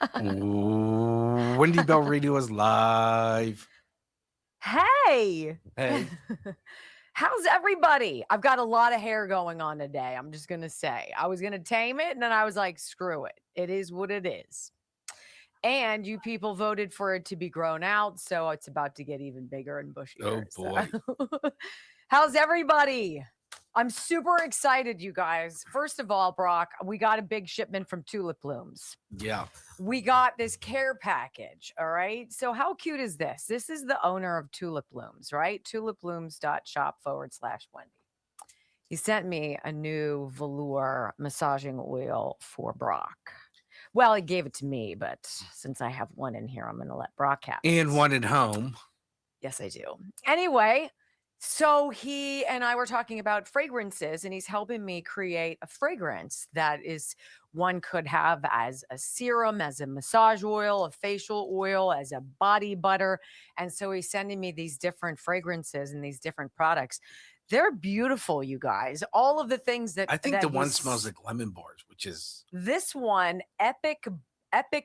Ooh, Wendy Bell Radio is live. Hey, Hey, how's everybody? I've got a lot of hair going on today. I'm just going to say I was going to tame it and then I was like, screw it. It is what it is. And you people voted for it to be grown out. So it's about to get even bigger and oh bushier. So, boy. how's everybody? I'm super excited, you guys. First of all, Brock, we got a big shipment from Tulip Blooms. Yeah. We got this care package. All right. So, how cute is this? This is the owner of Tulip Blooms, right? tulipblooms.shop/Wendy. He sent me a new velour massaging oil for Brock. Well, he gave it to me, but since I have one in here, I'm going to let Brock have it. And one at home. Yes, I do. Anyway, so he and I were talking about fragrances, and he's helping me create a fragrance that is one could have as a serum, as a massage oil, a facial oil, as a body butter. And so he's sending me these different fragrances and these different products. They're beautiful, you guys. All of the things that I think that the one smells like lemon bars, which is this one, epic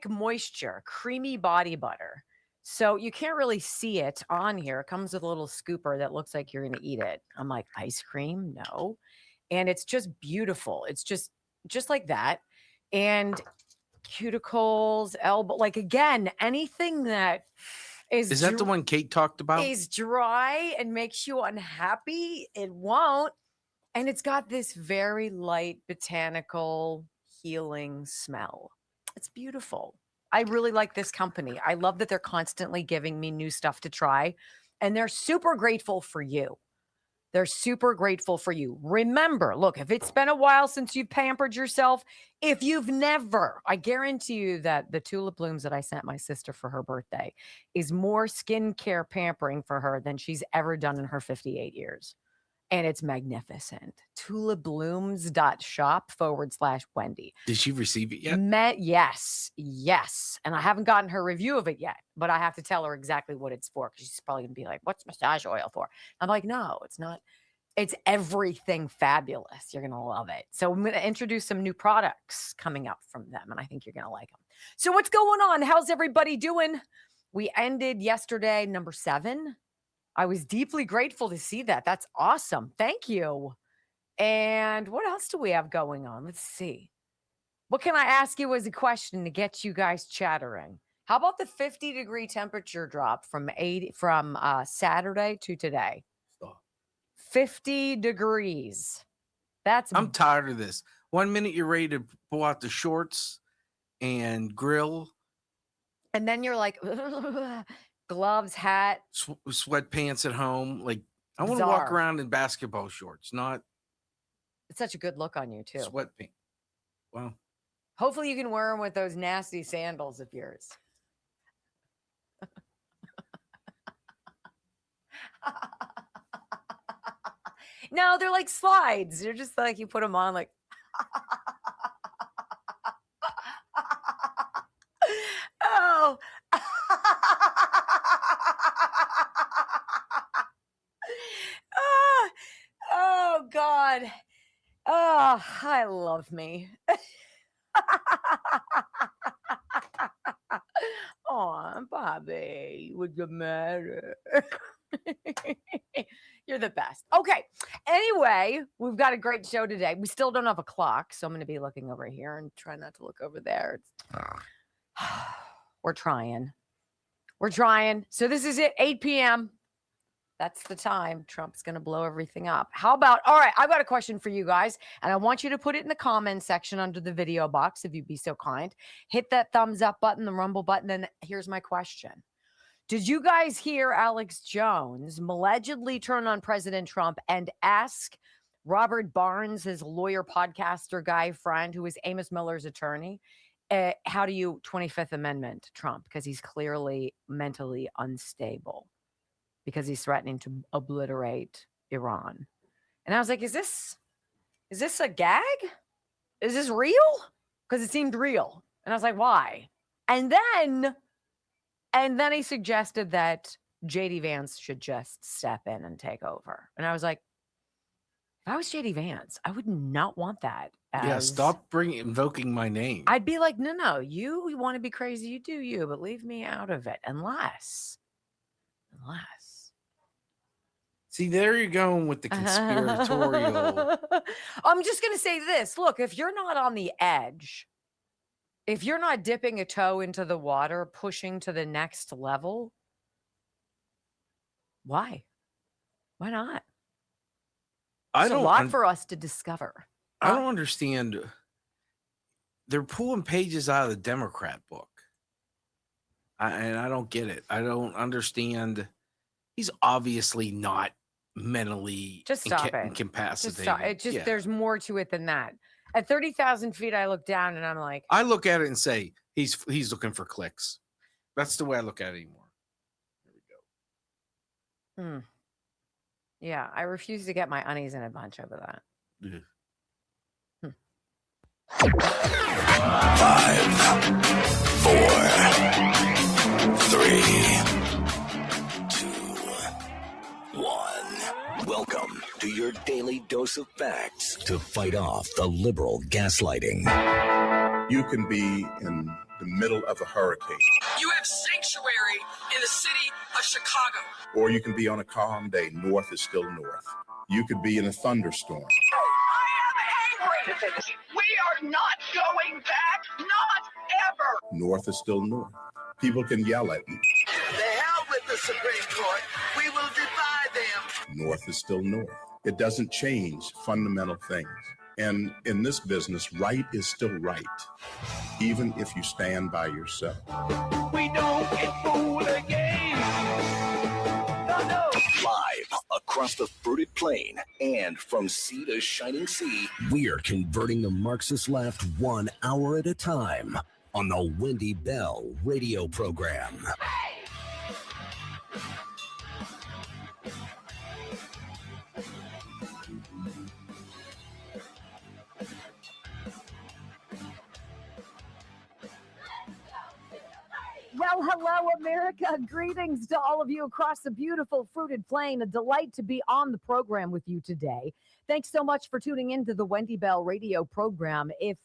moisture, creamy body butter. So you can't really see it on here. It comes with a little scooper that looks like you're going to eat it. I'm like, ice cream? No. And it's just beautiful. It's just like that. And cuticles, elbow, like again, anything that is that the one Kate talked about? is dry and makes you unhappy, it won't. And it's got this very light botanical healing smell. It's beautiful. I really like this company. I love that they're constantly giving me new stuff to try. And they're super grateful for you. They're super grateful for you. Remember, look, if it's been a while since you've pampered yourself, if you've never, I guarantee you that the Tulip Blooms that I sent my sister for her birthday is more skincare pampering for her than she's ever done in her 58 years. And it's magnificent. tulipblooms.shop/Wendy. Did she receive it yet? Yes. And I haven't gotten her review of it yet, but I have to tell her exactly what it's for because she's probably going to be like, what's massage oil for? I'm like, no, it's not. It's everything fabulous. You're going to love it. So I'm going to introduce some new products coming up from them, and I think you're going to like them. So what's going on? How's everybody doing? We ended yesterday, number 7. I was deeply grateful to see that. That's awesome. Thank you. And what else do we have going on? Let's see. What can I ask you as a question to get you guys chattering? How about the 50-degree temperature drop from Saturday to today? Stop. 50 degrees. I'm tired of this. 1 minute you're ready to pull out the shorts and grill. And then you're like, gloves, hat, sweatpants at home. Like I want to walk around in basketball shorts, not. It's such a good look on you too. Sweatpants. Wow. Hopefully you can wear them with those nasty sandals of yours. No, they're like slides. They're just like you put them on like. Oh. Oh, God. Oh, I love me. Oh, Bobby, what's the matter? You're the best. Okay. Anyway, we've got a great show today. We still don't have a clock, so I'm going to be looking over here and try not to look over there. We're trying. So this is it, 8 p.m. That's the time. Trump's going to blow everything up. How about, all right, I've got a question for you guys, and I want you to put it in the comments section under the video box, if you'd be so kind. Hit that thumbs up button, the rumble button, and here's my question. Did you guys hear Alex Jones allegedly turn on President Trump and ask Robert Barnes, his lawyer, podcaster, guy, friend, who is Amos Miller's attorney, how do you 25th Amendment Trump? Because he's clearly mentally unstable. Because he's threatening to obliterate Iran. And I was like, is this a gag? Is this real? Because it seemed real. And I was like, why? And then he suggested that JD Vance should just step in and take over. And I was like, If I was JD Vance, I would not want that. Yeah, As stop invoking my name. I'd be like, no, you want to be crazy, you do you, but leave me out of it. Unless. See, there you're going with the conspiratorial. I'm just going to say this. Look, if you're not on the edge, if you're not dipping a toe into the water, pushing to the next level, why? Why not? There's a lot for us to discover. I don't understand. They're pulling pages out of the Democrat book. And I don't get it. I don't understand. He's obviously not mentally incapacitated. There's more to it than that. At 30,000 feet, I look down and I'm like, I look at it and say, he's looking for clicks. That's the way I look at it anymore. There we go. Yeah, I refuse to get my unis in a bunch over that. Yeah. 5, 4, 3, 2, 1. Welcome to your daily dose of facts to fight off the liberal gaslighting. You can be in the middle of a hurricane. You have sanctuary in the city of Chicago. Or you can be on a calm day. North is still north. You could be in a thunderstorm. I am angry. We are not going back. Not ever. North is still north. People can yell at you. The hell with the Supreme Court. We will defy them. North is still north. It doesn't change fundamental things. And in this business, right is still right, even if you stand by yourself. We don't get fooled again. No. Live across the fruited plain and from sea to shining sea, we're converting the Marxist left 1 hour at a time on the Wendy Bell radio program. Well, hello, America. Greetings to all of you across the beautiful fruited plain. A delight to be on the program with you today. Thanks so much for tuning into the Wendy Bell radio program. If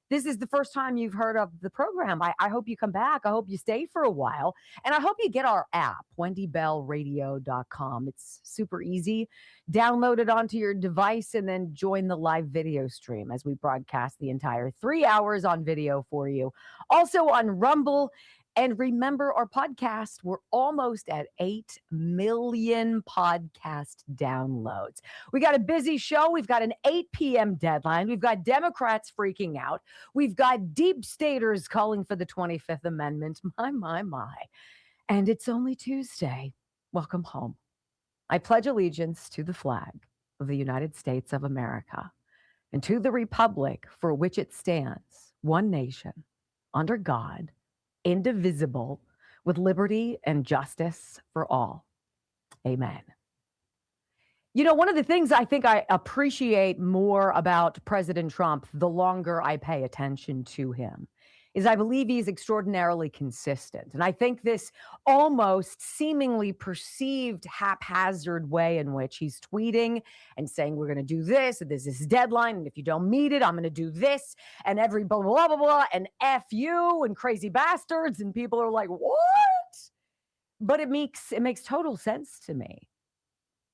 this is the first time you've heard of the program, I hope you come back. I hope you stay for a while. And I hope you get our app, wendybellradio.com. It's super easy. Download it onto your device and then join the live video stream as we broadcast the entire 3 hours on video for you. Also on Rumble. And remember our podcast, we're almost at 8 million podcast downloads. We got a busy show. We've got an 8 p.m. deadline. We've got Democrats freaking out. We've got deep staters calling for the 25th Amendment. My. And it's only Tuesday. Welcome home. I pledge allegiance to the flag of the United States of America and to the republic for which it stands, one nation, under God, indivisible, with liberty and justice for all. Amen. You know, one of the things I think I appreciate more about President Trump, the longer I pay attention to him, is I believe he's extraordinarily consistent. And I think this almost seemingly perceived haphazard way in which he's tweeting and saying, we're going to do this, and there's this deadline, and if you don't meet it, I'm going to do this, and every blah, blah, blah, blah, and F you, and crazy bastards, and people are like, what? But it makes total sense to me.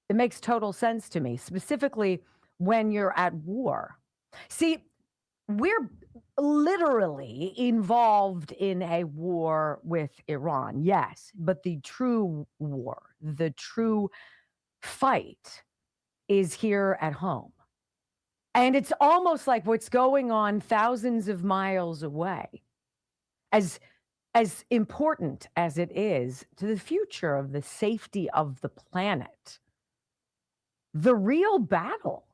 It makes total sense to me, specifically when you're at war. See, we're literally involved in a war with Iran, yes, but the true war, the true fight is here at home. And it's almost like what's going on thousands of miles away, as important as it is to the future of the safety of the planet. The real battle,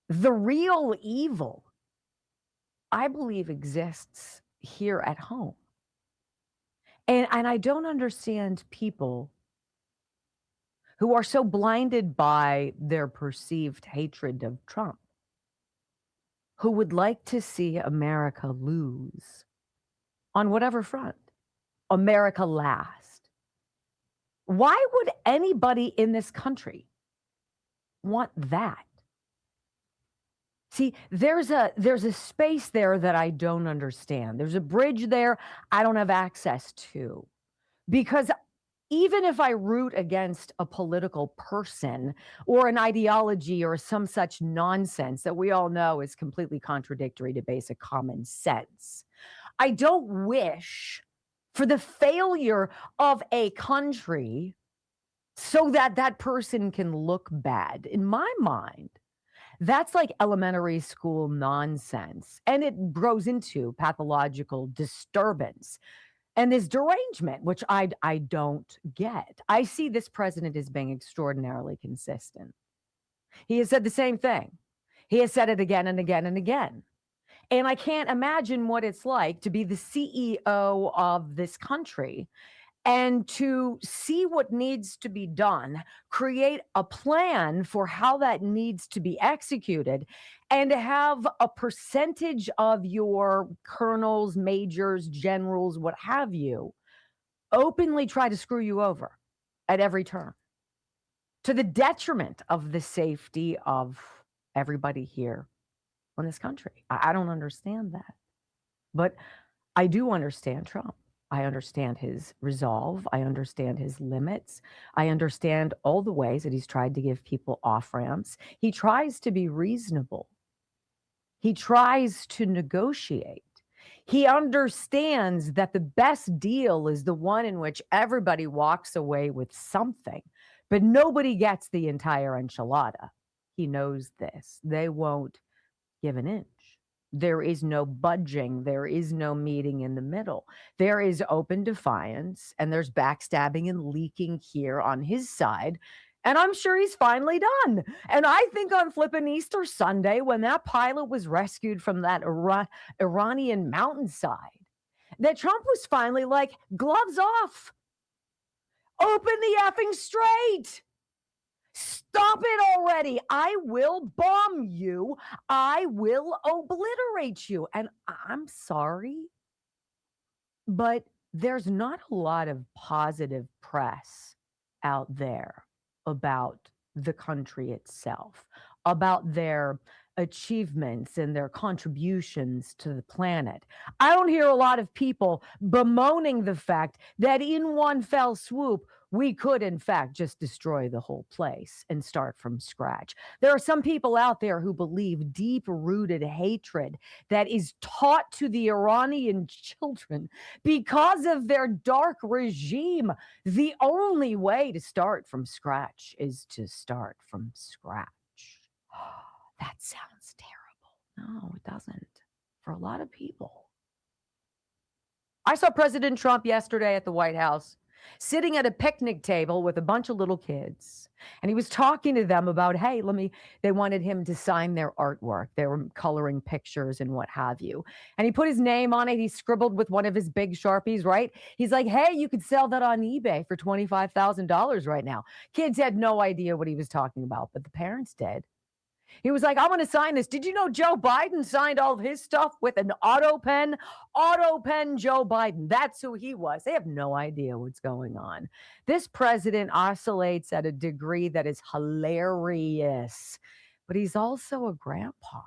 the real evil, I believe exists here at home. And I don't understand people who are so blinded by their perceived hatred of Trump, who would like to see America lose on whatever front, America last. Why would anybody in this country want that? See, there's a space there that I don't understand. There's a bridge there I don't have access to. Because even if I root against a political person or an ideology or some such nonsense that we all know is completely contradictory to basic common sense, I don't wish for the failure of a country so that that person can look bad. In my mind, that's like elementary school nonsense. And it grows into pathological disturbance and this derangement, which I don't get. I see this president as being extraordinarily consistent. He has said the same thing. He has said it again and again and again. And I can't imagine what it's like to be the CEO of this country and to see what needs to be done, create a plan for how that needs to be executed, and to have a percentage of your colonels, majors, generals, what have you, openly try to screw you over at every turn to the detriment of the safety of everybody here in this country. I don't understand that. But I do understand Trump. I understand his resolve. I understand his limits. I understand all the ways that he's tried to give people off ramps. He tries to be reasonable. He tries to negotiate. He understands that the best deal is the one in which everybody walks away with something, but nobody gets the entire enchilada. He knows this. They won't give an inch. There is no budging. There is no meeting in the middle. There is open defiance, and there's backstabbing and leaking here on his side. And I'm sure he's finally done. And I think on flipping Easter Sunday, when that pilot was rescued from that Iranian mountainside, that Trump was finally like, gloves off. Open the effing straight. Stop it already. I will bomb you. I will obliterate you. And I'm sorry, but there's not a lot of positive press out there about the country itself, about their achievements and their contributions to the planet. I don't hear a lot of people bemoaning the fact that in one fell swoop, we could, in fact, just destroy the whole place and start from scratch. There are some people out there who believe deep-rooted hatred that is taught to the Iranian children because of their dark regime. The only way to start from scratch is to start from scratch. That sounds terrible. No, it doesn't. For a lot of people. I saw President Trump yesterday at the White House, sitting at a picnic table with a bunch of little kids. And he was talking to them about, hey, they wanted him to sign their artwork. They were coloring pictures and what have you. And he put his name on it. He scribbled with one of his big Sharpies, right? He's like, hey, you could sell that on eBay for $25,000 right now. Kids had no idea what he was talking about, but the parents did. He was like, I'm going to sign this. Did you know Joe Biden signed all of his stuff with an auto pen? Auto pen Joe Biden. That's who he was. They have no idea what's going on. This president oscillates at a degree that is hilarious, but he's also a grandpa.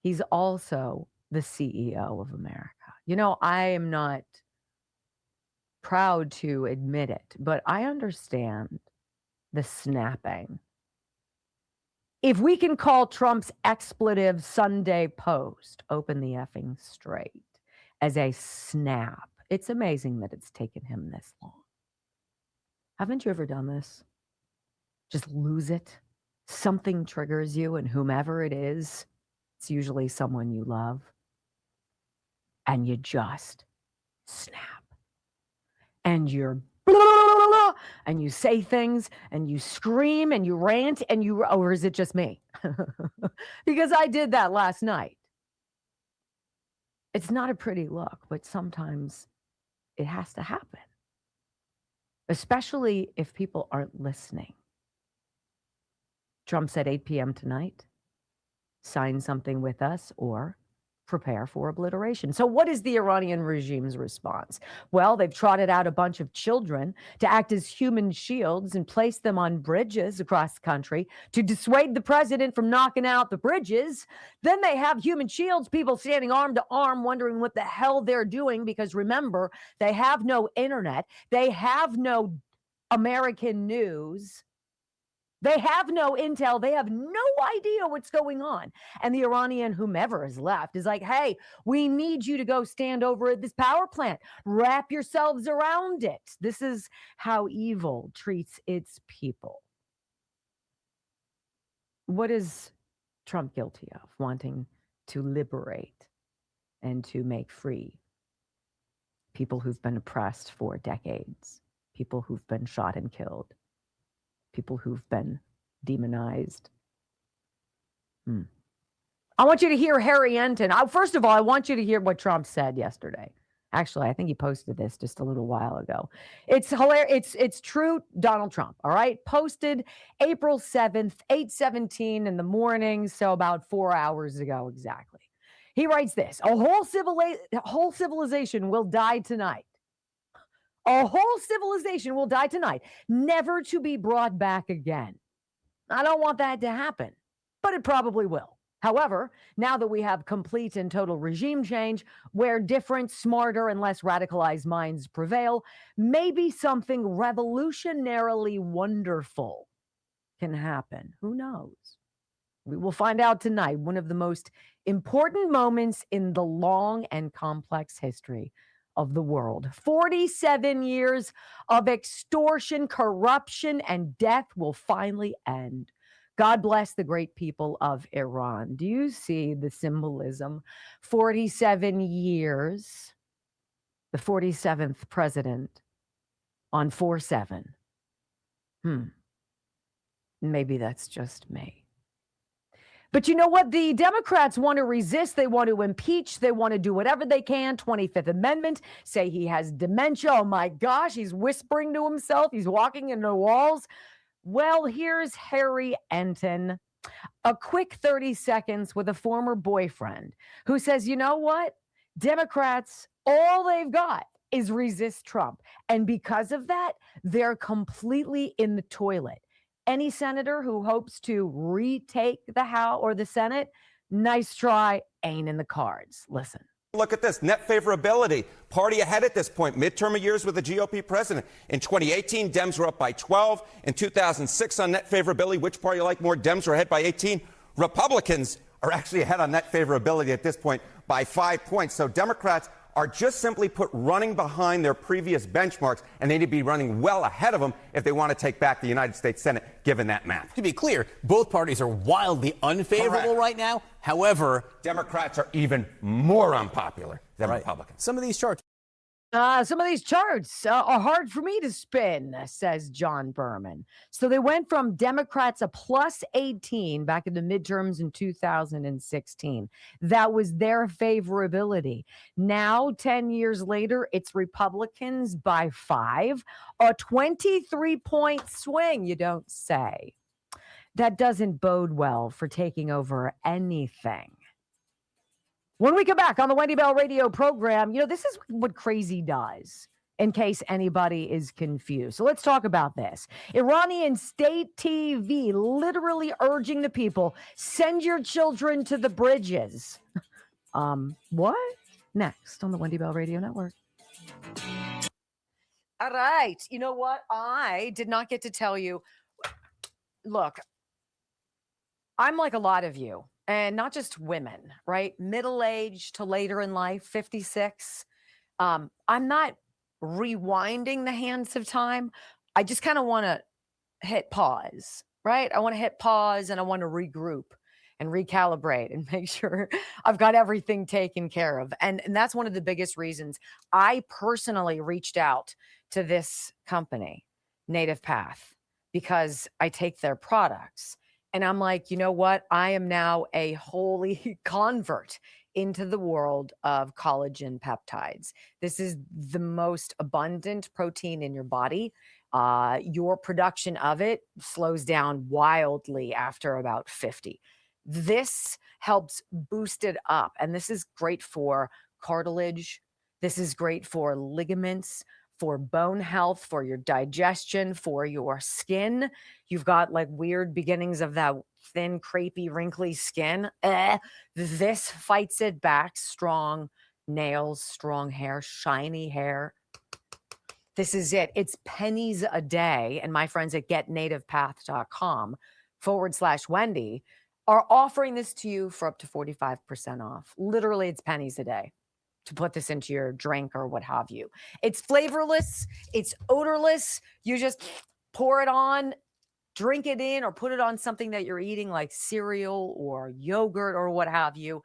He's also the CEO of America. You know, I am not proud to admit it, but I understand the snapping. If we can call Trump's expletive Sunday post, open the effing straight, as a snap, it's amazing that it's taken him this long. Haven't you ever done this? Just lose it. Something triggers you, and whomever it is, it's usually someone you love, and you just snap. And you're and you say things and you scream and you rant and or is it just me? Because I did that last night. It's not a pretty look, but sometimes it has to happen, especially if people aren't listening. Trump said 8 p.m. tonight, sign something with us or prepare for obliteration. So what is the Iranian regime's response? Well, they've trotted out a bunch of children to act as human shields and place them on bridges across the country to dissuade the president from knocking out the bridges. Then they have human shields, people standing arm to arm, wondering what the hell they're doing, because remember, they have no internet. They have no American news. They have no intel. They have no idea what's going on. And the Iranian, whomever is left, is like, hey, we need you to go stand over at this power plant. Wrap yourselves around it. This is how evil treats its people. What is Trump guilty of? Wanting to liberate and to make free people who've been oppressed for decades, people who've been shot and killed, people who've been demonized. I want you to hear Harry Enton. First of all, I want you to hear what Trump said yesterday. Actually, I think he posted this just a little while ago. It's hilarious. It's true, Donald Trump, all right? Posted April 7th, 8:17 in the morning, so about 4 hours ago exactly. He writes this: a whole civilization will die tonight. A whole civilization will die tonight, never to be brought back again. I don't want that to happen, but it probably will. However, now that we have complete and total regime change, where different, smarter, and less radicalized minds prevail, maybe something revolutionarily wonderful can happen. Who knows? We will find out tonight, one of the most important moments in the long and complex history of the world. 47 years of extortion, corruption, and death will finally end. God bless the great people of Iran. Do you see the symbolism? 47 years, the 47th president on 4/7. Maybe that's just me. But you know what? The Democrats want to resist. They want to impeach. They want to do whatever they can. 25th Amendment, say he has dementia. Oh my gosh, he's whispering to himself. He's walking into the walls. Well, here's Harry Enton, a quick 30 seconds with a former boyfriend who says, you know what? Democrats, all they've got is resist Trump. And because of that, they're completely in the toilet. Any senator who hopes to retake the House or the Senate, nice try, ain't in the cards. Listen. Look at this, net favorability. Party ahead at this point, midterm years with the GOP president. In 2018, Dems were up by 12. In 2006 on net favorability, which party you like more? Dems were ahead by 18. Republicans are actually ahead on net favorability at this point by 5 points. So Democrats are just simply put running behind their previous benchmarks, and they need to be running well ahead of them if they want to take back the United States Senate, given that math. To be clear, both parties are wildly unfavorable right now. However, Democrats are even more unpopular than Republicans. Some of these charts are hard for me to spin, says John Berman. So they went from Democrats a plus 18 back in the midterms in 2016. That was their favorability. Now, 10 years later, it's Republicans by 5, a 23-point swing, you don't say. That doesn't bode well for taking over anything. When we come back on the Wendy Bell radio program, this is what crazy does, in case anybody is confused. So let's talk about this. Iranian state TV literally urging the people, send your children to the bridges. What? Next on the Wendy Bell Radio Network. All right. You know what? I did not get to tell you. Look, I'm like a lot of you. And not just women, right? Middle-aged to later in life, 56. I'm not rewinding the hands of time. I just kind of want to hit pause, right? I want to hit pause and I want to regroup and recalibrate and make sure I've got everything taken care of. And that's one of the biggest reasons I personally reached out to this company, Native Path, because I take their products. And I'm like, you know what? I am now a holy convert into the world of collagen peptides. This is the most abundant protein in your body. Your production of it slows down wildly after about 50. This helps boost it up. And this is great for cartilage. This is great for ligaments, for bone health, for your digestion, for your skin. You've got like weird beginnings of that thin, crepey, wrinkly skin. This fights it back. Strong nails, strong hair, shiny hair. This is it. It's pennies a day. And my friends at getnativepath.com/Wendy are offering this to you for up to 45% off. Literally, it's pennies a day to put this into your drink or what have you. It's flavorless. It's odorless. You just pour it on, drink it in, or put it on something that you're eating like cereal or yogurt or what have you,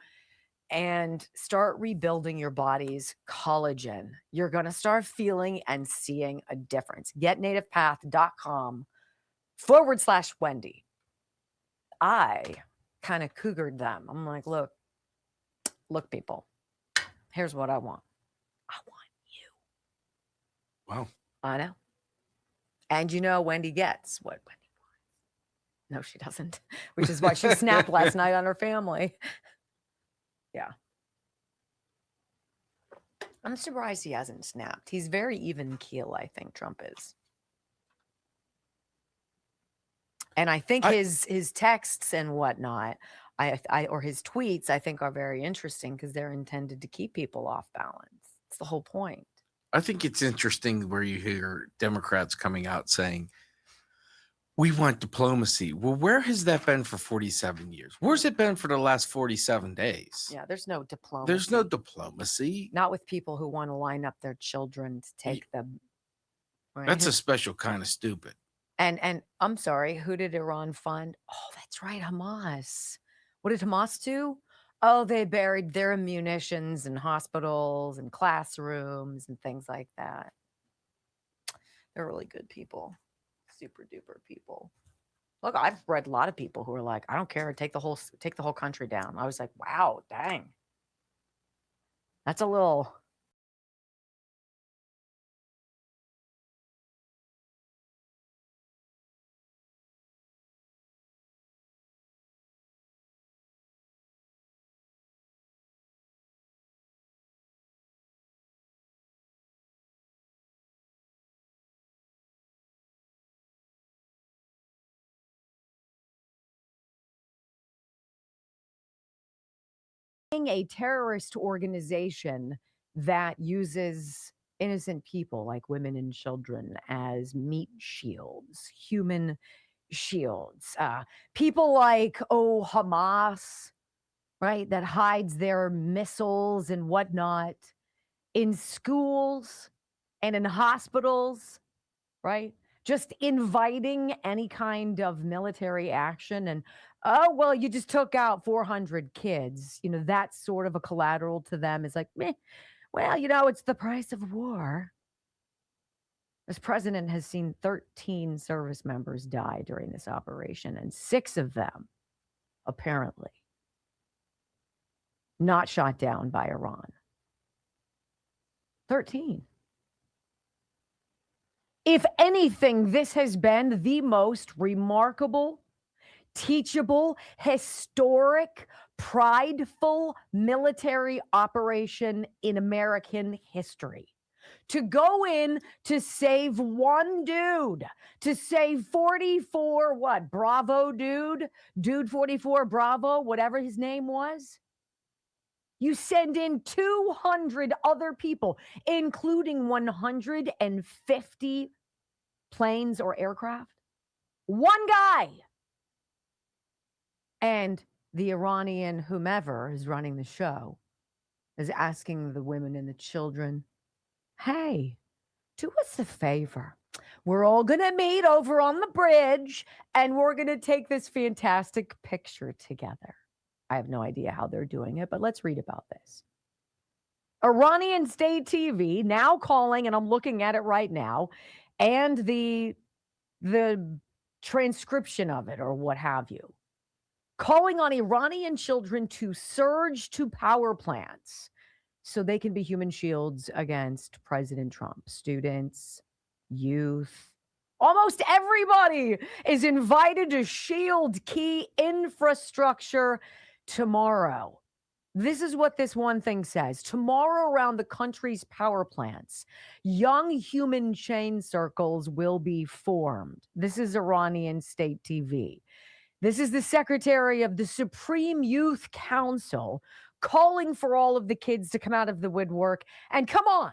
and start rebuilding your body's collagen. You're going to start feeling and seeing a difference. Getnativepath.com/Wendy. I kind of cougared them. I'm like, look, people, here's what I want. I want you. Wow. I know. And you know, Wendy gets what Wendy wants. No, she doesn't, which is why she snapped last night on her family. Yeah. I'm surprised he hasn't snapped. He's very even keel, I think Trump is. And I think his texts and whatnot, or his tweets, I think are very interesting because they're intended to keep people off balance. It's the whole point. I think it's interesting where you hear Democrats coming out saying, we want diplomacy. Well, where has that been for 47 years? Where's it been for the last 47 days? Yeah, there's no diplomacy. There's no diplomacy. Not with people who want to line up their children to take them. Right? That's a special kind of stupid. And I'm sorry, who did Iran fund? Oh, that's right, Hamas. What did Hamas do? Oh, they buried their munitions in hospitals and classrooms and things like that. They're really good people. Super duper people. Look, I've read a lot of people who are like, I don't care, take the whole country down. I was like, wow, dang. That's a little... a terrorist organization that uses innocent people like women and children as meat shields, human shields. People like, Hamas, right, that hides their missiles and whatnot in schools and in hospitals, right? Just inviting any kind of military action and, oh, well, you just took out 400 kids. You know, that's sort of a collateral to them. It's like, meh, well, you know, it's the price of war. This president has seen 13 service members die during this operation, and 6 of them, apparently, not shot down by Iran. 13. If anything, this has been the most remarkable, teachable, historic, prideful military operation in American history. To go in to save one dude, to save 44, Bravo dude 44 Bravo, whatever his name was. You send in 200 other people, including 150 planes or aircraft. One guy. And the Iranian whomever is running the show is asking the women and the children, hey, do us a favor. We're all going to meet over on the bridge and we're going to take this fantastic picture together. I have no idea how they're doing it, but let's read about this. Iranian state TV now calling, and I'm looking at it right now, and the transcription of it or what have you, calling on Iranian children to surge to power plants so they can be human shields against President Trump. Students, youth, Almost everybody is invited to shield key infrastructure tomorrow. This is what this one thing says. Tomorrow, around the country's power plants, young human chain circles will be formed. This is Iranian state TV. This is the secretary of the Supreme Youth Council calling for all of the kids to come out of the woodwork. And come on,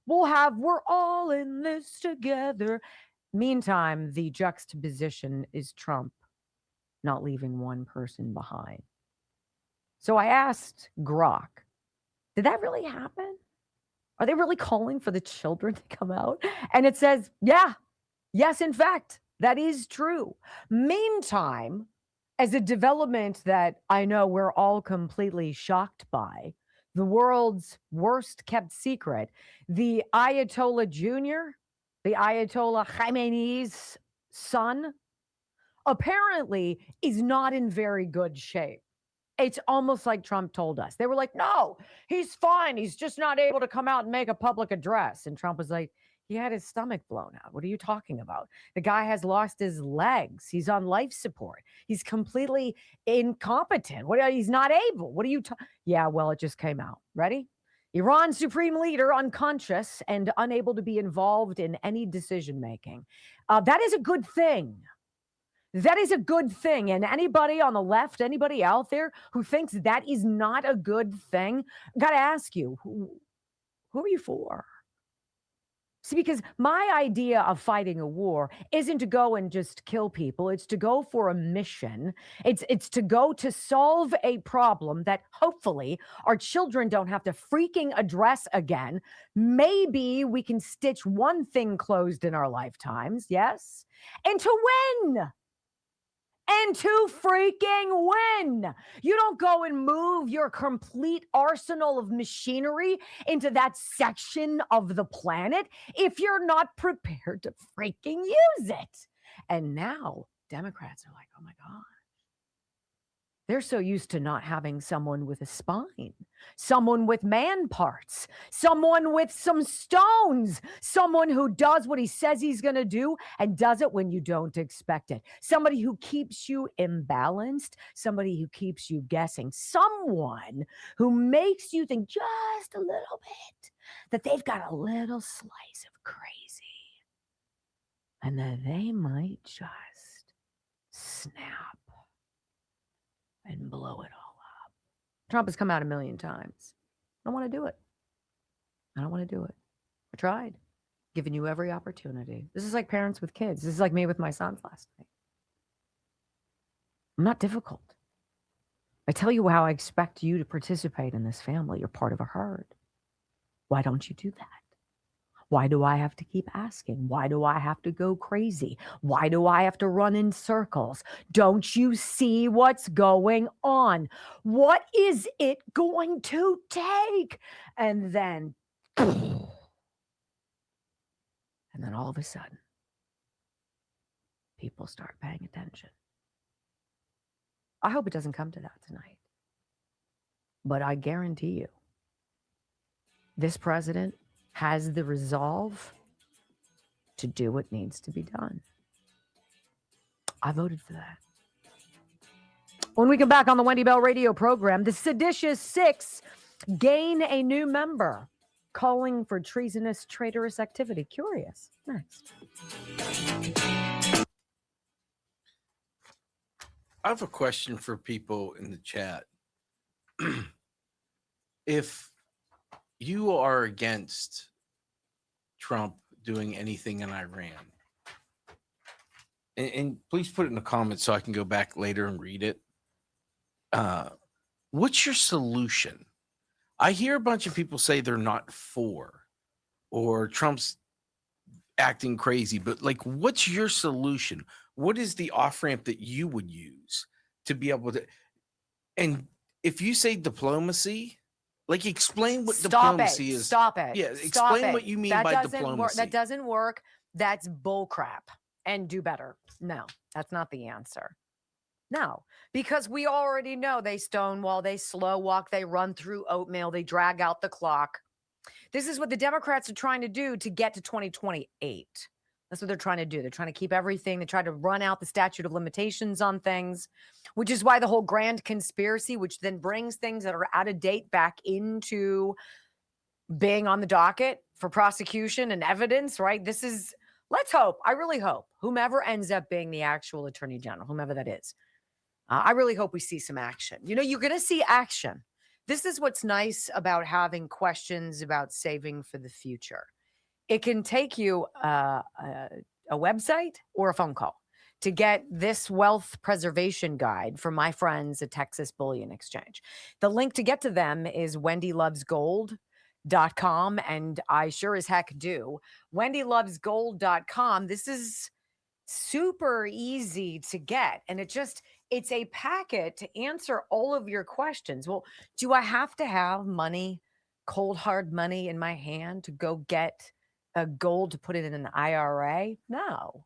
we're all in this together. Meantime, the juxtaposition is Trump not leaving one person behind. So I asked Grok, did that really happen? Are they really calling for the children to come out? And it says, yes, in fact, that is true. Meantime, as a development that I know we're all completely shocked by, the world's worst kept secret, the Ayatollah Jr., the Ayatollah Khamenei's son, apparently is not in very good shape. It's almost like Trump told us. They were like, no, he's fine. He's just not able to come out and make a public address. And Trump was like, he had his stomach blown out. What are you talking about? The guy has lost his legs. He's on life support. He's completely incompetent. He's not able. What are you talking? Yeah, well, it just came out. Ready? Iran's supreme leader unconscious and unable to be involved in any decision making. That is a good thing. That is a good thing. And anybody on the left, anybody out there who thinks that is not a good thing, got to ask you, who are you for? See, because my idea of fighting a war isn't to go and just kill people. It's to go for a mission. It's to go to solve a problem that hopefully our children don't have to freaking address again. Maybe we can stitch one thing closed in our lifetimes, yes? And to win. And to freaking win. You don't go and move your complete arsenal of machinery into that section of the planet if you're not prepared to freaking use it. And now Democrats are like, oh my God. They're so used to not having someone with a spine, someone with man parts, someone with some stones, someone who does what he says he's going to do and does it when you don't expect it. Somebody who keeps you imbalanced, somebody who keeps you guessing, someone who makes you think just a little bit that they've got a little slice of crazy and that they might just snap and blow it all up. Trump has come out a million times. I don't want to do it. I don't want to do it. I tried, giving you every opportunity. This is like parents with kids. This is like me with my sons last night. I'm not difficult. I tell you how I expect you to participate in this family. You're part of a herd. Why don't you do that? Why do I have to keep asking? Why do I have to go crazy? Why do I have to run in circles? Don't you see what's going on? What is it going to take? And then all of a sudden, people start paying attention. I hope it doesn't come to that tonight. But I guarantee you, this president has the resolve to do what needs to be done. I voted for that. When we come back on the Wendy Bell radio program, the seditious six gain a new member, calling for treasonous, traitorous activity. Curious. Next. I have a question for people in the chat. If you are against Trump doing anything in Iran, and please put it in the comments so I can go back later and read it. What's your solution? I hear a bunch of people say they're not for, or Trump's acting crazy, but like, what's your solution? What is the off ramp that you would use to be able to? And if you say diplomacy, like, explain what diplomacy is. Stop it. Yeah, explain what you mean by diplomacy. That doesn't work. That's bull crap. And do better. No, that's not the answer. No, because we already know they stonewall, they slow walk, they run through oatmeal, they drag out the clock. This is what the Democrats are trying to do to get to 2028. That's what they're trying to do. They're trying to keep everything. They try to run out the statute of limitations on things, which is why the whole grand conspiracy, which then brings things that are out of date back into being on the docket for prosecution and evidence, right? This is, let's hope, I really hope, whomever ends up being the actual attorney general, whomever that is, I really hope we see some action. You know, you're going to see action. This is what's nice about having questions about saving for the future. It can take you a website or a phone call to get this wealth preservation guide from my friends at Texas Bullion Exchange. The link to get to them is wendylovesgold.com, and I sure as heck do. wendylovesgold.com. This is super easy to get, and it's a packet to answer all of your questions. Well, do I have to have money, cold hard money in my hand to go get a gold to put it in an IRA? No,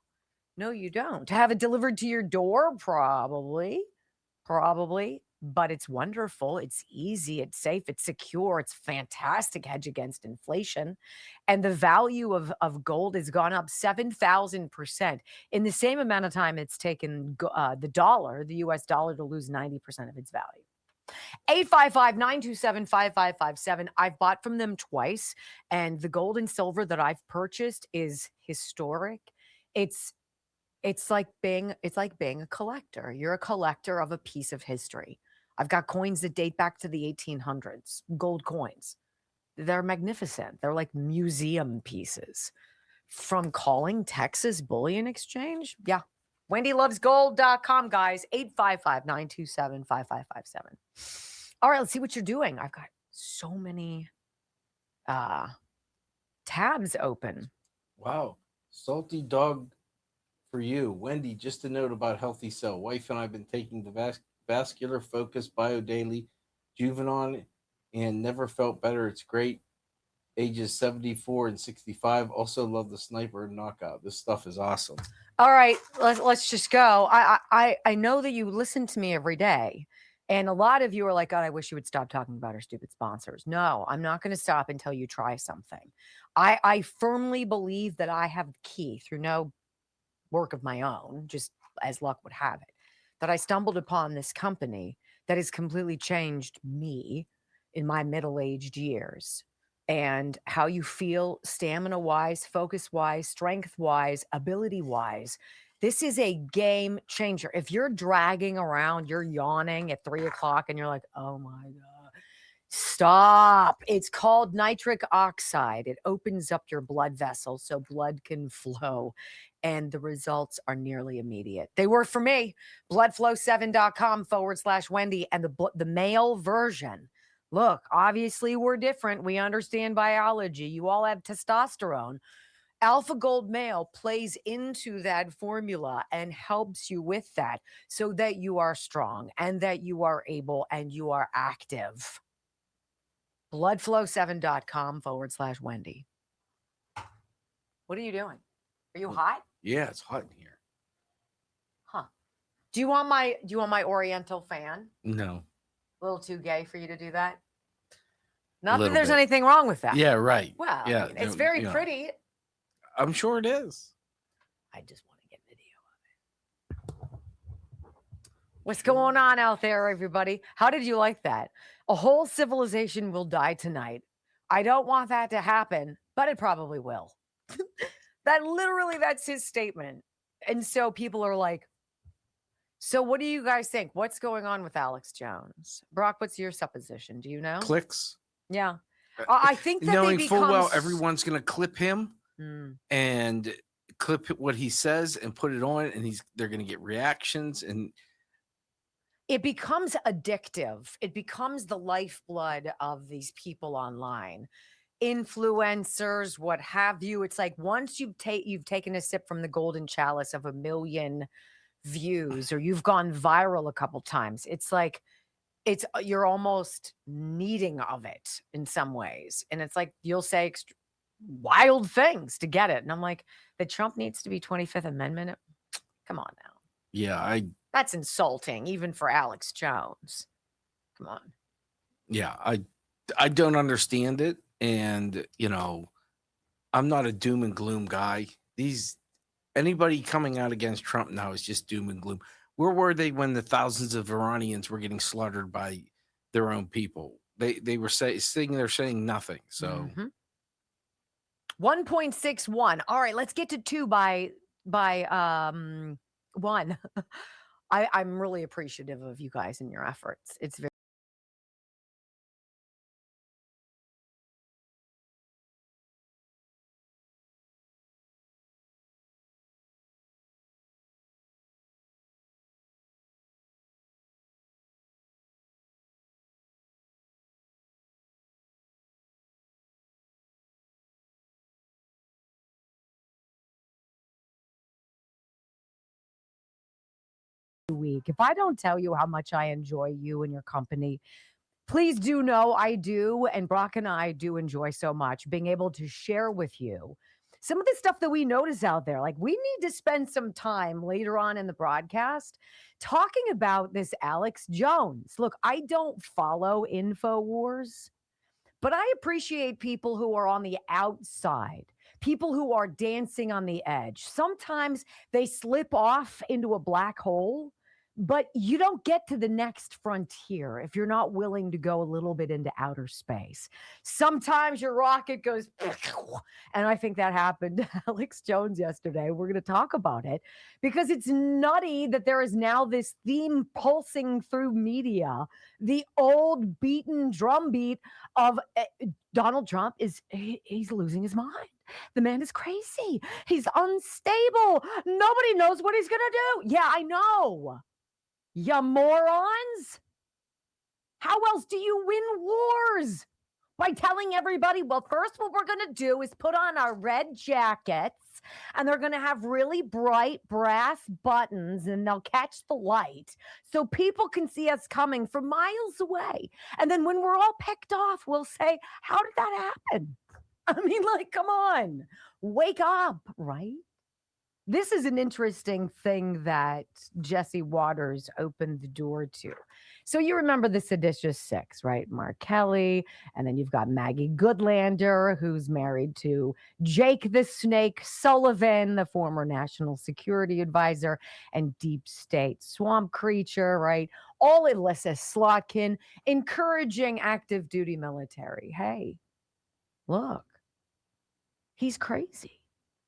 you don't. To have it delivered to your door? Probably, but it's wonderful. It's easy. It's safe. It's secure. It's fantastic hedge against inflation. And the value of gold has gone up 7,000% in the same amount of time it's taken the US dollar, to lose 90% of its value. 855-927-5557. I've bought from them twice, and the gold and silver that I've purchased is historic. It's like being a collector. You're a collector of a piece of history. I've got coins that date back to the 1800s, gold coins. They're magnificent. They're like museum pieces. From calling Texas Bullion Exchange? Yeah. WendyLovesGold.com, guys. 855-927-5557. All right, let's see what you're doing. I've got so many tabs open. Wow. Salty dog for you. Wendy, just a note about Healthy Cell. Wife and I have been taking the Vascular Focus Bio Daily Juvenon and never felt better. It's great. Ages 74 and 65. Also love the Sniper and Knockout. This stuff is awesome. All right, let's just go. I know that you listen to me every day, and a lot of you are like, God, I wish you would stop talking about our stupid sponsors. No, I'm not going to stop until you try something. I firmly believe that I have the key, through no work of my own, just as luck would have it, that I stumbled upon this company that has completely changed me in my middle-aged years. And how you feel stamina-wise, focus-wise, strength-wise, ability-wise. This is a game changer. If you're dragging around, you're yawning at 3 o'clock and you're like, oh my God, stop. It's called nitric oxide. It opens up your blood vessels so blood can flow. And the results are nearly immediate. They work for me. Bloodflow7.com/Wendy. And the male version. Look, obviously we're different. We understand biology. You all have testosterone. Alpha Gold Male plays into that formula and helps you with that so that you are strong and that you are able and you are active. Bloodflow7.com/Wendy. What are you doing? Are you hot? Yeah, it's hot in here. Huh. Do you want my Oriental fan? No. A little too gay for you to do that? Not that Little there's bit. anything wrong with that. Yeah, right. Well, Yeah, I mean, it's very pretty. I'm sure it is. I just want to get video of it. What's going on out there, everybody? How did you like that? A whole civilization will die tonight. I don't want that to happen, but it probably will. That's his statement. And so people are like, so what do you guys think? What's going on with Alex Jones? Brock, what's your supposition? Do you know? Clicks. Yeah. I think that knowing they full well become everyone's going to clip him and clip what he says and put it on, and they're going to get reactions, and it becomes addictive. It becomes the lifeblood of these people online, influencers, what have you. It's like once you've taken a sip from the golden chalice of 1 million views, or you've gone viral a couple times, it's like you're almost needing of it in some ways. And it's like you'll say wild things to get it. And I'm like, the Trump needs to be 25th Amendment. Come on now. yeah, That's insulting, even for Alex Jones. Come on. Yeah, I don't understand it. And, I'm not a doom and gloom guy. Anybody coming out against Trump now is just doom and gloom. Where were they when the thousands of Iranians were getting slaughtered by their own people? They were sitting there saying nothing. So 1.61. All right, let's get to 2 by 1. I'm really appreciative of you guys and your efforts. It's very week. If I don't tell you how much I enjoy you and your company, please do know I do. And Brock and I do enjoy so much being able to share with you some of the stuff that we notice out there. Like, we need to spend some time later on in the broadcast talking about this Alex Jones. Look, I don't follow InfoWars, but I appreciate people who are on the outside, people who are dancing on the edge. Sometimes they slip off into a black hole, but you don't get to the next frontier if you're not willing to go a little bit into outer space. Sometimes your rocket goes, and I think that happened to Alex Jones yesterday. We're going to talk about it because it's nutty that there is now this theme pulsing through media, the old beaten drumbeat of Donald Trump he's losing his mind. The man is crazy. He's unstable. Nobody knows what he's going to do. Yeah, I know. You morons. How else do you win wars? By telling everybody, well, first what we're going to do is put on our red jackets and they're going to have really bright brass buttons and they'll catch the light so people can see us coming from miles away. And then when we're all picked off, we'll say, how did that happen? I mean, like, come on, wake up, right? This is an interesting thing that Jesse Waters opened the door to. So you remember the seditious six, right? Mark Kelly, and then you've got Maggie Goodlander, who's married to Jake the Snake Sullivan, the former national security advisor and deep state swamp creature, right? All Alyssa Slotkin encouraging active duty military. Hey, look, he's crazy.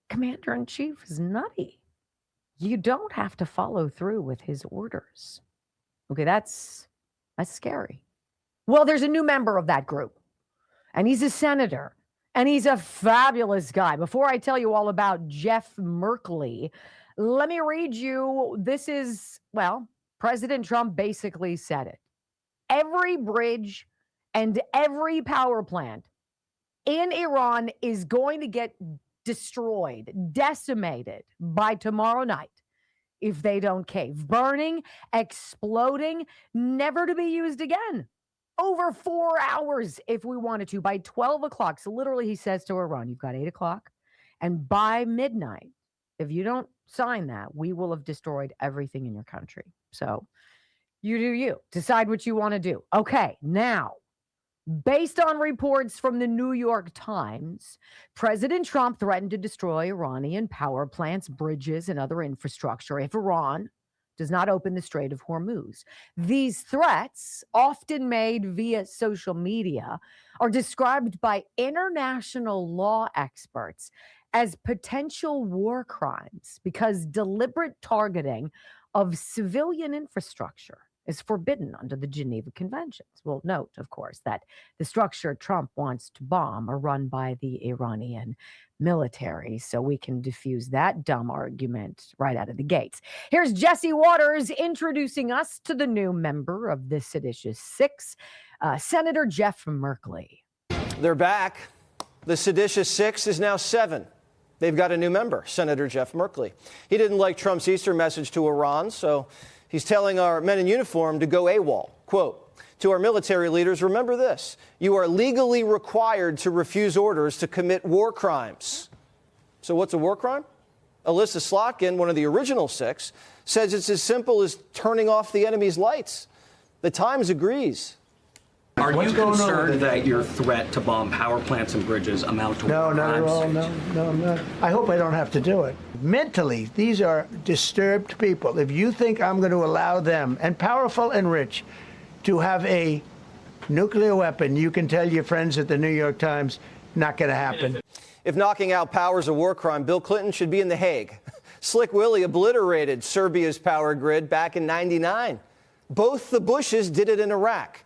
Commander-in-Chief is nutty. You don't have to follow through with his orders. Okay, that's scary. Well, there's a new member of that group, and he's a senator, and he's a fabulous guy. Before I tell you all about Jeff Merkley, let me read you. This is, well, President Trump basically said it. Every bridge and every power plant in Iran is going to get destroyed, decimated by tomorrow night if they don't cave. Burning, exploding, never to be used again. Over 4 hours if we wanted to, by 12 o'clock. So literally he says to Iran, you've got 8 o'clock. And by midnight, if you don't sign that, we will have destroyed everything in your country. So you do you. Decide what you want to do. Okay, now, based on reports from the New York Times, President Trump threatened to destroy Iranian power plants, bridges, and other infrastructure if Iran does not open the Strait of Hormuz. These threats, often made via social media, are described by international law experts as potential war crimes because deliberate targeting of civilian infrastructure is forbidden under the Geneva Conventions. We'll note, of course, that the structure Trump wants to bomb are run by the Iranian military, so we can diffuse that dumb argument right out of the gates. Here's Jesse Waters introducing us to the new member of the seditious six, Senator Jeff Merkley. They're back. The seditious six is now 7. They've got a new member, Senator Jeff Merkley. He didn't like Trump's Easter message to Iran, so he's telling our men in uniform to go AWOL. Quote, to our military leaders, remember this. You are legally required to refuse orders to commit war crimes. So what's a war crime? Alyssa Slotkin, one of the original 6, says it's as simple as turning off the enemy's lights. The Times agrees. Are What's you going on concerned with it? that your threat to bomb power plants and bridges amount to No, not at crimes? all. No, I'm not. I hope I don't have to do it. Mentally, these are disturbed people. If you think I'm going to allow them, and powerful and rich, to have a nuclear weapon, you can tell your friends at the New York Times, not going to happen. If knocking out power is a war crime, Bill Clinton should be in The Hague. Slick Willie obliterated Serbia's power grid back in '99. Both the Bushes did it in Iraq.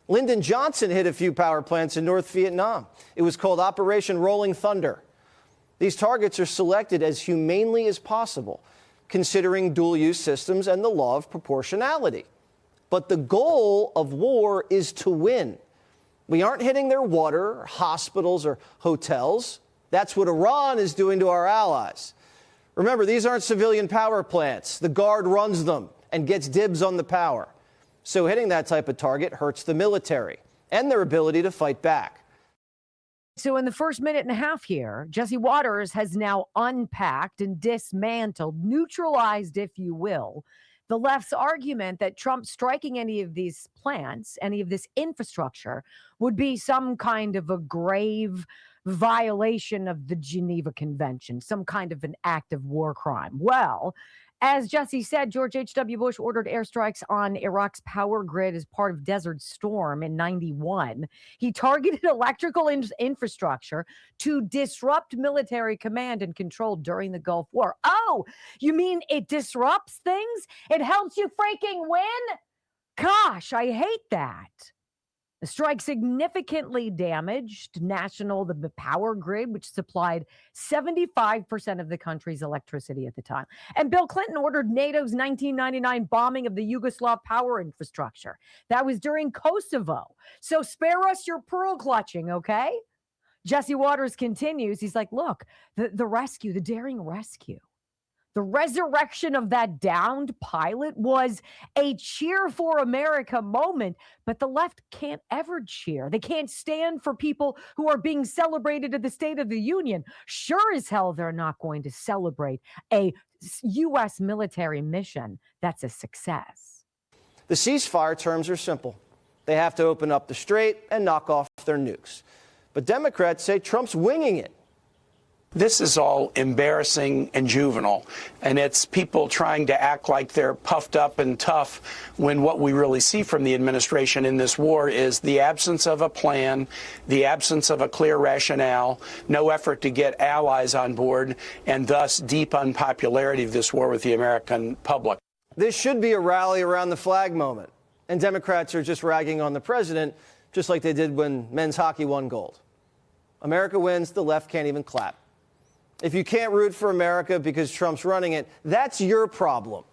Lyndon Johnson hit a few power plants in North Vietnam. It was called Operation Rolling Thunder. These targets are selected as humanely as possible, considering dual-use systems and the law of proportionality. But the goal of war is to win. We aren't hitting their water, or hospitals, or hotels. That's what Iran is doing to our allies. Remember, these aren't civilian power plants. The Guard runs them and gets dibs on the power. So hitting that type of target hurts the military and their ability to fight back. So in the first minute and a half here, Jesse Waters has now unpacked and dismantled, neutralized, if you will, the left's argument that Trump striking any of these plants, any of this infrastructure, would be some kind of a grave violation of the Geneva Convention, some kind of an act of war crime. Well, as Jesse said, George H.W. Bush ordered airstrikes on Iraq's power grid as part of Desert Storm in '91. He targeted electrical infrastructure to disrupt military command and control during the Gulf War. Oh, you mean it disrupts things? It helps you freaking win? Gosh, I hate that. The strike significantly damaged the power grid, which supplied 75% of the country's electricity at the time. And Bill Clinton ordered NATO's 1999 bombing of the Yugoslav power infrastructure. That was during Kosovo. So spare us your pearl clutching, okay? Jesse Waters continues. He's like, look, the rescue, the daring rescue, the resurrection of that downed pilot was a cheer for America moment, but the left can't ever cheer. They can't stand for people who are being celebrated at the State of the Union. Sure as hell, they're not going to celebrate a U.S. military mission that's a success. The ceasefire terms are simple. They have to open up the strait and knock off their nukes. But Democrats say Trump's winging it. This is all embarrassing and juvenile, and it's people trying to act like they're puffed up and tough when what we really see from the administration in this war is the absence of a plan, the absence of a clear rationale, no effort to get allies on board, and thus deep unpopularity of this war with the American public. This should be a rally around the flag moment, and Democrats are just ragging on the president, just like they did when men's hockey won gold. America wins, the left can't even clap. If you can't root for America because Trump's running it, that's your problem.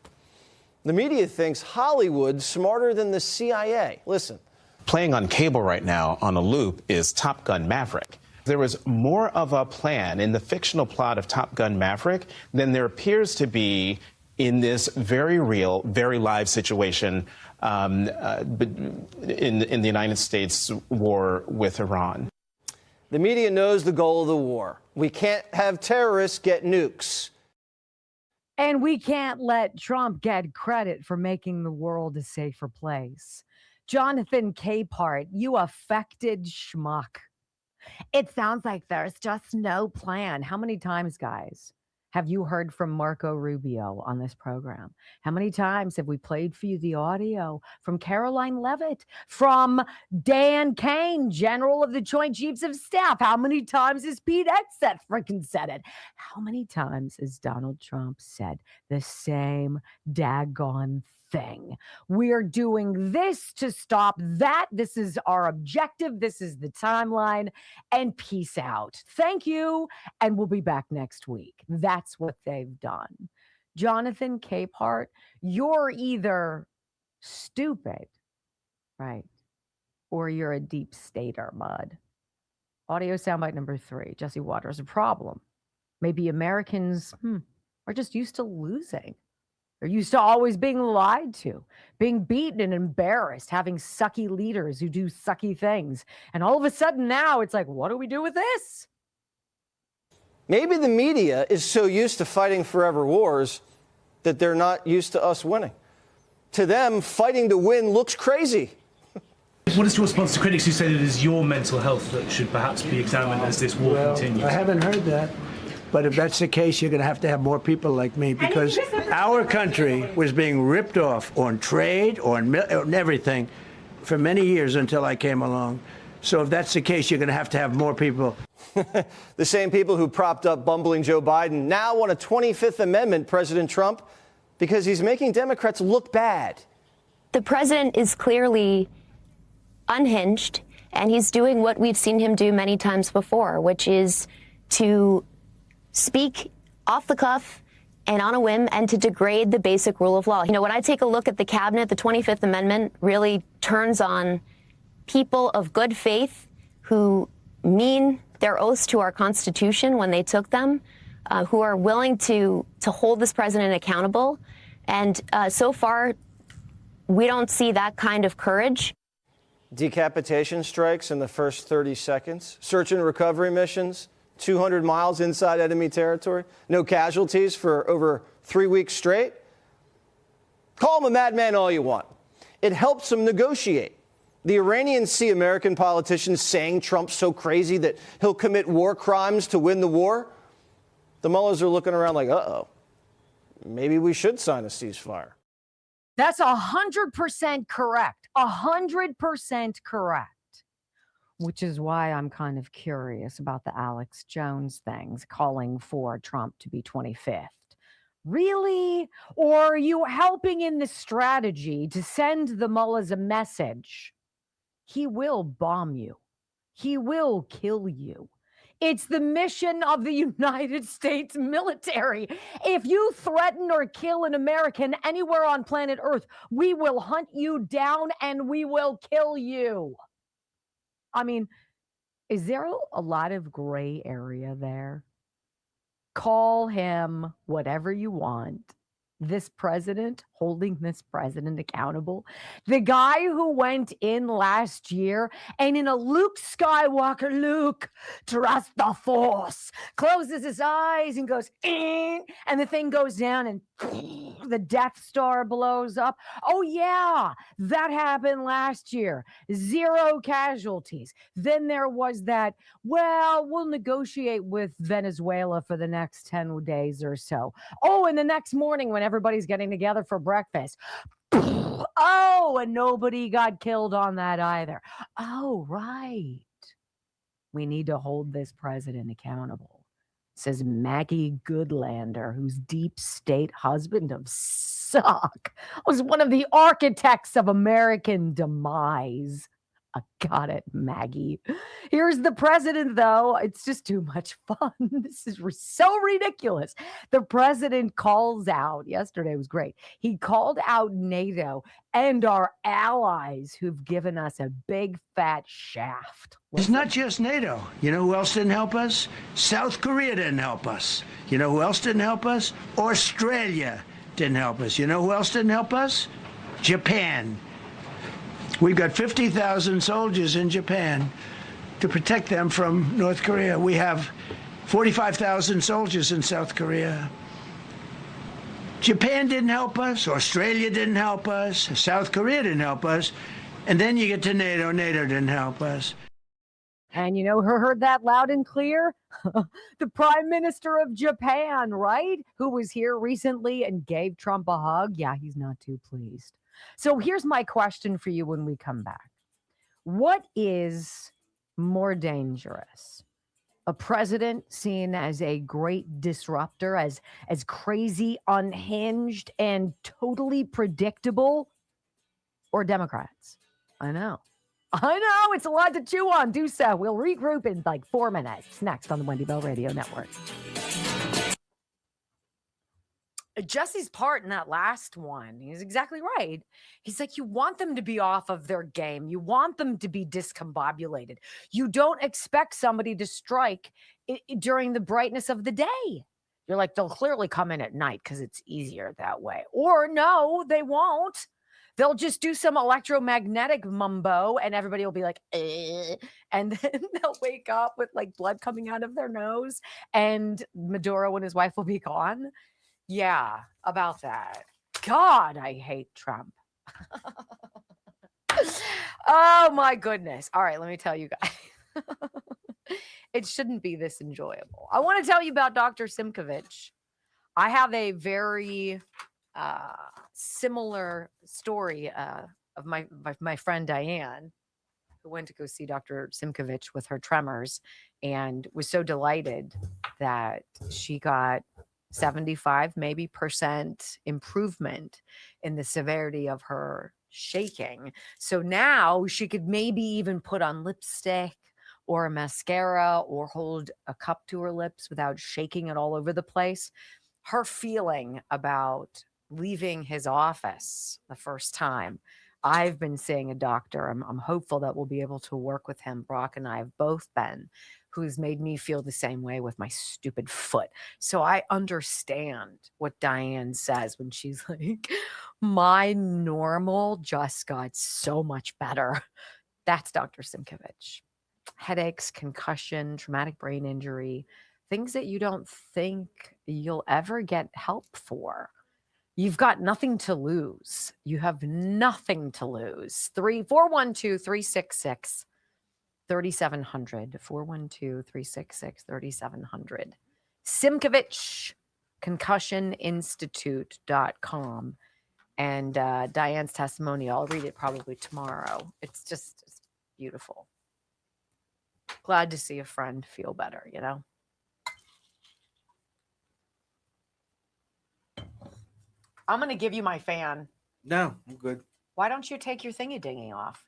The media thinks Hollywood's smarter than the CIA. Listen. Playing on cable right now on a loop is Top Gun Maverick. There was more of a plan in the fictional plot of Top Gun Maverick than there appears to be in this very real, very live situation in the United States war with Iran. The media knows the goal of the war. We can't have terrorists get nukes. And we can't let Trump get credit for making the world a safer place. Jonathan Capehart, you affected schmuck. It sounds like there's just no plan. How many times, guys, have you heard from Marco Rubio on this program? How many times have we played for you the audio from Caroline Leavitt, from Dan Kane, General of the Joint Chiefs of Staff? How many times has Pete Hegseth freaking said it? How many times has Donald Trump said the same daggone thing? We're doing this to stop that. This is our objective. This is the timeline. And peace out. Thank you. And we'll be back next week. That's what they've done. Jonathan Capehart, you're either stupid, right? Or you're a deep stater, bud. Audio soundbite number 3. Jesse Waters, a problem. Maybe Americans are just used to losing. They're used to always being lied to, being beaten and embarrassed, having sucky leaders who do sucky things. And all of a sudden now it's like, what do we do with this? Maybe the media is so used to fighting forever wars that they're not used to us winning. To them, fighting to win looks crazy. This What is your response to critics who say that it is your mental health that should perhaps be examined as this war continues? I haven't heard that. But if that's the case, you're going to have more people like me, because our country was being ripped off on trade, on everything for many years until I came along. So if that's the case, you're going to have more people. The same people who propped up bumbling Joe Biden now want a 25th Amendment President Trump because he's making Democrats look bad. The president is clearly unhinged, and he's doing what we've seen him do many times before, which is to speak off the cuff and on a whim and to degrade the basic rule of law. You know, when I take a look at the cabinet, the 25th Amendment really turns on people of good faith who mean their oaths to our Constitution when they took them, who are willing to hold this president accountable. And so far, we don't see that kind of courage. Decapitation strikes in the first 30 seconds, search and recovery missions, 200 miles inside enemy territory, no casualties for over 3 weeks straight. Call him a madman all you want. It helps him negotiate. The Iranians see American politicians saying Trump's so crazy that he'll commit war crimes to win the war. The mullahs are looking around like, uh-oh, maybe we should sign a ceasefire. That's 100% correct. 100% correct. Which is why I'm kind of curious about the Alex Jones things, calling for Trump to be 25th. Really? Or are you helping in the strategy to send the mullahs a message? He will bomb you. He will kill you. It's the mission of the United States military. If you threaten or kill an American anywhere on planet Earth, we will hunt you down and we will kill you. I mean, is there a lot of gray area there? Call him whatever you want. This president, holding this president accountable. The guy who went in last year and in a Luke Skywalker, Luke, trust the Force, closes his eyes and goes, and the thing goes down and the Death Star blows up. Oh, yeah, that happened last year. 0 casualties. Then there was that, well, we'll negotiate with Venezuela for the next 10 days or so. Oh, and the next morning when everybody's getting together for breakfast, oh, and nobody got killed on that either. Oh, right. We need to hold this president accountable, says Maggie Goodlander, whose deep state husband of suck was one of the architects of American demise. I got it, Maggie. Here's the president, though. It's just too much fun. This is so ridiculous. The president calls out, yesterday was great. He called out NATO and our allies who've given us a big fat shaft. It's not just NATO. You know who else didn't help us? South Korea didn't help us. You know who else didn't help us? Australia didn't help us. You know who else didn't help us? Japan. We've got 50,000 soldiers in Japan to protect them from North Korea. We have 45,000 soldiers in South Korea. Japan didn't help us. Australia didn't help us. South Korea didn't help us. And then you get to NATO. NATO didn't help us. And you know who heard that loud and clear? The Prime Minister of Japan, right? Who was here recently and gave Trump a hug. Yeah, he's not too pleased. So here's my question for you when we come back. What is more dangerous? A president seen as a great disruptor, as crazy, unhinged, and totally predictable? Or Democrats? I know, it's a lot to chew on. Do so. We'll regroup in like 4 minutes. Next on the Wendy Bell Radio Network. Jesse's part in that last one, he's exactly right. He's like, you want them to be off of their game. You want them to be discombobulated. You don't expect somebody to strike during the brightness of the day. You're like, they'll clearly come in at night because it's easier that way. Or no, they won't. They'll just do some electromagnetic mumbo and everybody will be like, and then they'll wake up with like blood coming out of their nose and Maduro and his wife will be gone. Yeah, about that. God, I hate Trump. Oh my goodness. All right, let me tell you guys. It shouldn't be this enjoyable. I want to tell you about Dr. Simkovich. I have a very similar story of my friend Diane, who went to go see Dr. Simkovich with her tremors and was so delighted that she got 75 maybe percent improvement in the severity of her shaking. So now she could maybe even put on lipstick or a mascara or hold a cup to her lips without shaking it all over the place. Her feeling about leaving his office the first time. I've been seeing a doctor. I'm hopeful that we'll be able to work with him. Brock and I have both been, who's made me feel the same way with my stupid foot. So I understand what Diane says when she's like, my normal just got so much better. That's Dr. Simkovich. Headaches, concussion, traumatic brain injury, things that you don't think you'll ever get help for. You've got nothing to lose. You have nothing to lose. 412-366-3700. 412-366-3700. Simkovich, concussioninstitute.com. And Diane's testimony, I'll read it probably tomorrow. It's beautiful. Glad to see a friend feel better, you know? I'm going to give you my fan. No, I'm good. Why don't you take your thingy-dingy off?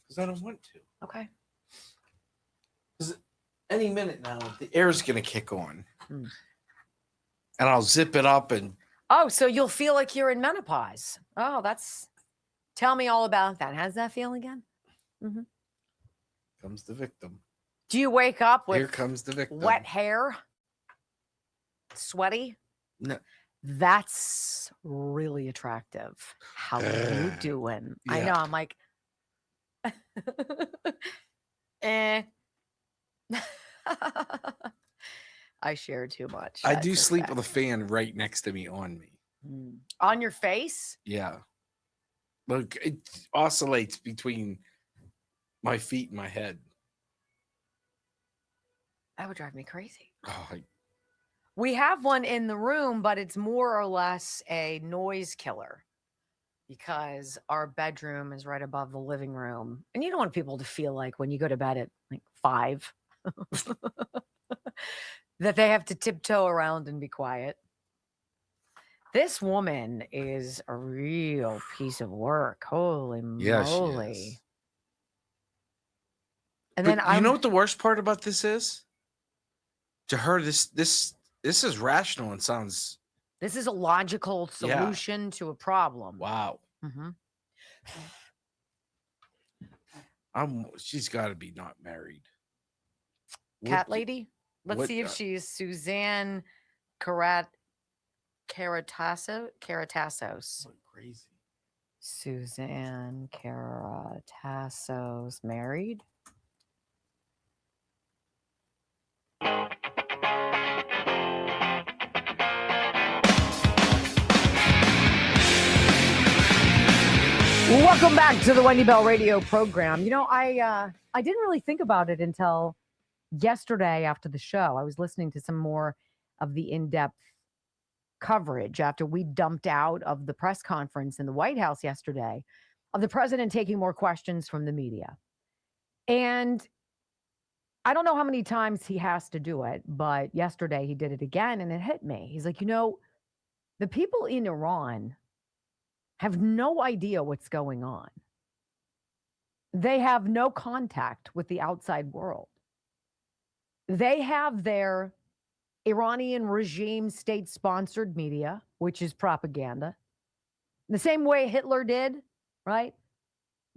Because I don't want to. Okay. Because any minute now, the air's going to kick on. And I'll zip it up and... Oh, so you'll feel like you're in menopause. Oh, tell me all about that. How does that feel again? Mm-hmm. Comes the victim. Do you wake up with Here comes the victim. Wet hair? Sweaty? No. That's really attractive. How are you doing? Yeah. I know. I'm like, I share too much. I do sleep with a fan right next to me on me. On your face? Yeah. Look, it oscillates between my feet and my head. That would drive me crazy. Oh, We have one in the room, but it's more or less a noise killer because our bedroom is right above the living room. And you don't want people to feel like when you go to bed at like 5 that they have to tiptoe around and be quiet. This woman is a real piece of work. Holy moly. And but then you know what the worst part about this is? To her, this is rational and sounds... This is a logical solution to a problem. Wow. Mm-hmm. She's got to be not married. Cat lady? Let's see if she's Suzanne Caratasos. Crazy. Suzanne Caratasos, married? Welcome back to the Wendy Bell radio program. You know, I didn't really think about it until yesterday after the show. I was listening to some more of the in-depth coverage after we dumped out of the press conference in the White House yesterday of the president taking more questions from the media. And I don't know how many times he has to do it, but yesterday he did it again and it hit me. He's like, you know, the people in Iran have no idea what's going on. They have no contact with the outside world. They have their Iranian regime state-sponsored media, which is propaganda, the same way Hitler did, right?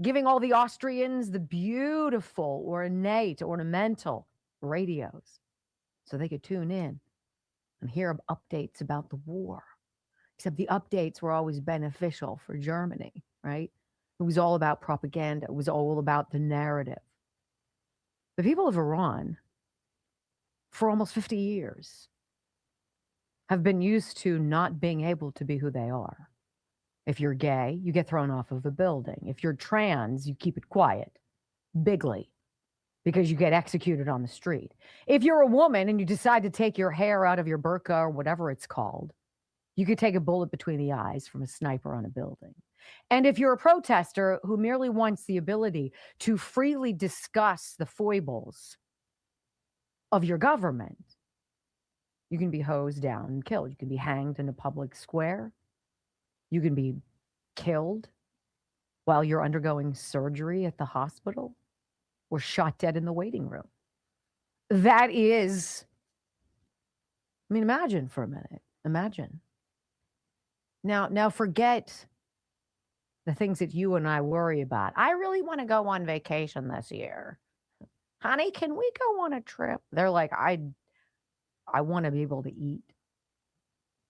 Giving all the Austrians the beautiful, ornamental radios so they could tune in and hear updates about the war. Except the updates were always beneficial for Germany, right? It was all about propaganda. It was all about the narrative. The people of Iran, for almost 50 years, have been used to not being able to be who they are. If you're gay, you get thrown off of a building. If you're trans, you keep it quiet, bigly, because you get executed on the street. If you're a woman and you decide to take your hair out of your burqa or whatever it's called, you could take a bullet between the eyes from a sniper on a building. And if you're a protester who merely wants the ability to freely discuss the foibles of your government, you can be hosed down and killed. You can be hanged in a public square. You can be killed while you're undergoing surgery at the hospital or shot dead in the waiting room. That is, I mean, imagine for a minute. Imagine. Now forget the things that you and I worry about. I really want to go on vacation this year. Honey, can we go on a trip? They're like, I want to be able to eat.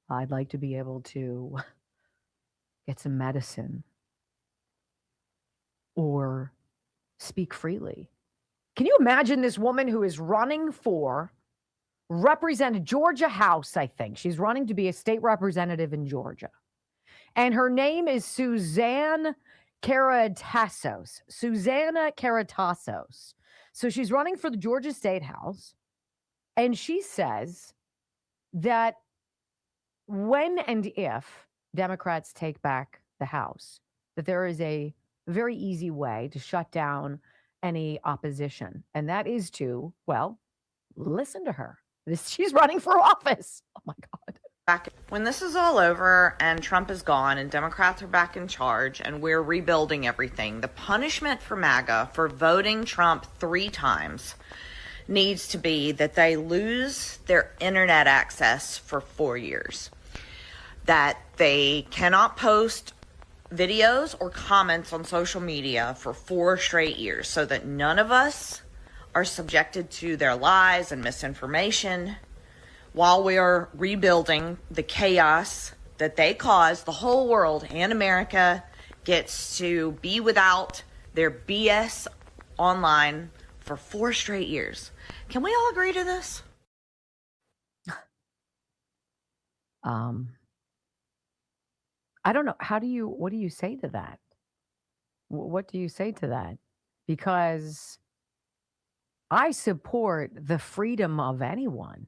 I'd like to be able to get some medicine or speak freely. Can you imagine this woman who is running for Georgia House, I think. She's running to be a state representative in Georgia. And her name is Susanna Karatassos. Susanna Karatassos. So she's running for the Georgia State House. And she says that when and if Democrats take back the House, that there is a very easy way to shut down any opposition. And that is to, well, listen to her. She's running for office. Oh, my God. When this is all over and Trump is gone and Democrats are back in charge and we're rebuilding everything, the punishment for MAGA for voting Trump 3 times needs to be that they lose their internet access for 4 years, that they cannot post videos or comments on social media for 4 straight years, so that none of us are subjected to their lies and misinformation while we are rebuilding the chaos that they caused. The whole world and America gets to be without their BS online for 4 straight years. Can we all agree to this? I don't know. What do you say to that? What do you say to that? Because I support the freedom of anyone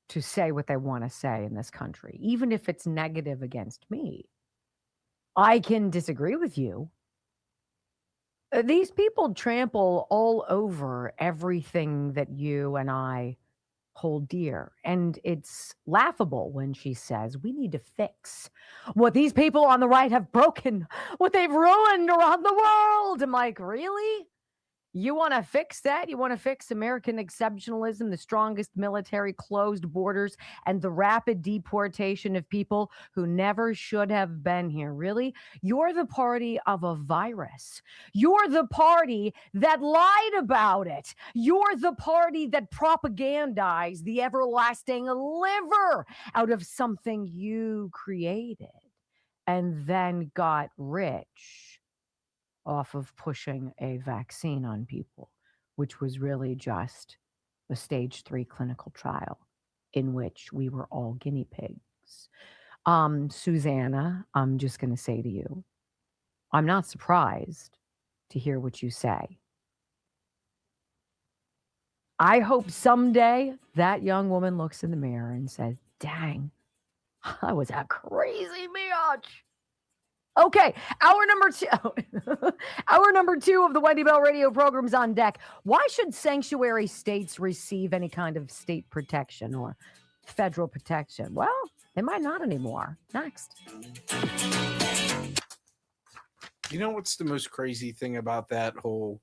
to say what they want to say in this country, even if it's negative against me. I can disagree with you. These people trample all over everything that you and I hold dear. And it's laughable when she says, we need to fix what these people on the right have broken, what they've ruined around the world. I'm like, really? You want to fix that? You want to fix American exceptionalism, the strongest military, closed borders, and the rapid deportation of people who never should have been here? Really? You're the party of a virus. You're the party that lied about it. You're the party that propagandized the everlasting liver out of something you created and then got rich off of pushing a vaccine on people, which was really just a stage 3 clinical trial in which we were all guinea pigs. Susanna, I'm just going to say to you, I'm not surprised to hear what you say. I hope someday that young woman looks in the mirror and says, dang, I was a crazy bitch. Okay, hour number 2. Hour number 2 of the Wendy Bell radio program's on deck. Why should sanctuary states receive any kind of state protection or federal protection? Well, they might not anymore. Next. You know what's the most crazy thing about that whole,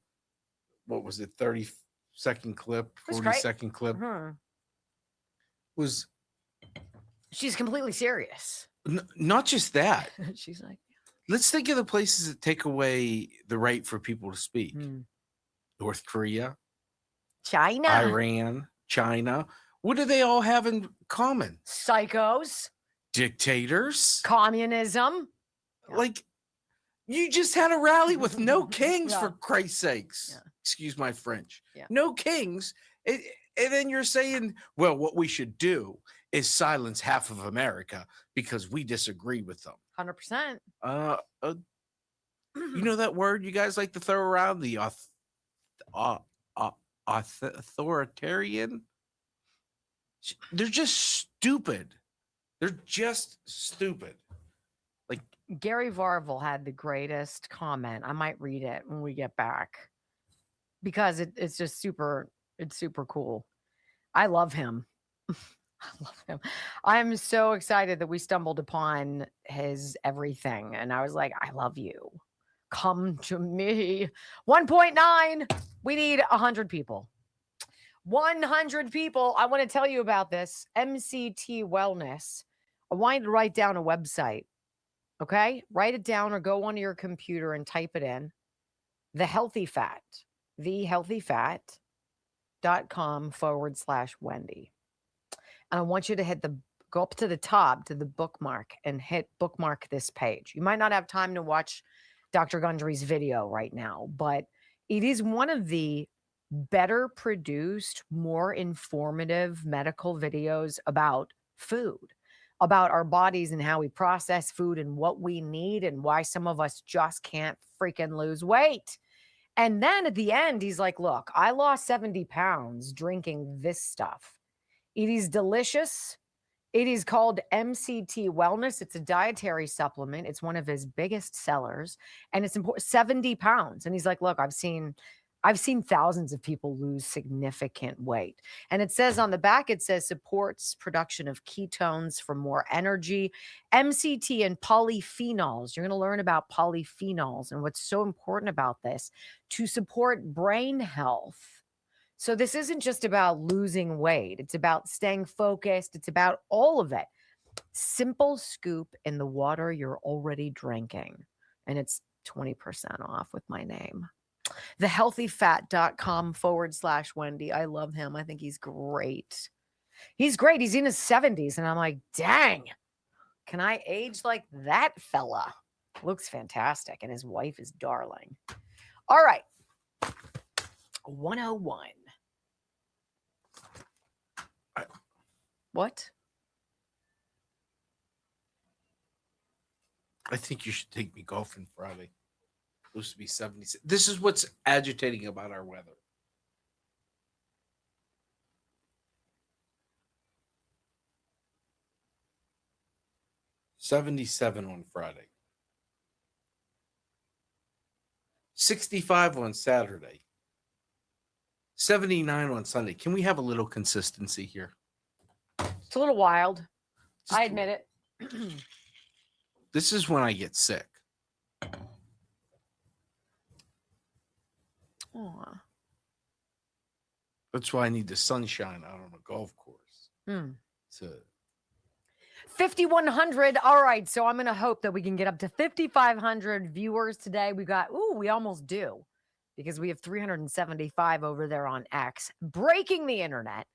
what was it, 30-second clip, 40-second clip? Was she's completely serious. Not just that. She's like, let's think of the places that take away the right for people to speak. North Korea, China, Iran, China. What do they all have in common? Psychos, dictators, communism. Like, you just had a rally with no kings, for Christ's sakes. Excuse my French. No kings. And then you're saying, well, what we should do is silence half of America because we disagree with them. 100%. You know that word you guys like to throw around, the authoritarian? They're just stupid. They're just stupid. Like Gary Varvel had the greatest comment. I might read it when we get back because it's just super cool. I love him. I love him. I'm so excited that we stumbled upon his everything. And I was like, I love you. Come to me. 1.9. We need 100 people. 100 people. I want to tell you about this. MCT Wellness. I want you to write down a website. Okay? Write it down or go onto your computer and type it in. The Healthy Fat. thehealthyfat.com/Wendy. And I want you to go up to the top to the bookmark and hit bookmark this page. You might not have time to watch Dr. Gundry's video right now, but it is one of the better produced, more informative medical videos about food, about our bodies and how we process food and what we need and why some of us just can't freaking lose weight. And then at the end, he's like, look, I lost 70 pounds drinking this stuff. It is delicious. It is called MCT Wellness. It's a dietary supplement. It's one of his biggest sellers. And it's important, 70 pounds. And he's like, look, I've seen thousands of people lose significant weight. And it says on the back, it says supports production of ketones for more energy, MCT and polyphenols. You're going to learn about polyphenols and what's so important about this to support brain health. So this isn't just about losing weight. It's about staying focused. It's about all of it. Simple scoop in the water you're already drinking. And it's 20% off with my name. thehealthyfat.com/Wendy. I love him. I think he's great. He's great. He's in his 70s. And I'm like, dang, can I age like that fella? Looks fantastic. And his wife is darling. All right. 101. What? I think you should take me golfing Friday. Supposed to be 76. This is what's agitating about our weather. $77 on Friday. 65 on Saturday. 79 on Sunday. Can we have a little consistency here? It's a little wild. I admit it. This is when I get sick. Aw. That's why I need the sunshine out on a golf course. To 5,100. All right. So I'm going to hope that we can get up to 5,500 viewers today. We almost do because we have 375 over there on X. Breaking the internet.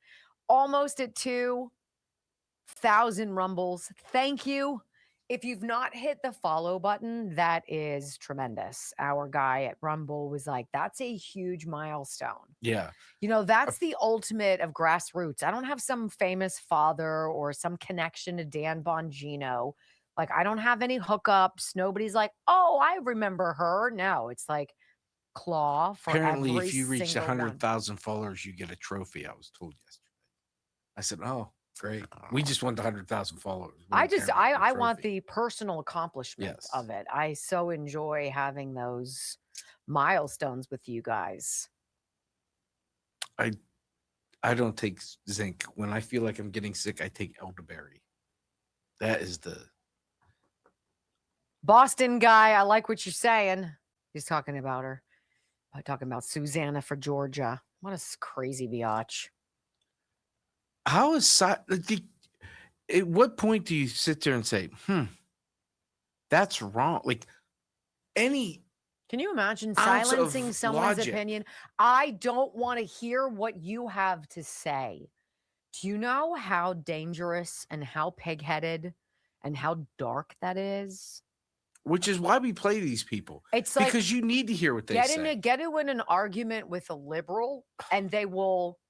Almost at 2,000 rumbles. Thank you. If you've not hit the follow button, that is tremendous. Our guy at Rumble was like, that's a huge milestone. Yeah. You know, that's the ultimate of grassroots. I don't have some famous father or some connection to Dan Bongino. Like, I don't have any hookups. Nobody's like, oh, I remember her. No, it's like claw for apparently every if you reach single 100,000 followers, you get a trophy. I was told yesterday. I said, oh, great. We just want the 100,000 followers. I want the personal accomplishment of it. I so enjoy having those milestones with you guys. I don't take zinc. When I feel like I'm getting sick, I take elderberry. That is the Boston guy. I like what you're saying. He's talking about her. Talking about Susanna for Georgia. What a crazy biatch. How is at what point do you sit there and say, that's wrong? Like any. Can you imagine silencing someone's opinion? I don't want to hear what you have to say. Do you know how dangerous and how pig-headed and how dark that is? Which is why we play these people. It's like because you need to hear what they say. Get into an argument with a liberal and they will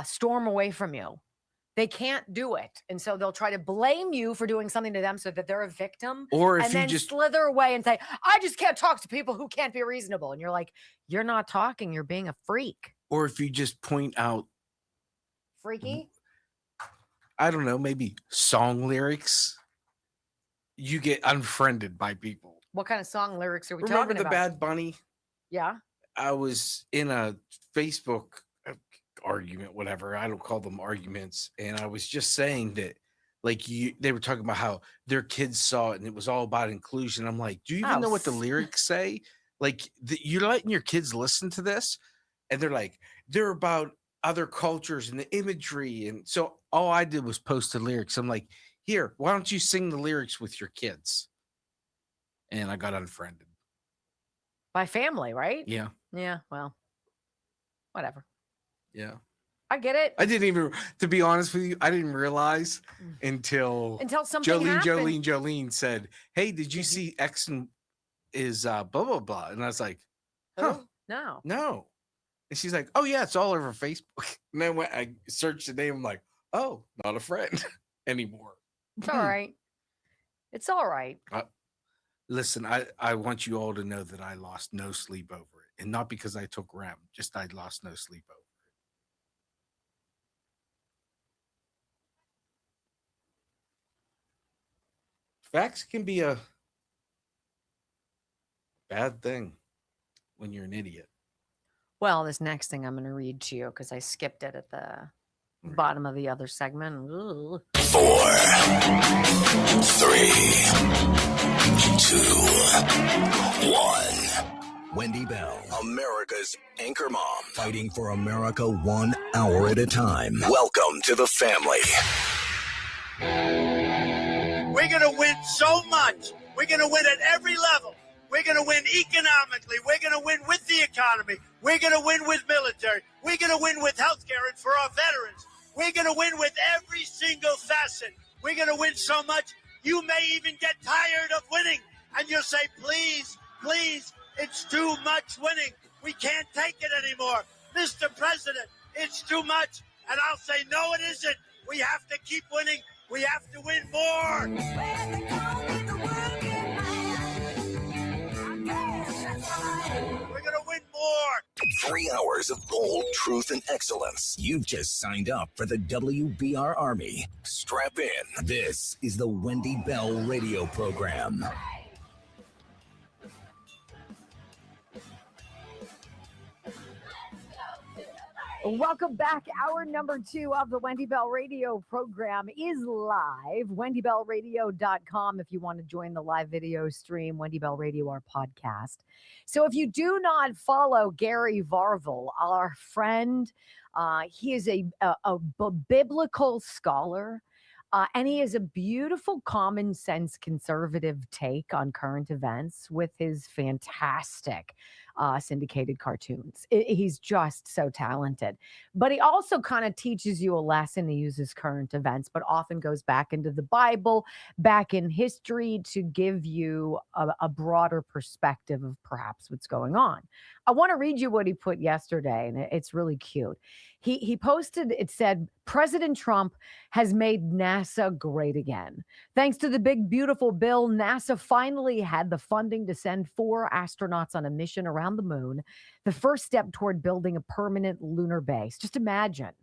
storm away from you. They can't do it. And so they'll try to blame you for doing something to them so that they're a victim. Or if and you then just slither away and say, I just can't talk to people who can't be reasonable. And you're like, you're not talking, you're being a freak. or if you just point out, Freaky? I don't know, maybe song lyrics, you get unfriended by people. What kind of song lyrics are we Remember talking the about? Bad Bunny? Yeah. I was in a Facebook argument, whatever. I don't call them arguments. And I was just saying that, like, they were talking about how their kids saw it and it was all about inclusion. I'm like, do you even know what the lyrics say? Like, you're letting your kids listen to this, and they're like, they're about other cultures and the imagery. And so all I did was post the lyrics. I'm like, here, why don't you sing the lyrics with your kids? And I got unfriended. By family, right? Yeah. Yeah. Well, whatever. Yeah. I get it. I didn't even, to be honest with you, I didn't realize until something happened. Jolene said, hey, did you see X and is blah, blah, blah. And I was like, huh, no. And she's like, oh yeah, it's all over Facebook. And then when I searched the name, I'm like, oh, not a friend anymore. It's all right. It's all right. Listen, I want you all to know that I lost no sleep over it. And not because I took REM, just I lost no sleep over it. Facts can be a bad thing when you're an idiot. Well, this next thing I'm going to read to you because I skipped it at the bottom of the other segment. Ugh. 4, 3, 2, 1. Wendy Bell, America's anchor mom, fighting for America 1 hour at a time. Welcome to the family. We're going to win so much. We're going to win at every level. We're going to win economically. We're going to win with the economy. We're going to win with military. We're going to win with healthcare and for our veterans. We're going to win with every single facet. We're going to win so much, you may even get tired of winning. And you'll say, please, please, it's too much winning. We can't take it anymore. Mr. President, it's too much. And I'll say, no, it isn't. We have to keep winning. We have to win more. We're going to win more. 3 hours of bold truth and excellence. You've just signed up for the WBR Army. Strap in. This is the Wendy Bell radio program. Welcome back. Hour number 2 of the Wendy Bell radio program is live. WendyBellRadio.com if you want to join the live video stream. Wendy Bell Radio, our podcast. So if you do not follow Gary Varvel, our friend, he is a biblical scholar. And he has a beautiful common sense conservative take on current events with his fantastic syndicated cartoons. He's just so talented. But he also kind of teaches you a lesson. He uses current events, but often goes back into the Bible, back in history to give you a broader perspective of perhaps what's going on. I want to read you what he put yesterday, and it's really cute. He posted, it said, President Trump has made NASA great again. Thanks to the big, beautiful bill, NASA finally had the funding to send 4 astronauts on a mission around the moon, the first step toward building a permanent lunar base. Just imagine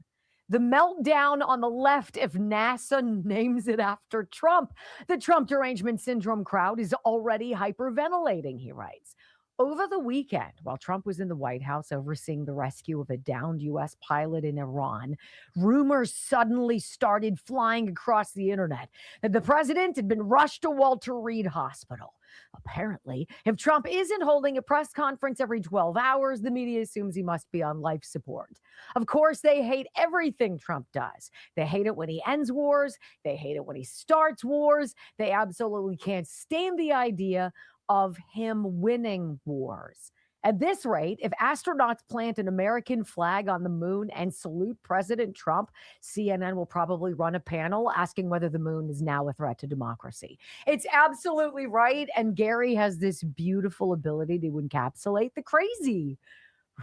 the meltdown on the left if NASA names it after Trump. The Trump derangement syndrome crowd is already hyperventilating, he writes. Over the weekend, while Trump was in the White House overseeing the rescue of a downed U.S. pilot in Iran, rumors suddenly started flying across the internet that the president had been rushed to Walter Reed Hospital. Apparently, if Trump isn't holding a press conference every 12 hours, the media assumes he must be on life support. Of course, they hate everything Trump does. They hate it when he ends wars. They hate it when he starts wars. They absolutely can't stand the idea of him winning wars. At this rate, if astronauts plant an American flag on the moon and salute President Trump, CNN will probably run a panel asking whether the moon is now a threat to democracy. It's absolutely right. And Gary has this beautiful ability to encapsulate the crazy,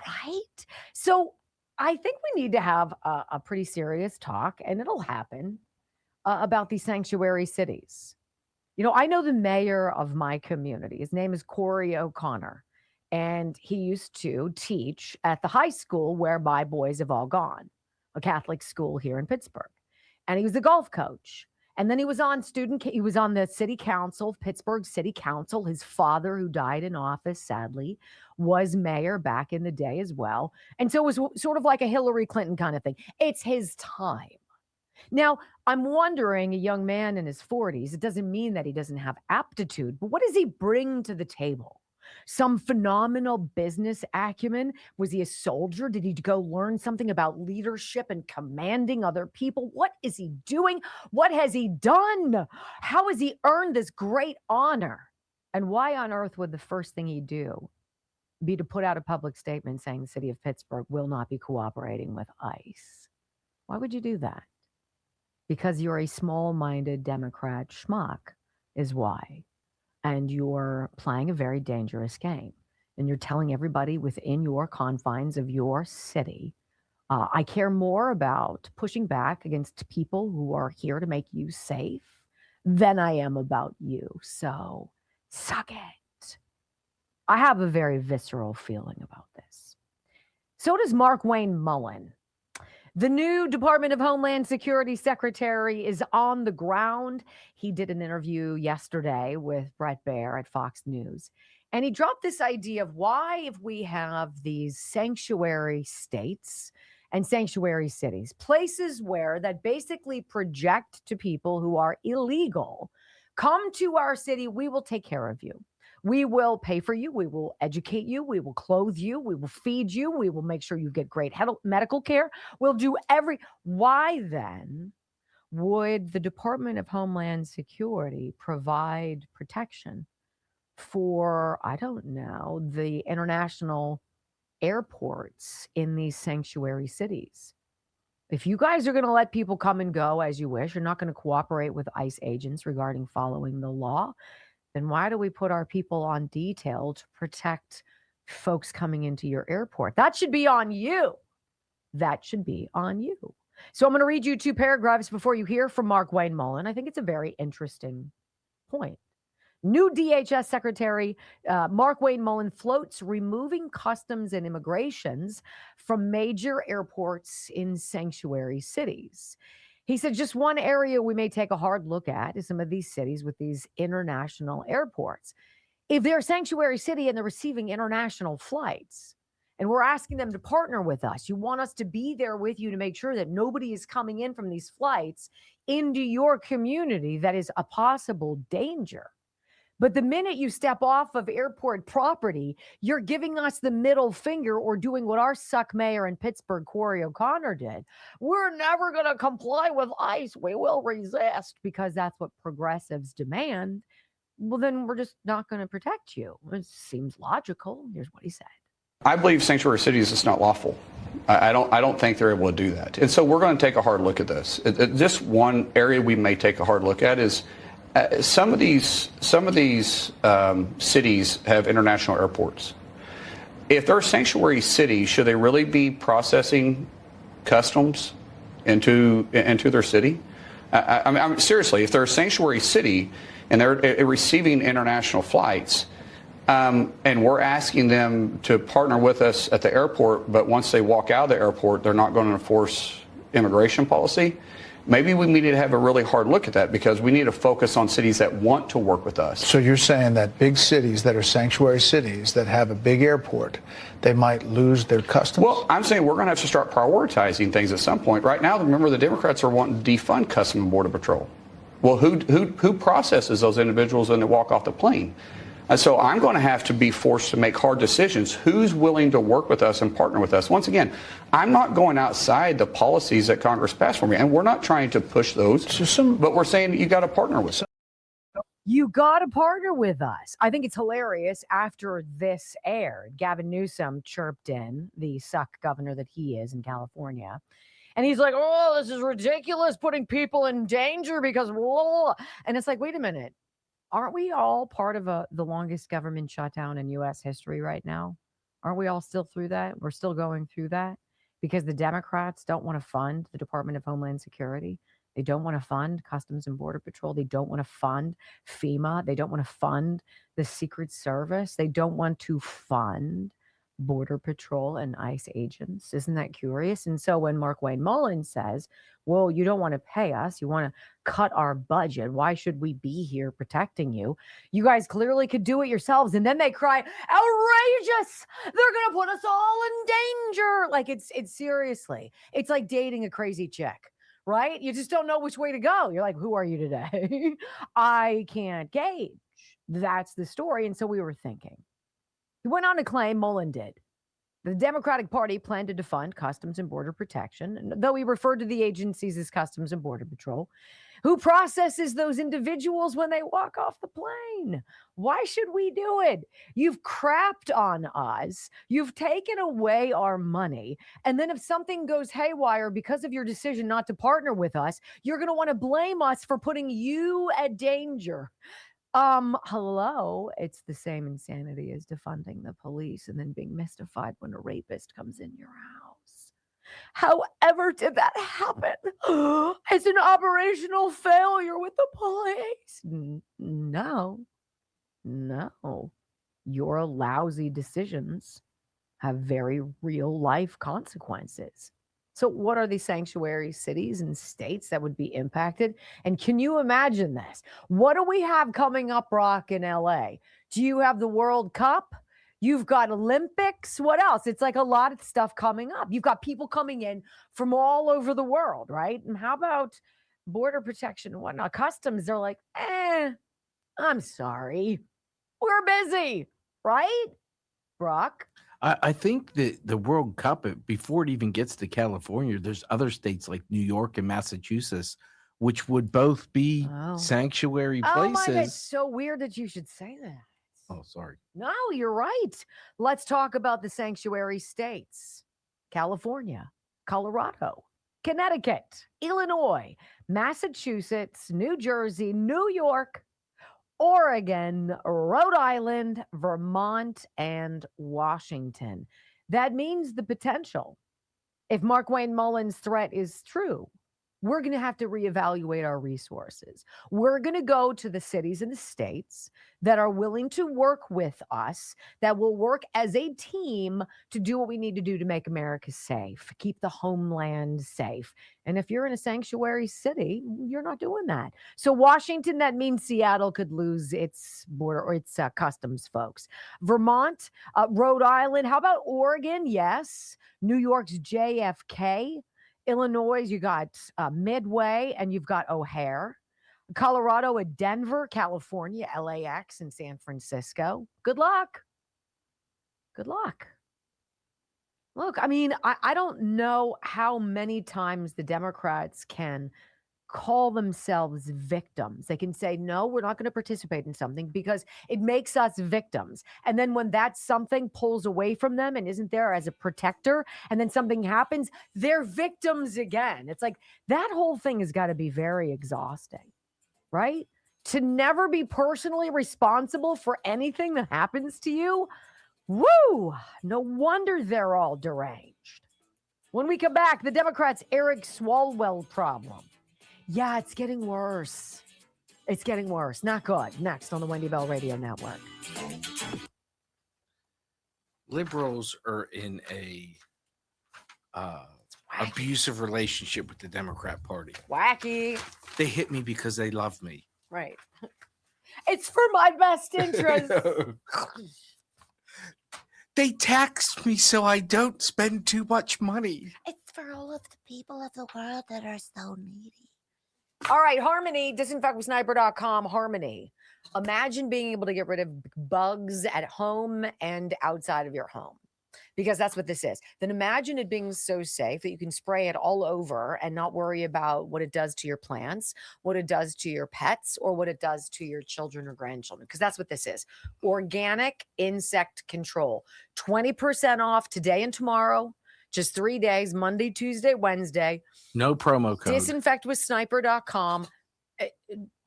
right? So I think we need to have a pretty serious talk, and it'll happen, about these sanctuary cities. You know, I know the mayor of my community. His name is Corey O'Connor, and he used to teach at the high school where my boys have all gone, a Catholic school here in Pittsburgh. And he was a golf coach. And then he was on he was on the city council, Pittsburgh City Council. His father, who died in office, sadly, was mayor back in the day as well. And so it was sort of like a Hillary Clinton kind of thing. It's his time. Now, I'm wondering, a young man in his 40s, it doesn't mean that he doesn't have aptitude, but what does he bring to the table? Some phenomenal business acumen? Was he a soldier? Did he go learn something about leadership and commanding other people? What is he doing? What has he done? How has he earned this great honor? And why on earth would the first thing he do be to put out a public statement saying the city of Pittsburgh will not be cooperating with ICE? Why would you do that? Because you're a small-minded Democrat schmuck is why. And you're playing a very dangerous game. And you're telling everybody within your confines of your city, I care more about pushing back against people who are here to make you safe than I am about you. So suck it. I have a very visceral feeling about this. So does Mark Wayne Mullen. The new Department of Homeland Security Secretary is on the ground. He did an interview yesterday with Brett Baier at Fox News, and he dropped this idea of why, if we have these sanctuary states and sanctuary cities, places where that basically project to people who are illegal, come to our city, we will take care of you. We will pay for you. We will educate you. We will clothe you. We will feed you. We will make sure you get great medical care. We'll do Why then would the Department of Homeland Security provide protection for, I don't know, the international airports in these sanctuary cities? If you guys are going to let people come and go as you wish, you're not going to cooperate with ICE agents regarding following the law, then why do we put our people on detail to protect folks coming into your airport? That should be on you. That should be on you. So I'm going to read you 2 paragraphs before you hear from Mark Wayne Mullen. I think it's a very interesting point. New DHS Secretary Mark Wayne Mullen floats removing customs and immigrations from major airports in sanctuary cities. He said just one area we may take a hard look at is some of these cities with these international airports. If they're a sanctuary city and they're receiving international flights, and we're asking them to partner with us, you want us to be there with you to make sure that nobody is coming in from these flights into your community that is a possible danger. But the minute you step off of airport property, you're giving us the middle finger or doing what our suck mayor in Pittsburgh, Corey O'Connor, did. We're never going to comply with ICE. We will resist because that's what progressives demand. Well, then we're just not going to protect you. It seems logical. Here's what he said. I believe sanctuary cities is not lawful. I don't think they're able to do that. And so we're going to take a hard look at this. Just one area we may take a hard look at is some of these cities have international airports. If they're a sanctuary city, should they really be processing customs into their city? I mean, seriously, if they're a sanctuary city and they're receiving international flights, and we're asking them to partner with us at the airport, but once they walk out of the airport, they're not going to enforce immigration policy. Maybe we need to have a really hard look at that because we need to focus on cities that want to work with us. So you're saying that big cities that are sanctuary cities that have a big airport, they might lose their customs? Well, I'm saying we're going to have to start prioritizing things at some point. Right now, remember, the Democrats are wanting to defund Customs and Border Patrol. Well, who processes those individuals when they walk off the plane? And so I'm going to have to be forced to make hard decisions. Who's willing to work with us and partner with us? Once again, I'm not going outside the policies that Congress passed for me, and we're not trying to push those, but we're saying you got to partner with us. You got to partner with us. I think it's hilarious. After this aired, Gavin Newsom chirped in, the suck governor that he is in California. And he's like, oh, this is ridiculous, putting people in danger because, blah. And it's like, wait a minute. Aren't we all part of the longest government shutdown in U.S. history right now? Aren't we all still through that? We're still going through that. because the Democrats don't want to fund the Department of Homeland Security. They don't want to fund Customs and Border Patrol. They don't want to fund FEMA. They don't want to fund the Secret Service. They don't want to fund Border Patrol and ICE agents. Isn't that curious? And so when Markwayne Mullins says, well, you don't want to pay us, you want to cut our budget, why should we be here protecting you? You guys clearly could do it yourselves. And then they cry, outrageous! They're going to put us all in danger. Like it's seriously, it's like dating a crazy chick, right? You just don't know which way to go. You're like, who are you today? I can't gauge. That's the story. And so we were thinking. He went on to claim, Mullen did, the Democratic Party planned to defund Customs and Border Protection, though he referred to the agencies as Customs and Border Patrol, who processes those individuals when they walk off the plane. Why should we do it? You've crapped on us. You've taken away our money. And then if something goes haywire because of your decision not to partner with us, you're going to want to blame us for putting you at danger. Hello, it's the same insanity as defunding the police and then being mystified when a rapist comes in your house. However did that happen? It's an operational failure with the police. No. Your lousy decisions have very real life consequences. So what are these sanctuary cities and states that would be impacted? And can you imagine this? What do we have coming up, Brock, in LA? Do you have the World Cup? You've got Olympics. What else? It's like a lot of stuff coming up. You've got people coming in from all over the world, right? And how about border protection and whatnot? Customs, they're like, I'm sorry. We're busy, right? Brock? I think that the World Cup, before it even gets to California, there's other states like New York and Massachusetts, which would both be sanctuary places. Oh my God, it's so weird that you should say that. Oh, sorry. No, you're right. Let's talk about the sanctuary states. California, Colorado, Connecticut, Illinois, Massachusetts, New Jersey, New York, Oregon, Rhode Island, Vermont, and Washington. That means the potential. If Markwayne Mullins' threat is true, we're going to have to reevaluate our resources. We're going to go to the cities and the states that are willing to work with us, that will work as a team to do what we need to do to make America safe, keep the homeland safe. And if you're in a sanctuary city, you're not doing that. So Washington, that means Seattle could lose its border or its customs folks. Vermont, Rhode Island, how about Oregon? Yes. New York's JFK. Illinois, you got Midway, and you've got O'Hare. Colorado at Denver, California, LAX, and San Francisco. Good luck. Good luck. Look, I mean, I don't know how many times the Democrats can call themselves victims. They can say, no, we're not going to participate in something because it makes us victims. And then when that something pulls away from them and isn't there as a protector, and then something happens, they're victims again. It's like that whole thing has got to be very exhausting, right? To never be personally responsible for anything that happens to you. Woo! No wonder they're all deranged. When we come back, the Democrats' Eric Swalwell problem. Yeah, it's getting worse. It's getting worse. Not good. Next on the Wendy Bell Radio Network. Liberals are in a abusive relationship with the Democrat Party. Wacky. They hit me because they love me. Right. It's for my best interest. They tax me so I don't spend too much money. It's for all of the people of the world that are so needy. All right, Harmony, disinfectwithsniper.com, Harmony. Imagine being able to get rid of bugs at home and outside of your home, because that's what this is. Then imagine it being so safe that you can spray it all over and not worry about what it does to your plants, what it does to your pets, or what it does to your children or grandchildren, because that's what this is. Organic insect control. 20% off today and tomorrow. Just 3 days, Monday, Tuesday, Wednesday. No promo code. Disinfectwithsniper.com.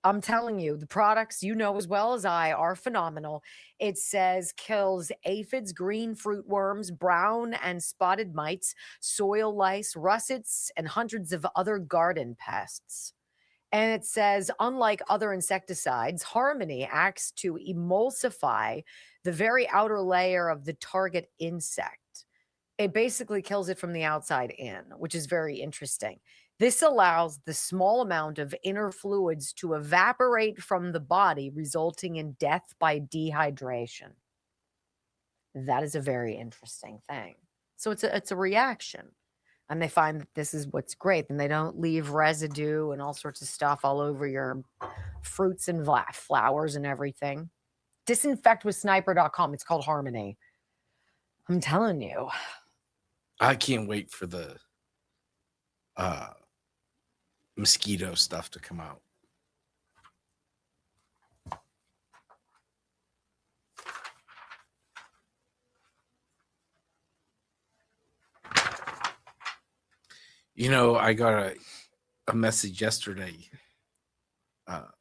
I'm telling you, the products, you know as well as I, are phenomenal. It says kills aphids, green fruit worms, brown and spotted mites, soil lice, russets, and hundreds of other garden pests. And it says, unlike other insecticides, Harmony acts to emulsify the very outer layer of the target insect. It basically kills it from the outside in, which is very interesting. This allows the small amount of inner fluids to evaporate from the body, resulting in death by dehydration. That is a very interesting thing. So it's a reaction. And they find that this is what's great. And they don't leave residue and all sorts of stuff all over your fruits and flowers and everything. Disinfectwithsniper.com. It's called Harmony. I'm telling you. I can't wait for the mosquito stuff to come out. You know, I got a message yesterday.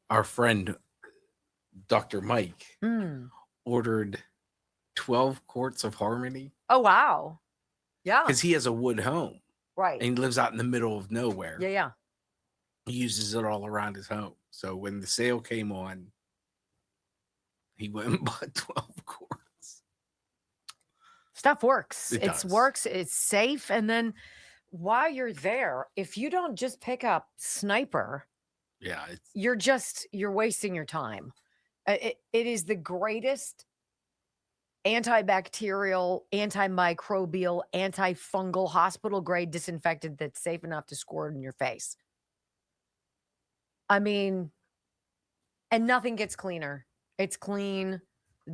Our friend, Dr. Mike, ordered 12 quarts of Harmony. Oh, wow. Yeah. Because he has a wood home. Right. And he lives out in the middle of nowhere. Yeah, yeah. He uses it all around his home. So when the sale came on, he went and bought 12 quarts. Stuff works. It does. Works. It's safe. And then while you're there, if you don't just pick up Sniper, yeah, you're wasting your time. It is the greatest antibacterial, antimicrobial, antifungal, hospital grade disinfectant that's safe enough to squirt in your face. I mean, and nothing gets cleaner. It's clean.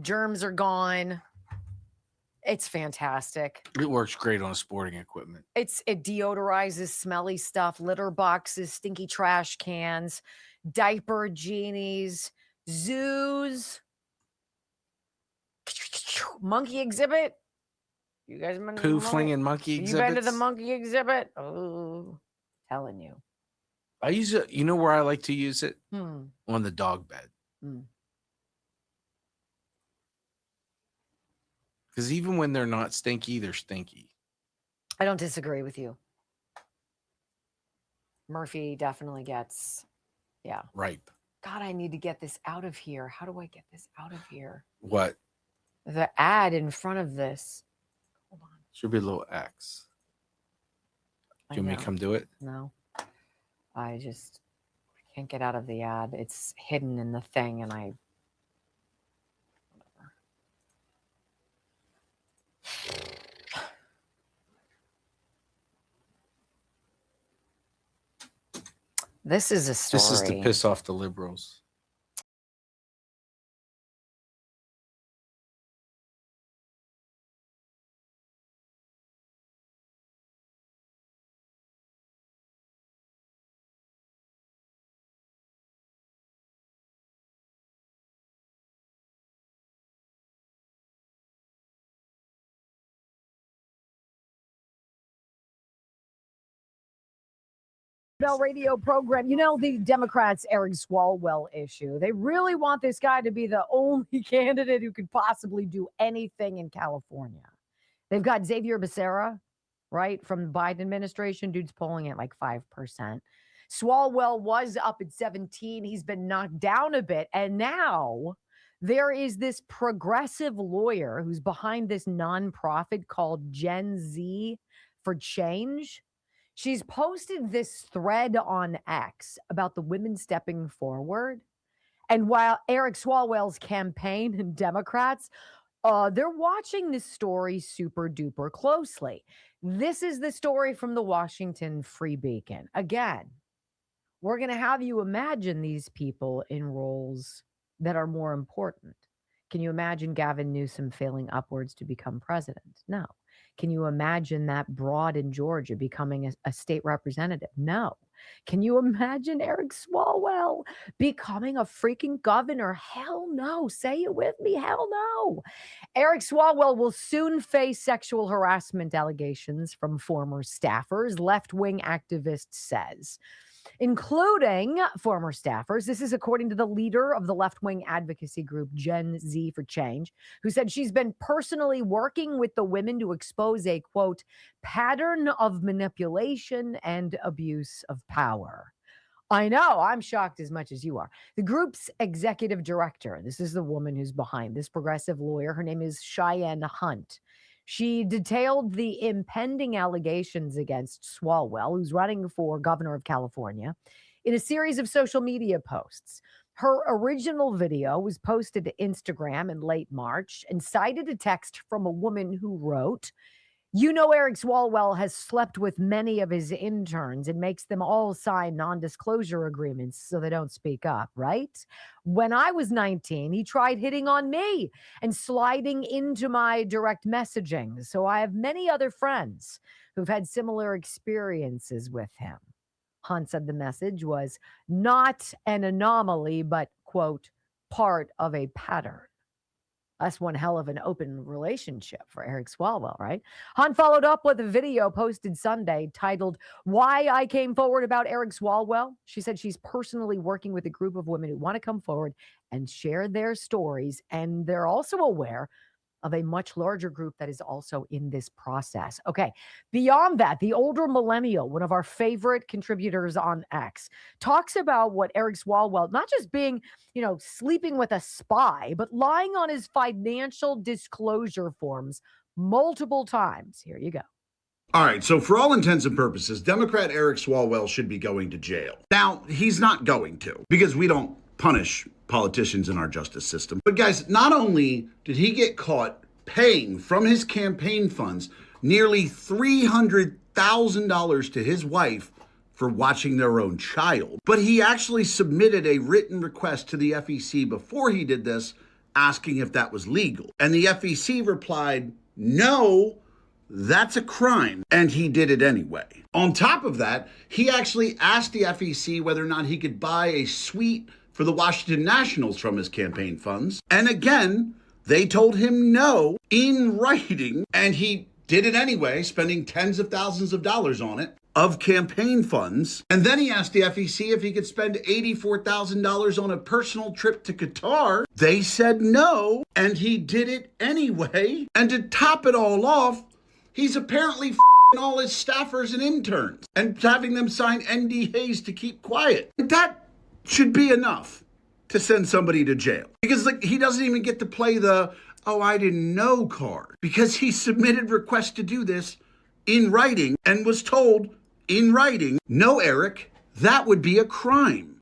Germs are gone. It's fantastic. It works great on sporting equipment. It deodorizes smelly stuff, litter boxes, stinky trash cans, diaper genies, zoos, monkey exhibit. You guys been to Poo the flinging monkey You been to the exhibits? monkey exhibit? Oh, telling you. I use it. You know where I like to use it? Hmm. On the dog bed. Hmm. Because even when they're not stinky, they're stinky. I don't disagree with you. Murphy definitely gets, yeah. Ripe. God, I need to get this out of here. How do I get this out of here? What? The ad in front of this. Hold on. Should be a little X. Do you want me to come do it? No. I can't get out of the ad. It's hidden in the thing, and whatever. This is a story. This is to piss off the liberals. Bell radio program. You know, the Democrats' Eric Swalwell issue. They really want this guy to be the only candidate who could possibly do anything in California. They've got Xavier Becerra, right, from the Biden administration. Dude's polling at like 5%. Swalwell was up at 17. He's been knocked down a bit. And now there is this progressive lawyer who's behind this nonprofit called Gen Z for Change. She's posted this thread on X about the women stepping forward. And while Eric Swalwell's campaign and Democrats, they're watching this story super duper closely. This is the story from the Washington Free Beacon. Again, we're going to have you imagine these people in roles that are more important. Can you imagine Gavin Newsom failing upwards to become president? No. Can you imagine that broad in Georgia becoming a state representative? No. Can you imagine Eric Swalwell becoming a freaking governor? Hell no. Say it with me. Hell no. Eric Swalwell will soon face sexual harassment allegations from former staffers, left-wing activist says. including former staffers. This is according to the leader of the left-wing advocacy group Gen Z for Change, who said she's been personally working with the women to expose a, quote, pattern of manipulation and abuse of power. I know, I'm shocked as much as you are. The group's executive director, this is the woman who's behind this progressive lawyer. Her name is Cheyenne Hunt. She detailed the impending allegations against Swalwell, who's running for governor of California, in a series of social media posts. Her original video was posted to Instagram in late March and cited a text from a woman who wrote, "You know, Eric Swalwell has slept with many of his interns and makes them all sign non-disclosure agreements so they don't speak up, right? When I was 19, he tried hitting on me and sliding into my direct messaging. So I have many other friends who've had similar experiences with him." Hunt said the message was not an anomaly, but, quote, part of a pattern. That's one hell of an open relationship for Eric Swalwell, right? Hunt followed up with a video posted Sunday titled, "Why I Came Forward About Eric Swalwell." She said she's personally working with a group of women who want to come forward and share their stories. And they're also aware of a much larger group that is also in this process. Okay, beyond that, the older millennial, one of our favorite contributors on X, talks about what Eric Swalwell, not just being, sleeping with a spy, but lying on his financial disclosure forms multiple times. Here you go. All right, so for all intents and purposes, Democrat Eric Swalwell should be going to jail. Now, he's not going to, because we don't punish politicians in our justice system. But guys, not only did he get caught paying from his campaign funds nearly $300,000 to his wife for watching their own child, but he actually submitted a written request to the FEC before he did this, asking if that was legal. And the FEC replied, no, that's a crime. And he did it anyway. On top of that, he actually asked the FEC whether or not he could buy a suite for the Washington Nationals from his campaign funds. And again, they told him no in writing, and he did it anyway, spending tens of thousands of dollars on it of campaign funds. And then he asked the FEC if he could spend $84,000 on a personal trip to Qatar. They said no, and he did it anyway. And to top it all off, he's apparently all his staffers and interns and having them sign NDAs to keep quiet. That should be enough to send somebody to jail, because he doesn't even get to play the "oh, I didn't know" card, because he submitted requests to do this in writing and was told in writing, no, Eric, that would be a crime.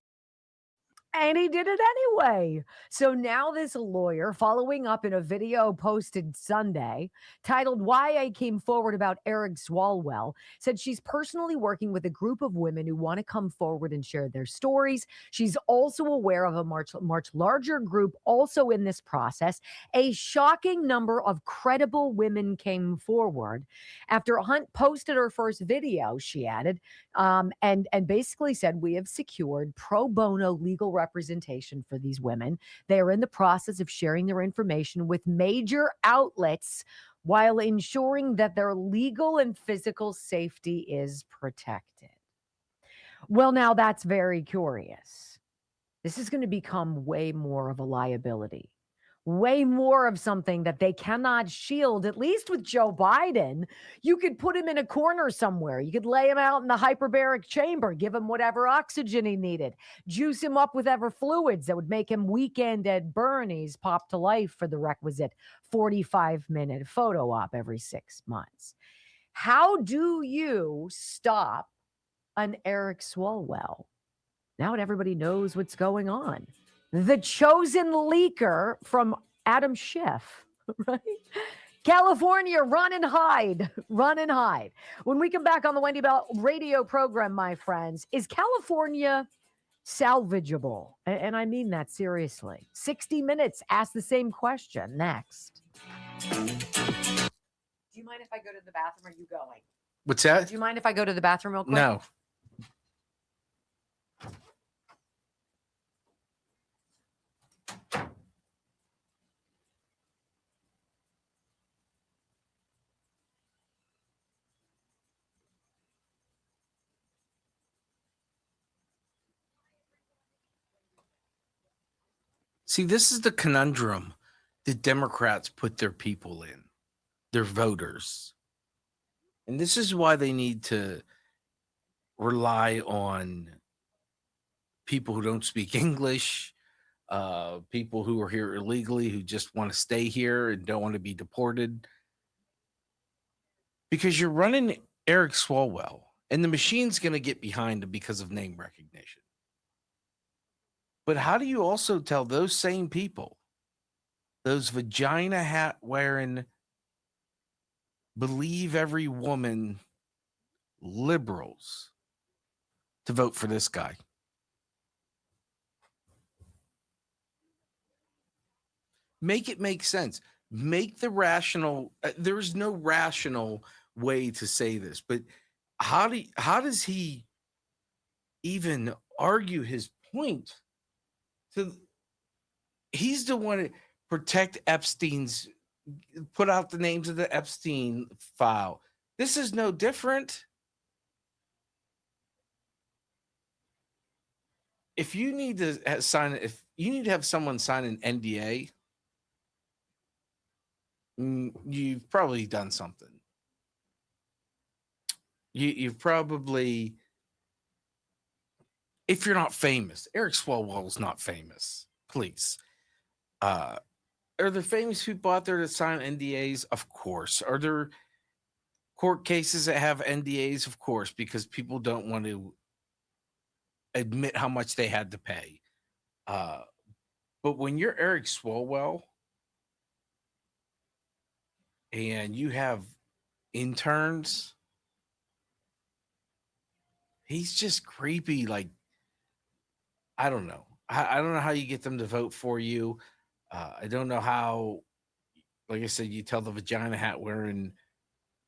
And he did it anyway. So now this lawyer, following up in a video posted Sunday titled "Why I Came Forward About Eric Swalwell," said she's personally working with a group of women who want to come forward and share their stories. She's also aware of a much larger group also in this process. A shocking number of credible women came forward after Hunt posted her first video, she added, and basically said, "We have secured pro bono legal representation for these women. They are in the process of sharing their information with major outlets while ensuring that their legal and physical safety is protected." Well, now that's very curious. This is going to become way more of a liability. Way more of something that they cannot shield, at least with Joe Biden. You could put him in a corner somewhere. You could lay him out in the hyperbaric chamber, give him whatever oxygen he needed, juice him up with whatever fluids that would make him Weekend at Bernie's pop to life for the requisite 45-minute photo op every 6 months. How do you stop an Eric Swalwell? Now that everybody knows what's going on. The chosen leaker from Adam Schiff, right? California, run and hide, run and hide. When we come back on the Wendy Bell radio program, my friends, is California salvageable? And I mean that seriously. 60 Minutes ask the same question next. Do you mind if I go to the bathroom? Or are you going? What's that? Do you mind if I go to the bathroom real quick? No. See, this is the conundrum the Democrats put their people in, their voters. And this is why they need to rely on people who don't speak English, people who are here illegally, who just want to stay here and don't want to be deported. Because you're running Eric Swalwell, and the machine's going to get behind him because of name recognition. But how do you also tell those same people, those vagina hat wearing, believe every woman liberals, to vote for this guy? Make it make sense. Make the rational. There's no rational way to say this, but how does he even argue his point? He's the one to protect Epstein's, put out the names of the Epstein file. This is no different. If you need to have someone sign an NDA, you've probably done something. You've probably, if you're not famous, Eric Swalwell is not famous. Please. Are there famous people out there that sign NDAs? Of course. Are there court cases that have NDAs? Of course, because people don't want to admit how much they had to pay. But when you're Eric Swalwell and you have interns, he's just creepy. Like, I don't know. I don't know how you get them to vote for you. I don't know how, like I said, you tell the vagina hat wearing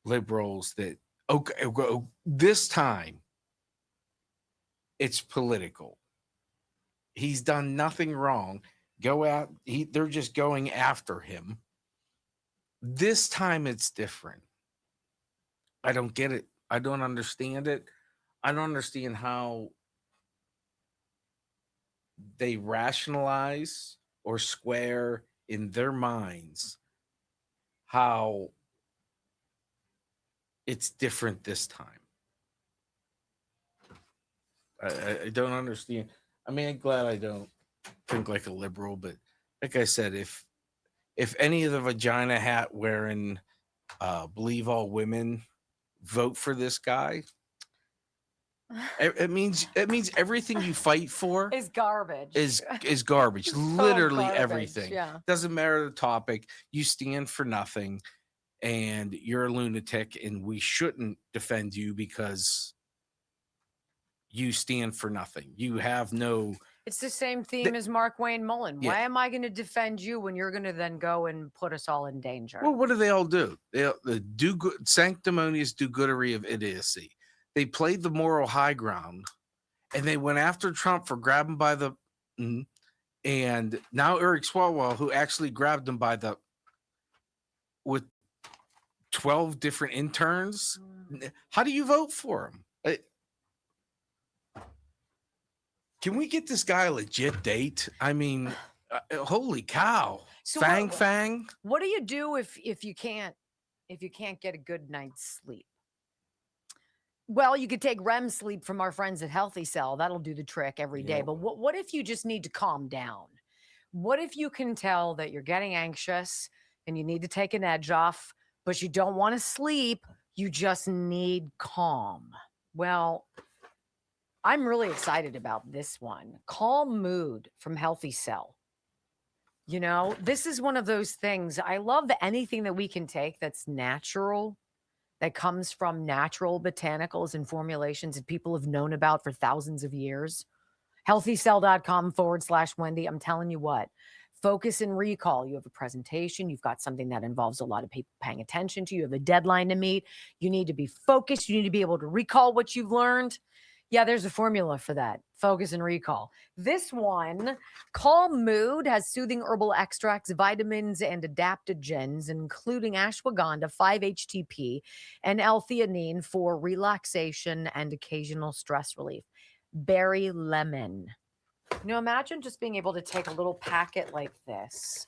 liberals that, okay, this time it's political. He's done nothing wrong. Go out. They're just going after him. This time it's different. I don't get it. I don't understand it. I don't understand how they rationalize or square in their minds how it's different this time. I don't understand. I mean, I'm glad I don't think like a liberal, but like I said, if any of the vagina hat wearing believe all women vote for this guy, it means everything you fight for is garbage. Is garbage. Literally garbage, everything. yeah. Doesn't matter the topic. You stand for nothing, and you're a lunatic, and we shouldn't defend you because you stand for nothing. You have no. It's the same theme as Mark Wayne Mullen. Yeah. Why am I going to defend you when you're going to then go and put us all in danger? Well, what do they all do? They do good, sanctimonious do-goodery of idiocy. They played the moral high ground, and they went after Trump for grabbing by the, and now Eric Swalwell, who actually grabbed him by the, with 12 different interns. How do you vote for him? Can we get this guy a legit date? I mean, holy cow! So Fang. What do you do if you can't get a good night's sleep? Well, you could take REM sleep from our friends at Healthy Cell. That'll do the trick every day. But what if you just need to calm down? What if you can tell that you're getting anxious and you need to take an edge off, but you don't want to sleep? You just need calm. Well, I'm really excited about this one. Calm Mood from Healthy Cell. You know, this is one of those things. I love anything that we can take that's natural, that comes from natural botanicals and formulations that people have known about for thousands of years. healthycell.com/Wendy. I'm telling you what, focus and recall. You have a presentation. You've got something that involves a lot of people paying attention to. You have a deadline to meet. You need to be focused. You need to be able to recall what you've learned. Yeah, there's a formula for that. Focus and recall. This one, Calm Mood, has soothing herbal extracts, vitamins, and adaptogens, including ashwagandha, 5-HTP, and L-theanine for relaxation and occasional stress relief. Berry lemon. Imagine just being able to take a little packet like this.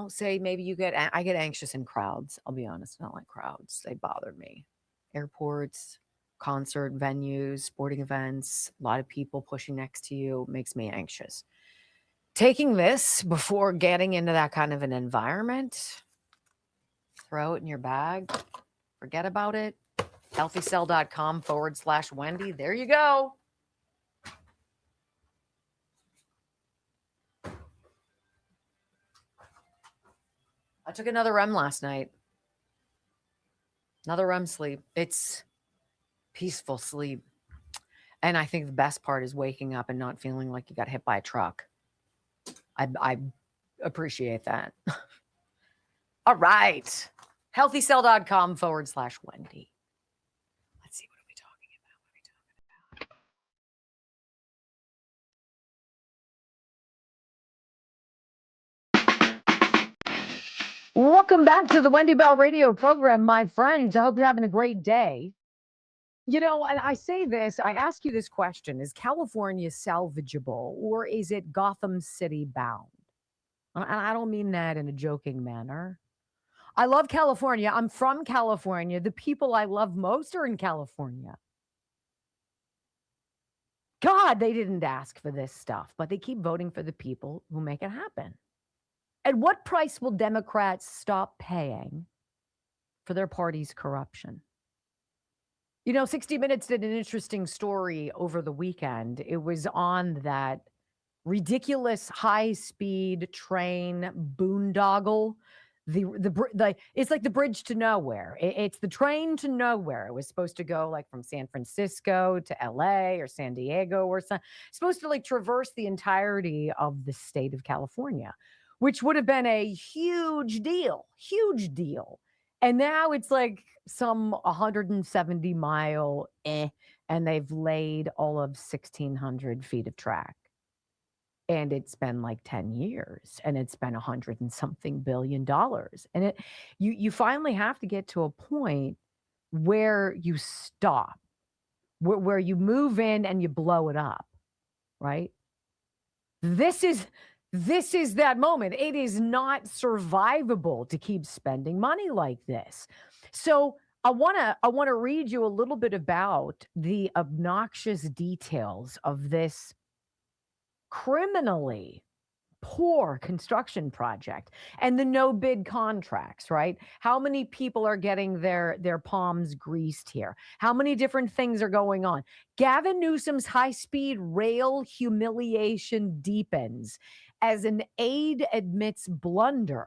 Say maybe I get anxious in crowds. I'll be honest, I don't like crowds. They bother me. Airports, concert venues, sporting events, a lot of people pushing next to you makes me anxious. Taking this before getting into that kind of an environment, throw it in your bag, forget about it. healthycell.com/Wendy. There you go. I took another REM last night. Another REM sleep. It's peaceful sleep. And I think the best part is waking up and not feeling like you got hit by a truck. I appreciate that. All right. healthycell.com/Wendy. Let's see, what are we talking about? Welcome back to the Wendy Bell radio program, my friends. I hope you're having a great day. And I say this, I ask you this question: is California salvageable, or is it Gotham City bound? And I don't mean that in a joking manner. I love California. I'm from California. The people I love most are in California. God, they didn't ask for this stuff, but they keep voting for the people who make it happen. At what price will Democrats stop paying for their party's corruption? 60 Minutes did an interesting story over the weekend. It was on that ridiculous high-speed train boondoggle. It's like the bridge to nowhere. It's the train to nowhere. It was supposed to go like from San Francisco to LA or San Diego or something. Supposed to like traverse the entirety of the state of California, which would have been a huge deal. And now it's like some 170 mile, and they've laid all of 1,600 feet of track. And it's been like 10 years, and it's been $100 and something billion. And you finally have to get to a point where you stop, where you move in and you blow it up, right? This is that moment. It is not survivable to keep spending money like this. So I want to read you a little bit about the obnoxious details of this criminally poor construction project and the no bid contracts, right? How many people are getting their palms greased here? How many different things are going on? Gavin Newsom's high-speed rail humiliation deepens as an aide admits blunder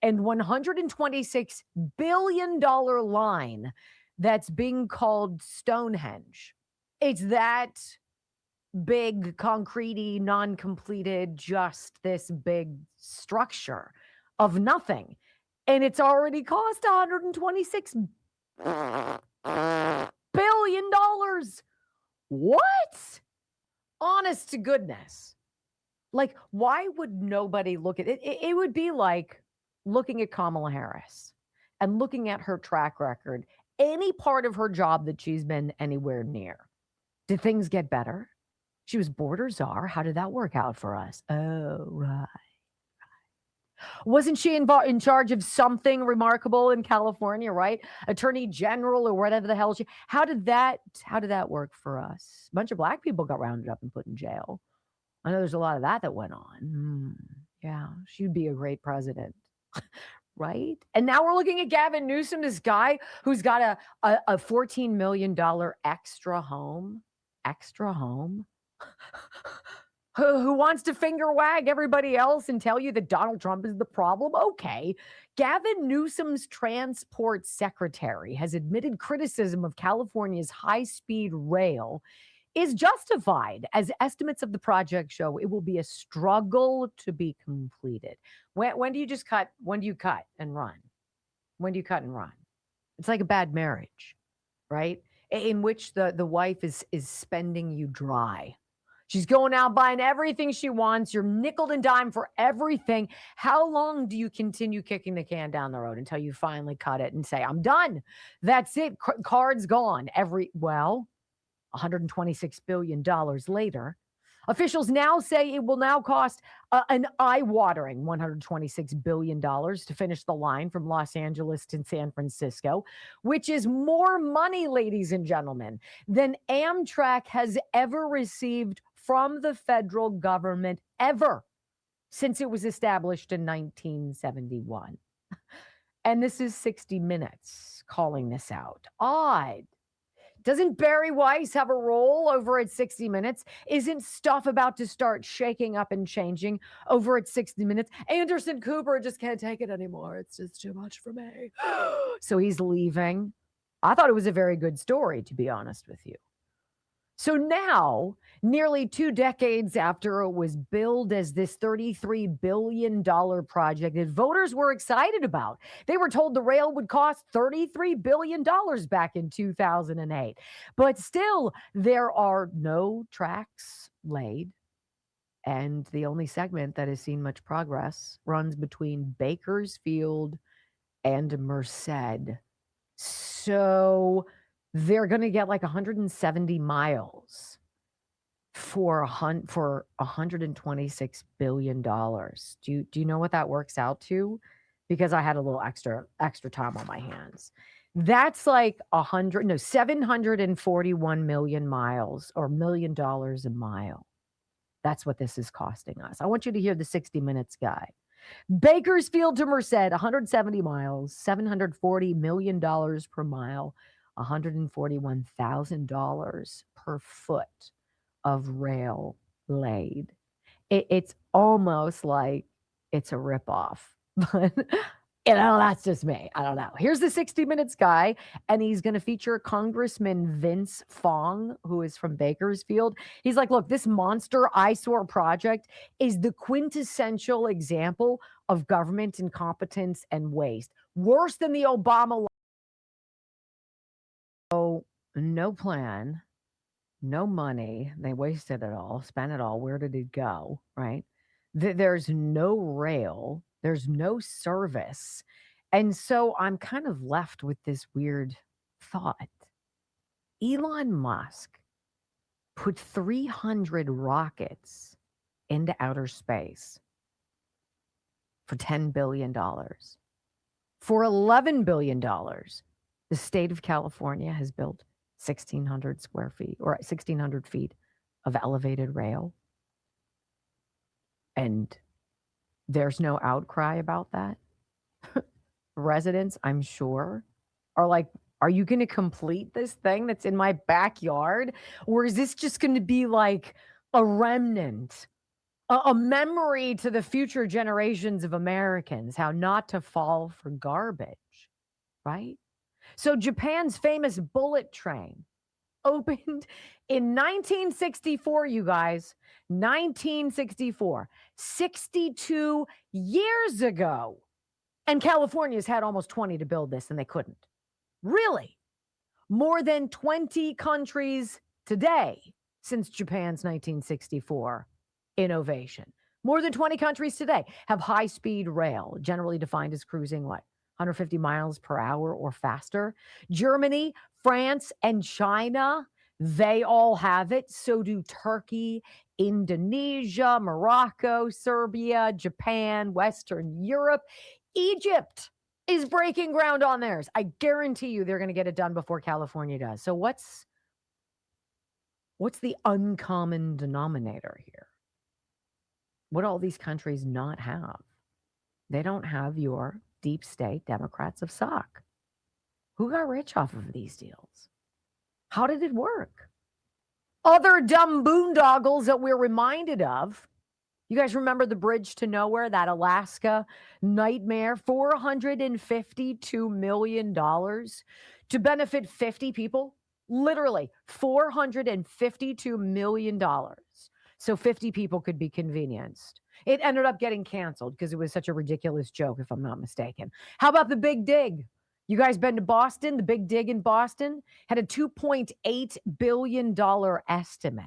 and $126 billion line that's being called Stonehenge. It's that big, concrete-y, non-completed, just this big structure of nothing. And it's already cost $126 billion. What? Honest to goodness. Like, why would nobody look at it? It would be like looking at Kamala Harris and looking at her track record, any part of her job that she's been anywhere near. Did things get better? She was border czar. How did that work out for us? Oh, right. Wasn't she in charge of something remarkable in California, right? Attorney General or whatever the hell she. How did that work for us? A bunch of black people got rounded up and put in jail. I know there's a lot of that went on. Yeah, she'd be a great president. Right? And now we're looking at Gavin Newsom, this guy who's got a $14 million extra home. Who wants to finger wag everybody else and tell you that Donald Trump is the problem? Okay. Gavin Newsom's transport secretary has admitted criticism of California's high-speed rail is justified, as estimates of the project show it will be a struggle to be completed. When do you just cut? When do you cut and run? When do you cut and run? It's like a bad marriage, right? In which the wife is spending you dry. She's going out buying everything she wants. You're nickel and dime for everything. How long do you continue kicking the can down the road until you finally cut it and say, I'm done? That's it. Card's gone. $126 billion later, Officials now say it will now cost an eye-watering $126 billion to finish the line from Los Angeles to San Francisco, which is more money, ladies and gentlemen, than Amtrak has ever received from the federal government ever since it was established in 1971. And this is 60 Minutes calling this out. Odd. Doesn't Barry Weiss have a role over at 60 Minutes? Isn't stuff about to start shaking up and changing over at 60 Minutes? Anderson Cooper just can't take it anymore. It's just too much for me. So he's leaving. I thought it was a very good story, to be honest with you. So now, nearly 2 decades after it was billed as this $33 billion project that voters were excited about, they were told the rail would cost $33 billion back in 2008. But still, there are no tracks laid. And the only segment that has seen much progress runs between Bakersfield and Merced. So they're going to get like 170 miles for $126 billion. Do you know what that works out to? Because I had a little extra time on my hands. That's like 741 million miles, or $1 million a mile. That's what this is costing us. I want you to hear the 60 Minutes guy. Bakersfield to Merced, 170 miles, $740 million per mile, $141,000 per foot of rail laid. It's almost like it's a ripoff, but that's just me. I don't know. Here's the 60 Minutes guy, and he's going to feature Congressman Vince Fong, who is from Bakersfield. He's like, look, this monster eyesore project is the quintessential example of government incompetence and waste. Worse than the Obama. So no plan, no money. They wasted it all, spent it all. Where did it go? Right? There's no rail. There's no service. And so I'm kind of left with this weird thought. Elon Musk put 300 rockets into outer space for $10 billion. For $11 billion, the state of California has built 1,600 square feet or 1,600 feet of elevated rail. And there's no outcry about that. Residents, I'm sure, are like, are you going to complete this thing that's in my backyard? Or is this just going to be like a remnant, a memory to the future generations of Americans, how not to fall for garbage, right? So Japan's famous bullet train opened in 1964, you guys. 1964, 62 years ago. And California's had almost 20 to build this, and they couldn't. Really? More than 20 countries today since Japan's 1964 innovation. More than 20 countries today have high-speed rail, generally defined as cruising, 150 miles per hour or faster. Germany, France, and China, they all have it. So do Turkey, Indonesia, Morocco, Serbia, Japan, Western Europe. Egypt is breaking ground on theirs. I guarantee you they're going to get it done before California does. So what's the uncommon denominator here? What do all these countries not have? They don't have your deep state Democrats of SOC. Who got rich off of these deals? How did it work? Other dumb boondoggles that we're reminded of. You guys remember the bridge to nowhere, that Alaska nightmare? $452 million to benefit 50 people. Literally $452 million. So 50 people could be convenienced. It ended up getting canceled because it was such a ridiculous joke, if I'm not mistaken. How about the Big Dig? You guys been to Boston? The Big Dig in Boston had a $2.8 billion estimate.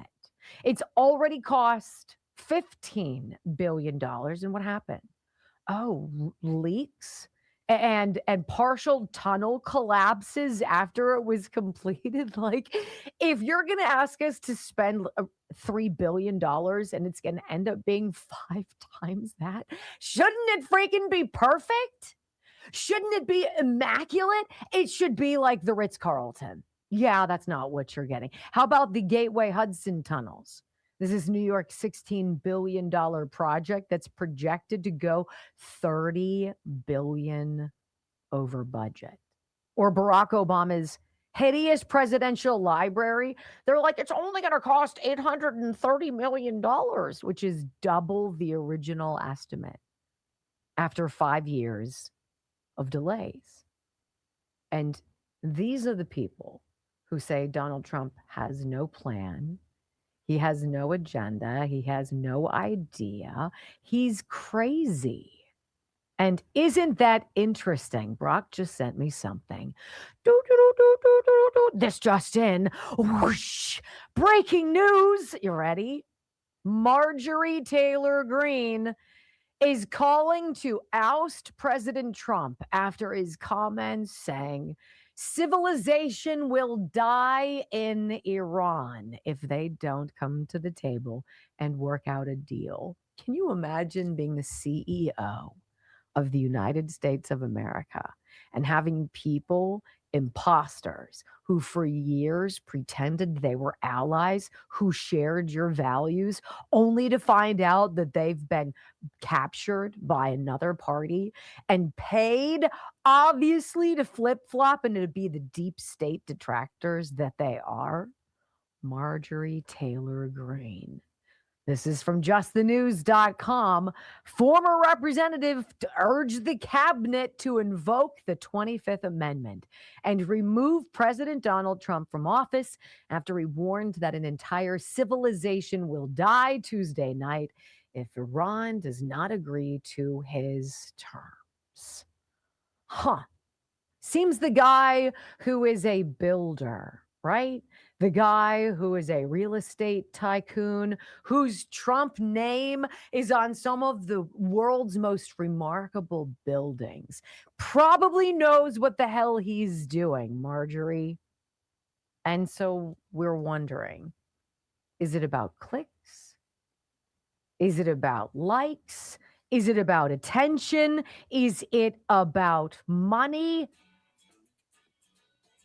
It's already cost $15 billion. And what happened? Oh, leaks and partial tunnel collapses after it was completed. Like, if you're going to ask us to spend $3 billion and it's going to end up being 5 times that, shouldn't it freaking be perfect? Shouldn't it be immaculate? It should be like the Ritz-Carlton. Yeah, that's not what you're getting. How about the Gateway Hudson tunnels? This is New York's $16 billion project that's projected to go $30 billion over budget. Or Barack Obama's hideous presidential library. They're like, it's only going to cost $830 million, which is double the original estimate after 5 years of delays. And these are the people who say Donald Trump has no plan. He has no agenda. He has no idea. He's crazy. And isn't that interesting? Brock just sent me something. This just in. Whoosh. Breaking news. You ready? Marjorie Taylor Greene is calling to oust President Trump after his comments saying civilization will die in Iran if they don't come to the table and work out a deal. Can you imagine being the CEO of the United States of America and having people, imposters, who for years pretended they were allies, who shared your values, only to find out that they've been captured by another party and paid, obviously, to flip-flop and to be the deep state detractors that they are? Marjorie Taylor Greene. This is from justthenews.com. Former representative urged the cabinet to invoke the 25th Amendment and remove President Donald Trump from office after he warned that an entire civilization will die Tuesday night if Iran does not agree to his terms. Seems the guy who is a builder, right? The guy who is a real estate tycoon, whose Trump name is on some of the world's most remarkable buildings, probably knows what the hell he's doing, Marjorie. And so we're wondering, is it about clicks? Is it about likes? Is it about attention? Is it about money?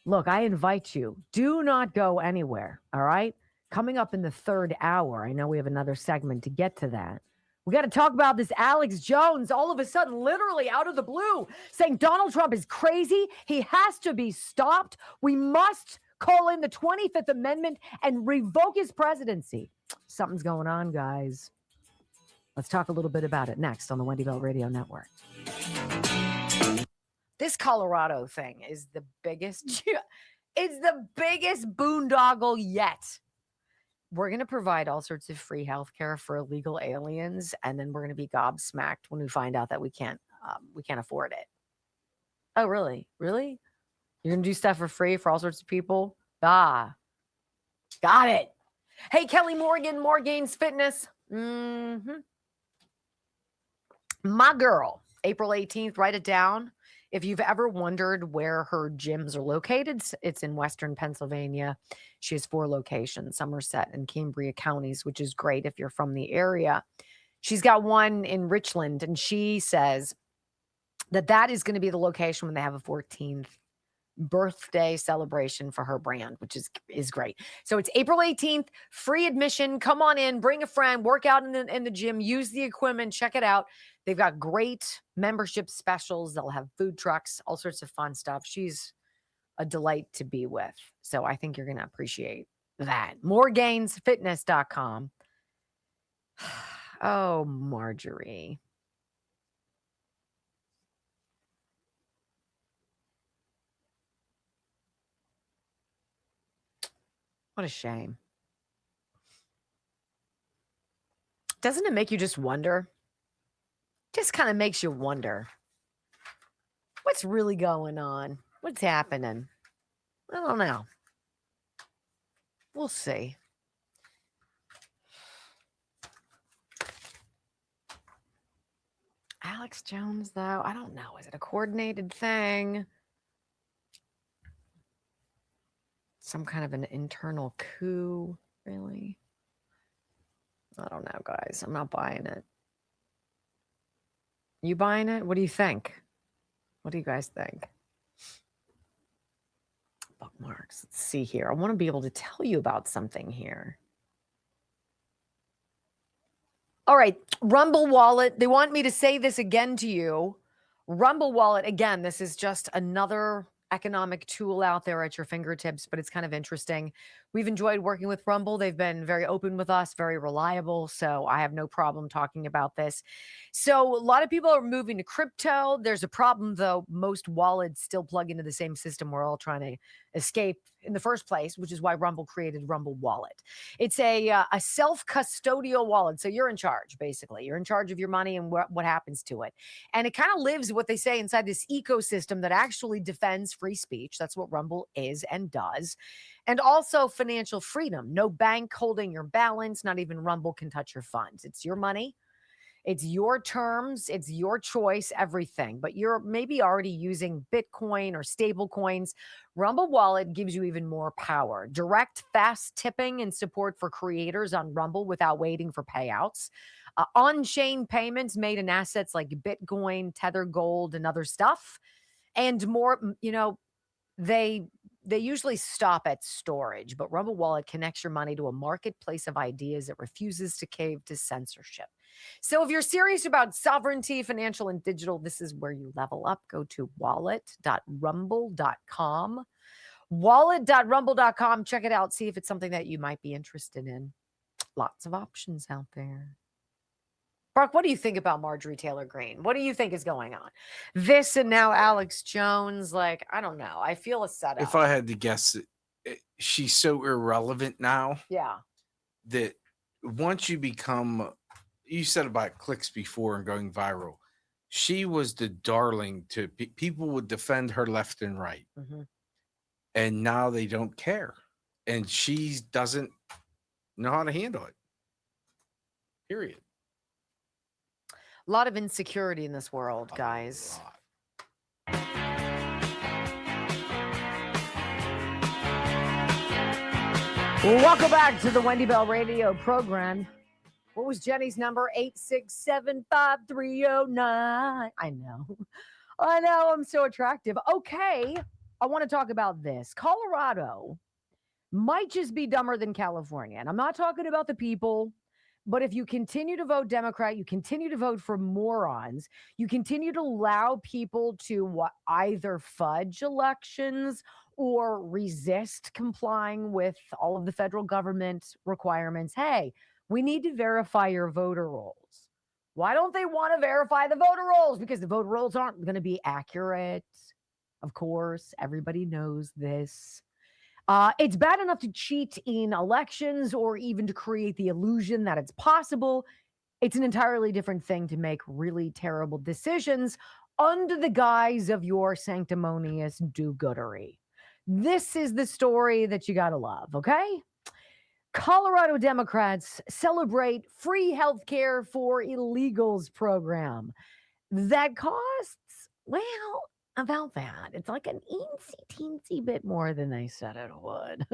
Look, I invite you, do not go anywhere, all right? Coming up in the third hour, I know we have another segment to get to that. We got to talk about this Alex Jones all of a sudden, literally out of the blue, saying Donald Trump is crazy. He has to be stopped. We must call in the 25th Amendment and revoke his presidency. Something's going on, guys. Let's talk a little bit about it next on the Wendy Bell Radio Network. This Colorado thing is the biggest, it's the biggest boondoggle yet. We're going to provide all sorts of free healthcare for illegal aliens, and then we're going to be gobsmacked when we find out that we can't afford it. Oh, really? Really? You're going to do stuff for free for all sorts of people? Got it. Hey, Kelly Morgan, Morgane's Fitness. My girl, April 18th, write it down. If you've ever wondered where her gyms are located, it's in Western Pennsylvania. She has 4 locations, Somerset and Cambria counties, which is great if you're from the area. She's got one in Richland, and she says that is going to be the location when they have a 14th birthday celebration for her brand, which is great. So it's April 18th, free admission. Come on in, bring a friend, work out in the gym, use the equipment, check it out. They've got great membership specials. They'll have food trucks, all sorts of fun stuff. She's a delight to be with. So I think you're going to appreciate that. Morgainsfitness.com. Oh, Marjorie. What a shame. Doesn't it make you just wonder? Just kind of makes you wonder. What's really going on? What's happening? I don't know. We'll see. Alex Jones, though, I don't know. Is it a coordinated thing? Some kind of an internal coup, really? I don't know, guys. I'm not buying it. You buying it? What do you think? What do you guys think? Bookmarks. Let's see here. I want to be able to tell you about something here. All right. Rumble Wallet. They want me to say this again to you. Rumble Wallet, again, this is just another economic tool out there at your fingertips, but it's kind of interesting. We've enjoyed working with Rumble. They've been very open with us, very reliable. So I have no problem talking about this. So a lot of people are moving to crypto. There's a problem, though. Most wallets still plug into the same system we're all trying to escape in the first place, which is why Rumble created Rumble Wallet. It's a self-custodial wallet. So you're in charge, basically. You're in charge of your money and what happens to it. And it kind of lives, what they say, inside this ecosystem that actually defends free speech. That's what Rumble is and does. And also financial freedom. No bank holding your balance. Not even Rumble can touch your funds. It's your money. It's your terms. It's your choice, everything. But you're maybe already using Bitcoin or stable coins. Rumble Wallet gives you even more power. Direct, fast tipping and support for creators on Rumble without waiting for payouts. On-chain payments made in assets like Bitcoin, Tether Gold, and other stuff. And more, they usually stop at storage, but Rumble Wallet connects your money to a marketplace of ideas that refuses to cave to censorship. So if you're serious about sovereignty, financial and digital, this is where you level up. Go to wallet.rumble.com. Wallet.rumble.com. Check it out. See if it's something that you might be interested in. Lots of options out there. Brock, what do you think about Marjorie Taylor Greene? What do you think is going on? This and now Alex Jones, I don't know. I feel a setup. If I had to guess, she's so irrelevant now. Yeah. That once you become, you said about clicks before and going viral, she was the darling to people would defend her left and right. Mm-hmm. And now they don't care. And she doesn't know how to handle it. Period. A lot of insecurity in this world, guys. Welcome back to the Wendy Bell Radio program. What was Jenny's number? 8675309. I know. I'm so attractive. Okay. I want to talk about this. Colorado might just be dumber than California. And I'm not talking about the people. But if you continue to vote Democrat, you continue to vote for morons, you continue to allow people to either fudge elections or resist complying with all of the federal government requirements. Hey, we need to verify your voter rolls. Why don't they want to verify the voter rolls? Because the voter rolls aren't going to be accurate. Of course, everybody knows this. It's bad enough to cheat in elections or even to create the illusion that it's possible. It's an entirely different thing to make really terrible decisions under the guise of your sanctimonious do-goodery. This is the story that you got to love, okay? Colorado Democrats celebrate free health care for illegals program that costs, about that. It's like an teensy bit more than they said it would.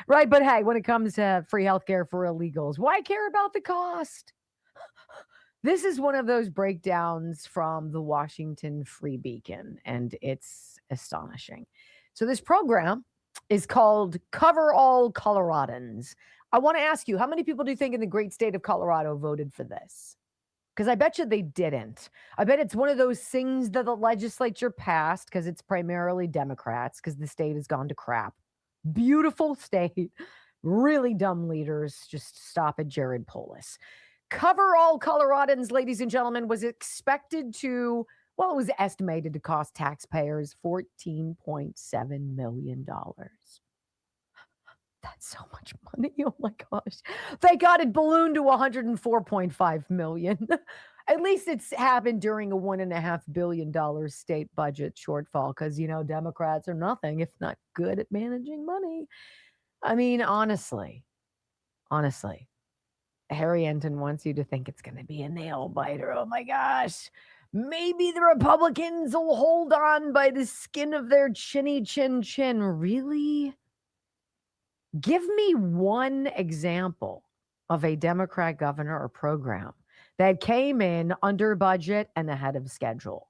Right? But hey, when it comes to free healthcare for illegals, why care about the cost? This is one of those breakdowns from the Washington Free Beacon, and it's astonishing. So this program is called Cover All Coloradans. I want to ask you, how many people do you think in the great state of Colorado voted for this? Because I bet you they didn't. I bet it's one of those things that the legislature passed because it's primarily Democrats because the state has gone to crap. Beautiful state. Really dumb leaders. Just stop at Jared Polis. Cover All Coloradans, ladies and gentlemen, was expected to, it was estimated to cost taxpayers $14.7 million. That's so much money. Oh my gosh. Thank God it ballooned to $104.5 million. At least it's happened during a $1.5 billion state budget shortfall because, Democrats are nothing if not good at managing money. I mean, honestly, Harry Enton wants you to think it's going to be a nail biter. Oh my gosh. Maybe the Republicans will hold on by the skin of their chinny chin. Really? Give me one example of a Democrat governor or program that came in under budget and ahead of schedule.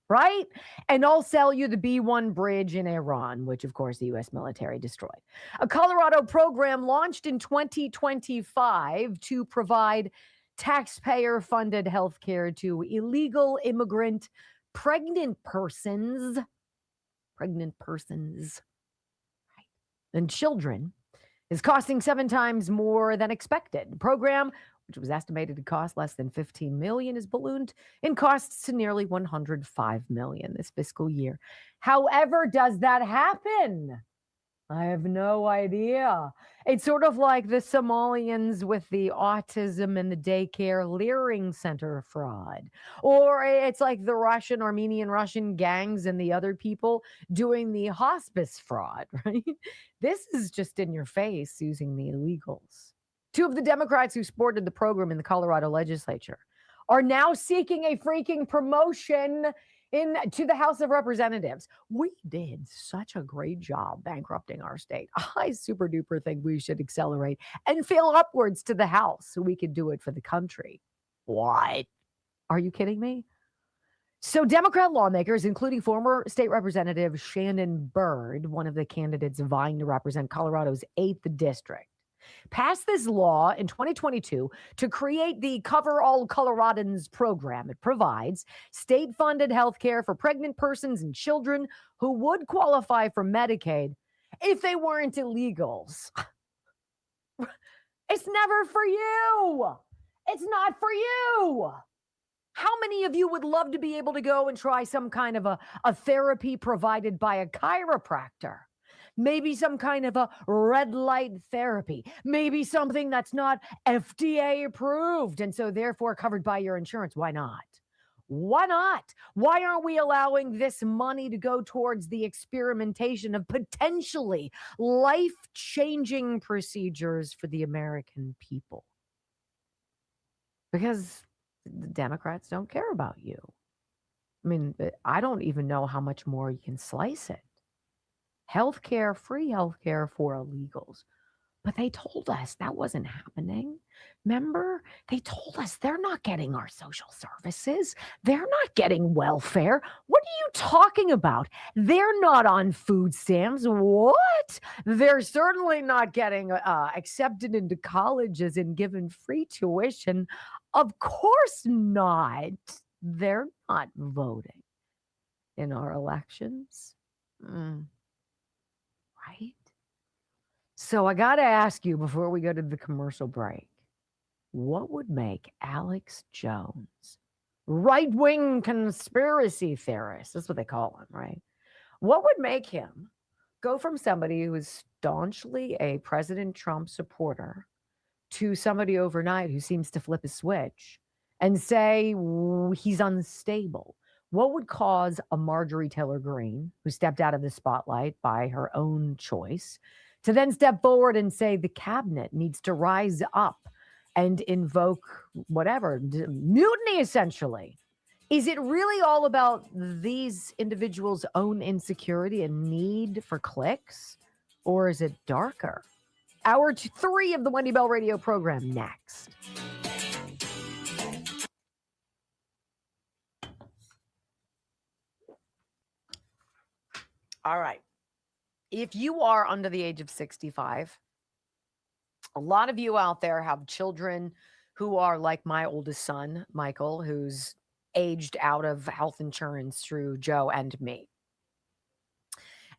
Right? And I'll sell you the B-1 bridge in Iran, which of course the U.S. military destroyed. A Colorado program launched in 2025 to provide taxpayer-funded health care to illegal immigrant pregnant persons, and children, is costing 7 times more than expected. The program, which was estimated to cost less than $15 million, is ballooned in costs to nearly $105 million this fiscal year. However, does that happen? I have no idea. It's sort of like the Somalians with the autism and the daycare leering center fraud. Or it's like the Armenian-Russian gangs and the other people doing the hospice fraud, right? This is just in your face using the illegals. 2 of the Democrats who supported the program in the Colorado legislature are now seeking a freaking promotion to the House of Representatives. We did such a great job bankrupting our state. I super duper think we should accelerate and fail upwards to the House so we could do it for the country. What? Are you kidding me? So Democrat lawmakers, including former state representative Shannon Byrd, one of the candidates vying to represent Colorado's 8th district, passed this law in 2022 to create the Cover All Coloradans program. It provides state-funded health care for pregnant persons and children who would qualify for Medicaid if they weren't illegals. It's never for you. It's not for you. How many of you would love to be able to go and try some kind of a therapy provided by a chiropractor? Maybe some kind of a red light therapy, maybe something that's not FDA approved and so therefore covered by your insurance. Why not? Why not? Why aren't we allowing this money to go towards the experimentation of potentially life-changing procedures for the American people? Because the Democrats don't care about you. I mean, I don't even know how much more you can slice it. Healthcare, free healthcare for illegals. But they told us that wasn't happening. Remember? They told us they're not getting our social services. They're not getting welfare. What are you talking about? They're not on food stamps. What? They're certainly not getting accepted into colleges and given free tuition. Of course not. They're not voting in our elections. Right? So I got to ask you before we go to the commercial break, what would make Alex Jones, right-wing conspiracy theorist, that's what they call him, right? What would make him go from somebody who is staunchly a President Trump supporter to somebody overnight who seems to flip a switch and say he's unstable? What would cause a Marjorie Taylor Greene, who stepped out of the spotlight by her own choice, to then step forward and say the cabinet needs to rise up and invoke whatever, mutiny essentially? Is it really all about these individuals' own insecurity and need for clicks? Or is it darker? Hour 3 of the Wendy Bell radio program next. All right. If you are under the age of 65, a lot of you out there have children who are like my oldest son, Michael, who's aged out of health insurance through Joe and me.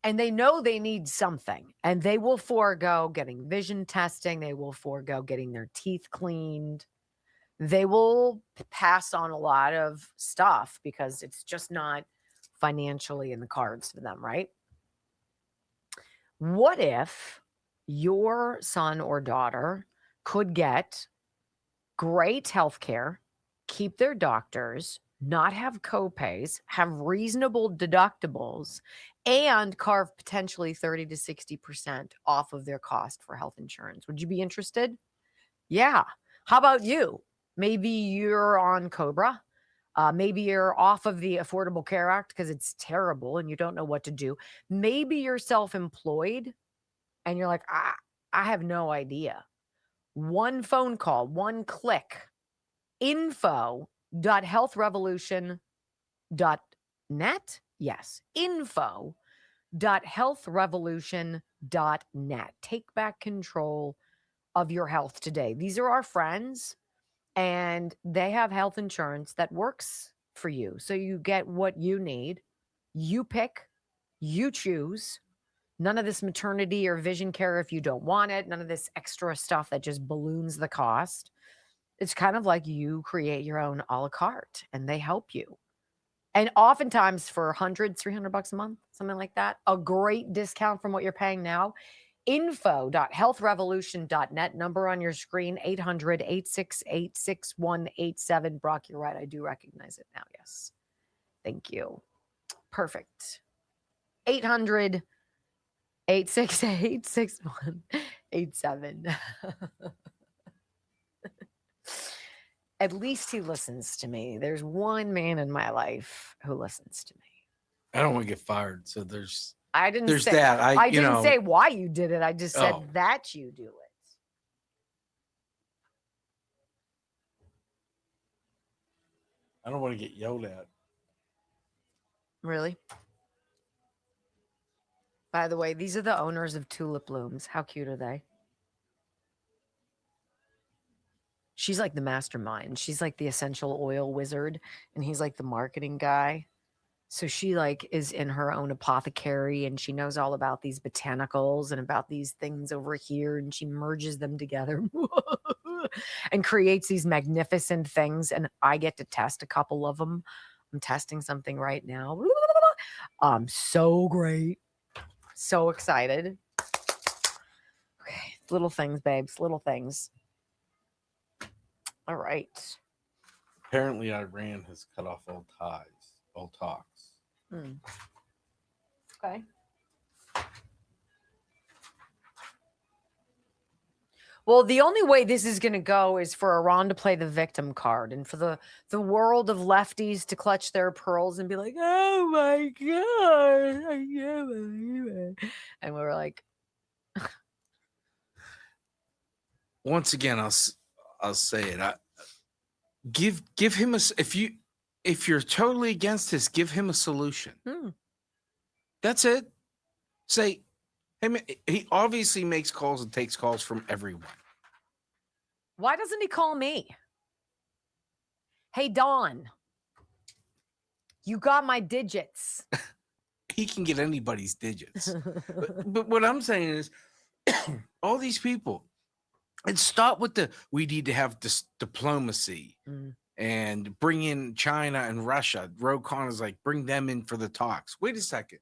And they know they need something, and they will forego getting vision testing. They will forego getting their teeth cleaned. They will pass on a lot of stuff because it's just not financially in the cards for them, right? What if your son or daughter could get great health care, keep their doctors, not have copays, have reasonable deductibles, and carve potentially 30 to 60% off of their cost for health insurance? Would you be interested? Yeah. How about you? Maybe you're on Cobra. Maybe you're off of the Affordable Care Act because it's terrible and you don't know what to do. Maybe you're self-employed and you're like, I have no idea. One phone call, one click, info.healthrevolution.net. Yes, info.healthrevolution.net. Take back control of your health today. These are our friends, and they have health insurance that works for you. So you get what you need. You pick, you choose. None of this maternity or vision care if you don't want it. None of this extra stuff that just balloons the cost. It's kind of like you create your own a la carte and they help you. And oftentimes for $300 a month, something like that, a great discount from what you're paying now. Info.healthrevolution.net, number on your screen, 800-868-6187. Brock, you're right. I do recognize it now. Yes. Thank you. Perfect. 800-868-6187. At least he listens to me. There's one man in my life who listens to me. I don't want to get fired, so there's didn't say that. I didn't say why you did it. I just said Oh. that you do it. I don't want to get yelled at. Really? By the way, these are the owners of Tulip Blooms. How cute are they? She's like the mastermind. She's like the essential oil wizard, and he's like the marketing guy. So she like is in her own apothecary, and she knows all about these botanicals and about these things over here, and she merges them together and creates these magnificent things. And I get to test a couple of them. I'm testing something right now. So great. So excited. Okay, little things, babes, little things. All right. Apparently, Iran has cut off all ties, all talks. Okay. Well, the only way this is going to go is for Iran to play the victim card and for the world of lefties to clutch their pearls and be like, oh my God, I can't believe it. And we're like, Once again, I'll say it. Give him if you're totally against this, give him a solution. That's it. Say, hey, he obviously makes calls and takes calls from everyone. why doesn't he call me? Hey, Dawn, you got my digits. He can get anybody's digits. but what I'm saying is, all these people, and stop with we need to have this diplomacy and bring in China and Russia. Ro Khan is like, bring them in for the talks. Wait a second.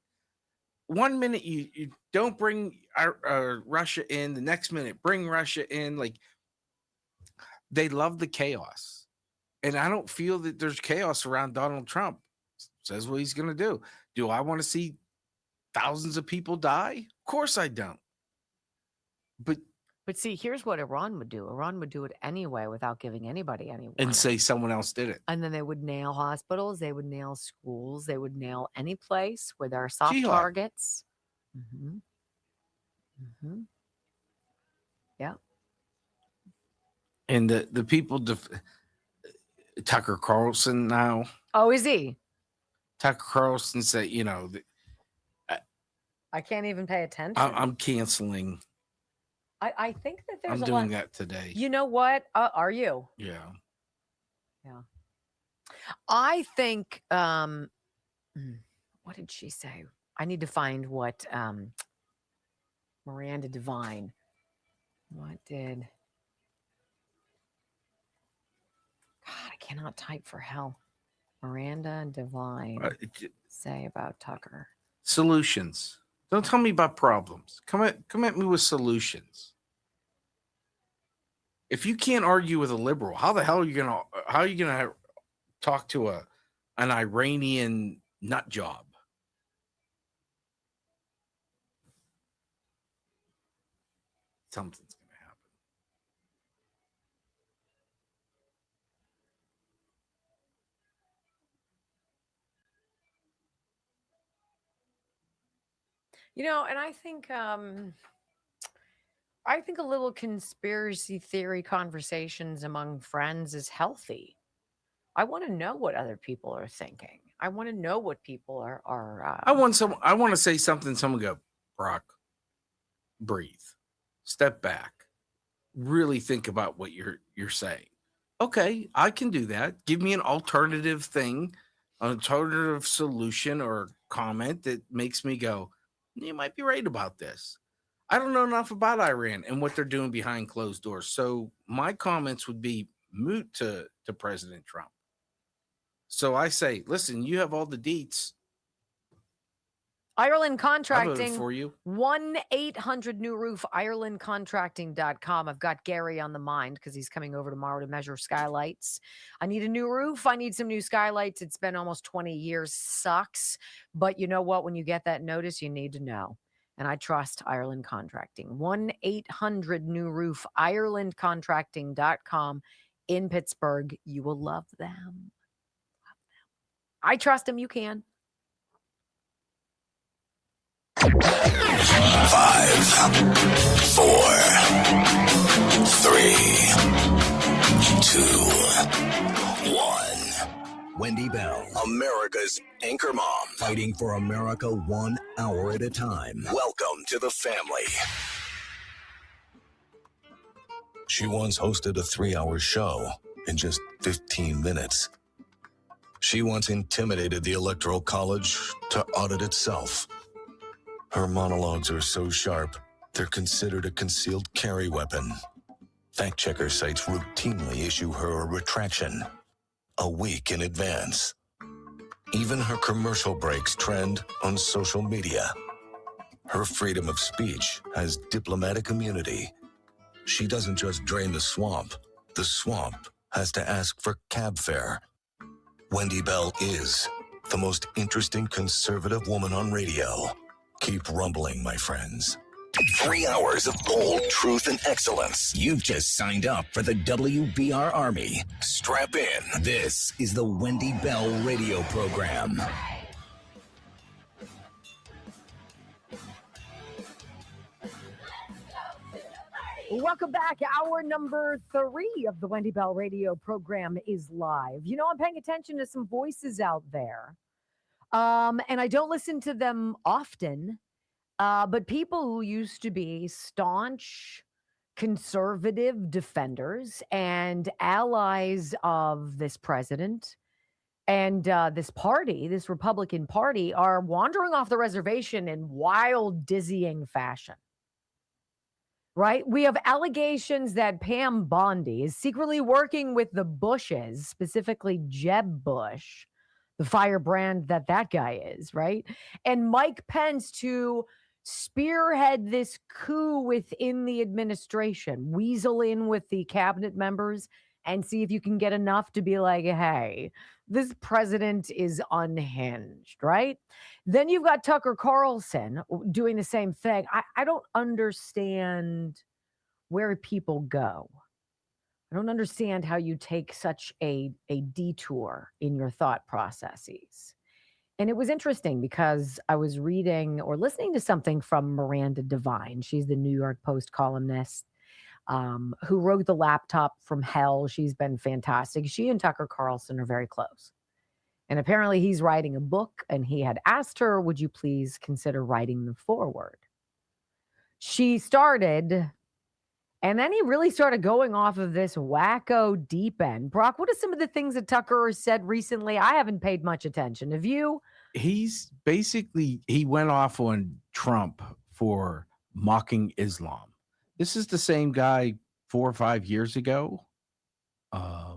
1 minute you don't bring Russia in, the next minute bring Russia in. Like, they love the chaos, and I don't feel that there's chaos around Donald Trump. Says what he's going to do. Do I want to see thousands of people die? Of course I don't. But see, here's what Iran would do. Iran would do it anyway without giving anybody any warning. And say someone else did it. And then they would nail hospitals. They would nail schools. They would nail any place where there are soft Jihad. targets. Yeah. And the people, Tucker Carlson now. Oh, is he? Tucker Carlson said, I can't even pay attention. I'm canceling. I think that there's I'm a doing lot. that today. You know what? Are you? Yeah. Yeah. I think, what did she say? I need to find what Miranda Devine, what did, God, I cannot type for hell. Miranda Devine say about Tucker. Solutions. Don't tell me about problems. Come at me with solutions. If you can't argue with a liberal, how the hell are you gonna talk to an Iranian nut job? Something's gonna happen. And I think a little conspiracy theory conversations among friends is healthy. I want to know what other people are thinking. I want to know what people are. I want to say something. Someone go, Brock, breathe, step back, really think about what you're saying. Okay, I can do that. Give me an alternative thing, an alternative solution or comment that makes me go, you might be right about this. I don't know enough about Iran and what they're doing behind closed doors. So my comments would be moot to President Trump. So I say, listen, you have all the deets. Ireland I Contracting. voted for you. 1-800-NEW-ROOF, IrelandContracting.com. I've got Gary on the mind because he's coming over tomorrow to measure skylights. I need a new roof. I need some new skylights. It's been almost 20 years. Sucks. But you know what? When you get that notice, you need to know. And I trust Ireland Contracting. 1-800-NEW-ROOF, IrelandContracting.com in Pittsburgh. You will love them. I trust them. You can. 5, 4, 3, 2, 1. Wendy Bell, America's anchor mom, fighting for America 1 hour at a time. Welcome to the family. She once hosted a 3-hour show in just 15 minutes. She once intimidated the Electoral College to audit itself. Her monologues are so sharp, they're considered a concealed carry weapon. Fact-checker sites routinely issue her a retraction a week in advance. Even her commercial breaks trend on social media. Her freedom of speech has diplomatic immunity. She doesn't just drain the swamp has to ask for cab fare. Wendy Bell is the most interesting conservative woman on radio. Keep rumbling, my friends. 3 hours of bold truth and excellence. You've just signed up for the WBR Army. Strap in. This is the Wendy Bell radio program. Welcome back. Hour number 3 of the Wendy Bell radio program is live. I'm paying attention to some voices out there. And I don't listen to them often. But people who used to be staunch conservative defenders and allies of this president and this party, this Republican Party, are wandering off the reservation in wild, dizzying fashion. Right? We have allegations that Pam Bondi is secretly working with the Bushes, specifically Jeb Bush, the firebrand that guy is, right? And Mike Pence to spearhead this coup within the administration, weasel in with the cabinet members and see if you can get enough to be like, hey, this president is unhinged, right? Then you've got Tucker Carlson doing the same thing. I don't understand where people go. I don't understand how you take such a detour in your thought processes. And it was interesting because I was reading or listening to something from Miranda Devine. She's the New York Post columnist who wrote The Laptop from Hell. She's been fantastic. She and Tucker Carlson are very close. And apparently he's writing a book, and he had asked her, would you please consider writing the foreword? She started, and then he really started going off of this wacko deep end. Brock, what are some of the things that Tucker has said recently? I haven't paid much attention. Have you? He went off on Trump for mocking Islam. This is the same guy 4 or 5 years ago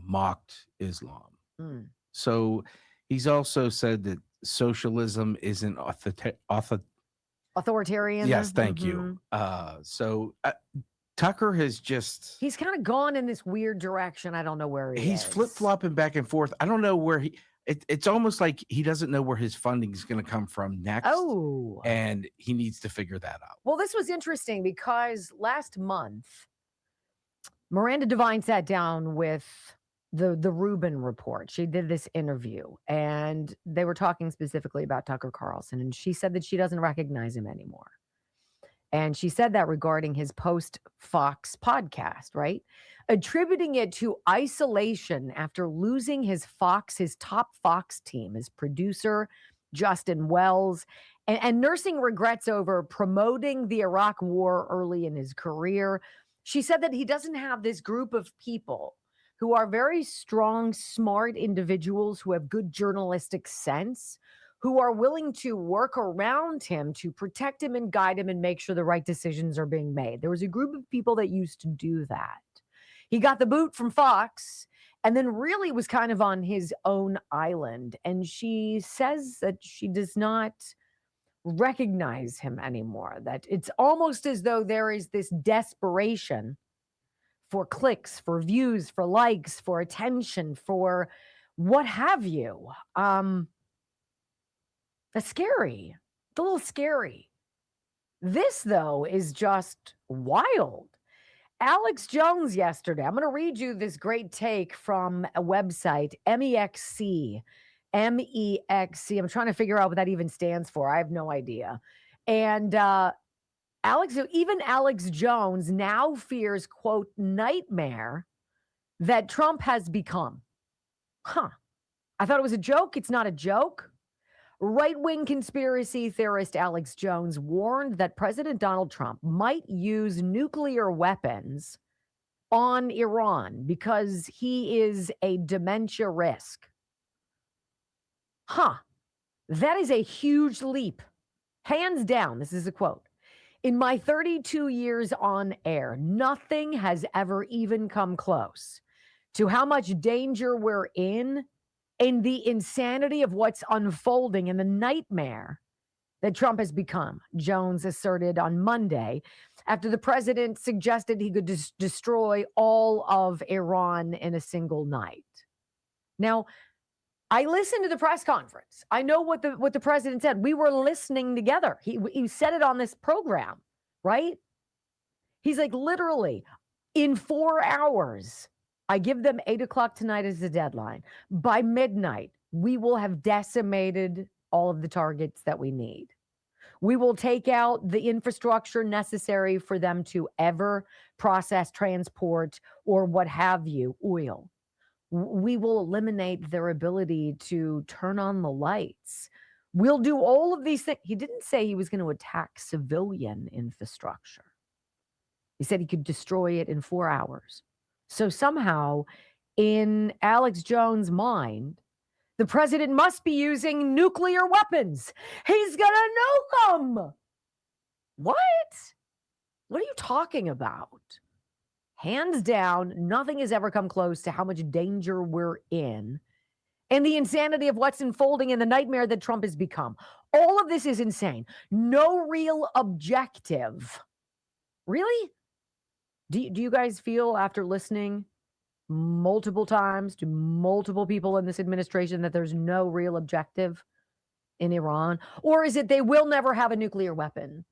mocked Islam. So he's also said that socialism isn't authoritarian. Yes, thank you. Tucker has he's kind of gone in this weird direction. I don't know where he's flip-flopping back and forth. I don't know where it's almost like he doesn't know where his funding is going to come from next. Oh. And he needs to figure that out. Well, this was interesting because last month, Miranda Devine sat down with the Rubin report. She did this interview, and they were talking specifically about Tucker Carlson, and she said that she doesn't recognize him anymore. And she said that regarding his post-Fox podcast, right? Attributing it to isolation after losing his top Fox team, his producer, Justin Wells, and nursing regrets over promoting the Iraq war early in his career. She said that he doesn't have this group of people who are very strong, smart individuals who have good journalistic sense, who are willing to work around him to protect him and guide him and make sure the right decisions are being made. There was a group of people that used to do that. He got the boot from Fox and then really was kind of on his own island. And she says that she does not recognize him anymore, that it's almost as though there is this desperation for clicks, for views, for likes, for attention, for what have you. That's scary. It's a little scary. This, though, is just wild. Alex Jones yesterday, I'm going to read you this great take from a website, MEXC. MEXC. I'm trying to figure out what that even stands for. I have no idea. And even Alex Jones now fears, quote, nightmare that Trump has become. I thought it was a joke. It's not a joke. Right-wing conspiracy theorist Alex Jones warned that President Donald Trump might use nuclear weapons on Iran because he is a dementia risk. That is a huge leap. Hands down, this is a quote. In my 32 years on air, nothing has ever even come close to how much danger we're in the insanity of what's unfolding and the nightmare that Trump has become, Jones asserted on Monday after the president suggested he could destroy all of Iran in a single night. Now, I listened to the press conference. I know what the president said. We were listening together. He said it on this program, right? He's like, literally, in 4 hours, I give them 8 o'clock tonight as the deadline. By midnight, we will have decimated all of the targets that we need. We will take out the infrastructure necessary for them to ever process, transport, or what have you, oil. We will eliminate their ability to turn on the lights. We'll do all of these things. He didn't say he was going to attack civilian infrastructure. He said he could destroy it in 4 hours. So somehow, in Alex Jones' mind, the president must be using nuclear weapons. He's going to nuke them. What? What are you talking about? Hands down, nothing has ever come close to how much danger we're in and the insanity of what's unfolding and the nightmare that Trump has become. All of this is insane. No real objective. Really? Do you guys feel, after listening multiple times to multiple people in this administration, that there's no real objective in Iran? Or is it they will never have a nuclear weapon?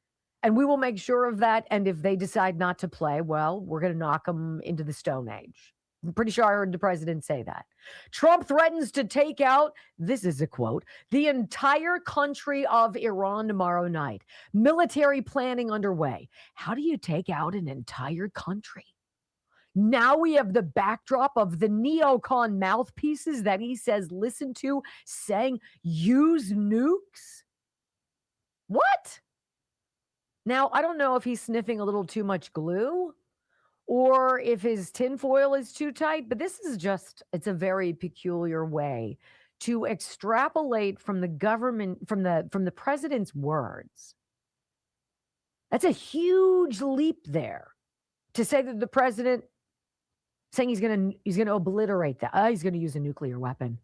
And we will make sure of that. And if they decide not to play, well, we're going to knock them into the Stone Age. I'm pretty sure I heard the president say that. Trump threatens to take out, this is a quote, the entire country of Iran tomorrow night. Military planning underway. How do you take out an entire country? Now we have the backdrop of the neocon mouthpieces that he says listen to saying use nukes. What? Now, I don't know if he's sniffing a little too much glue or if his tinfoil is too tight, but this is just, it's a very peculiar way to extrapolate from the government, from the president's words. That's a huge leap there to say that the president saying he's going to obliterate that. He's going to use a nuclear weapon.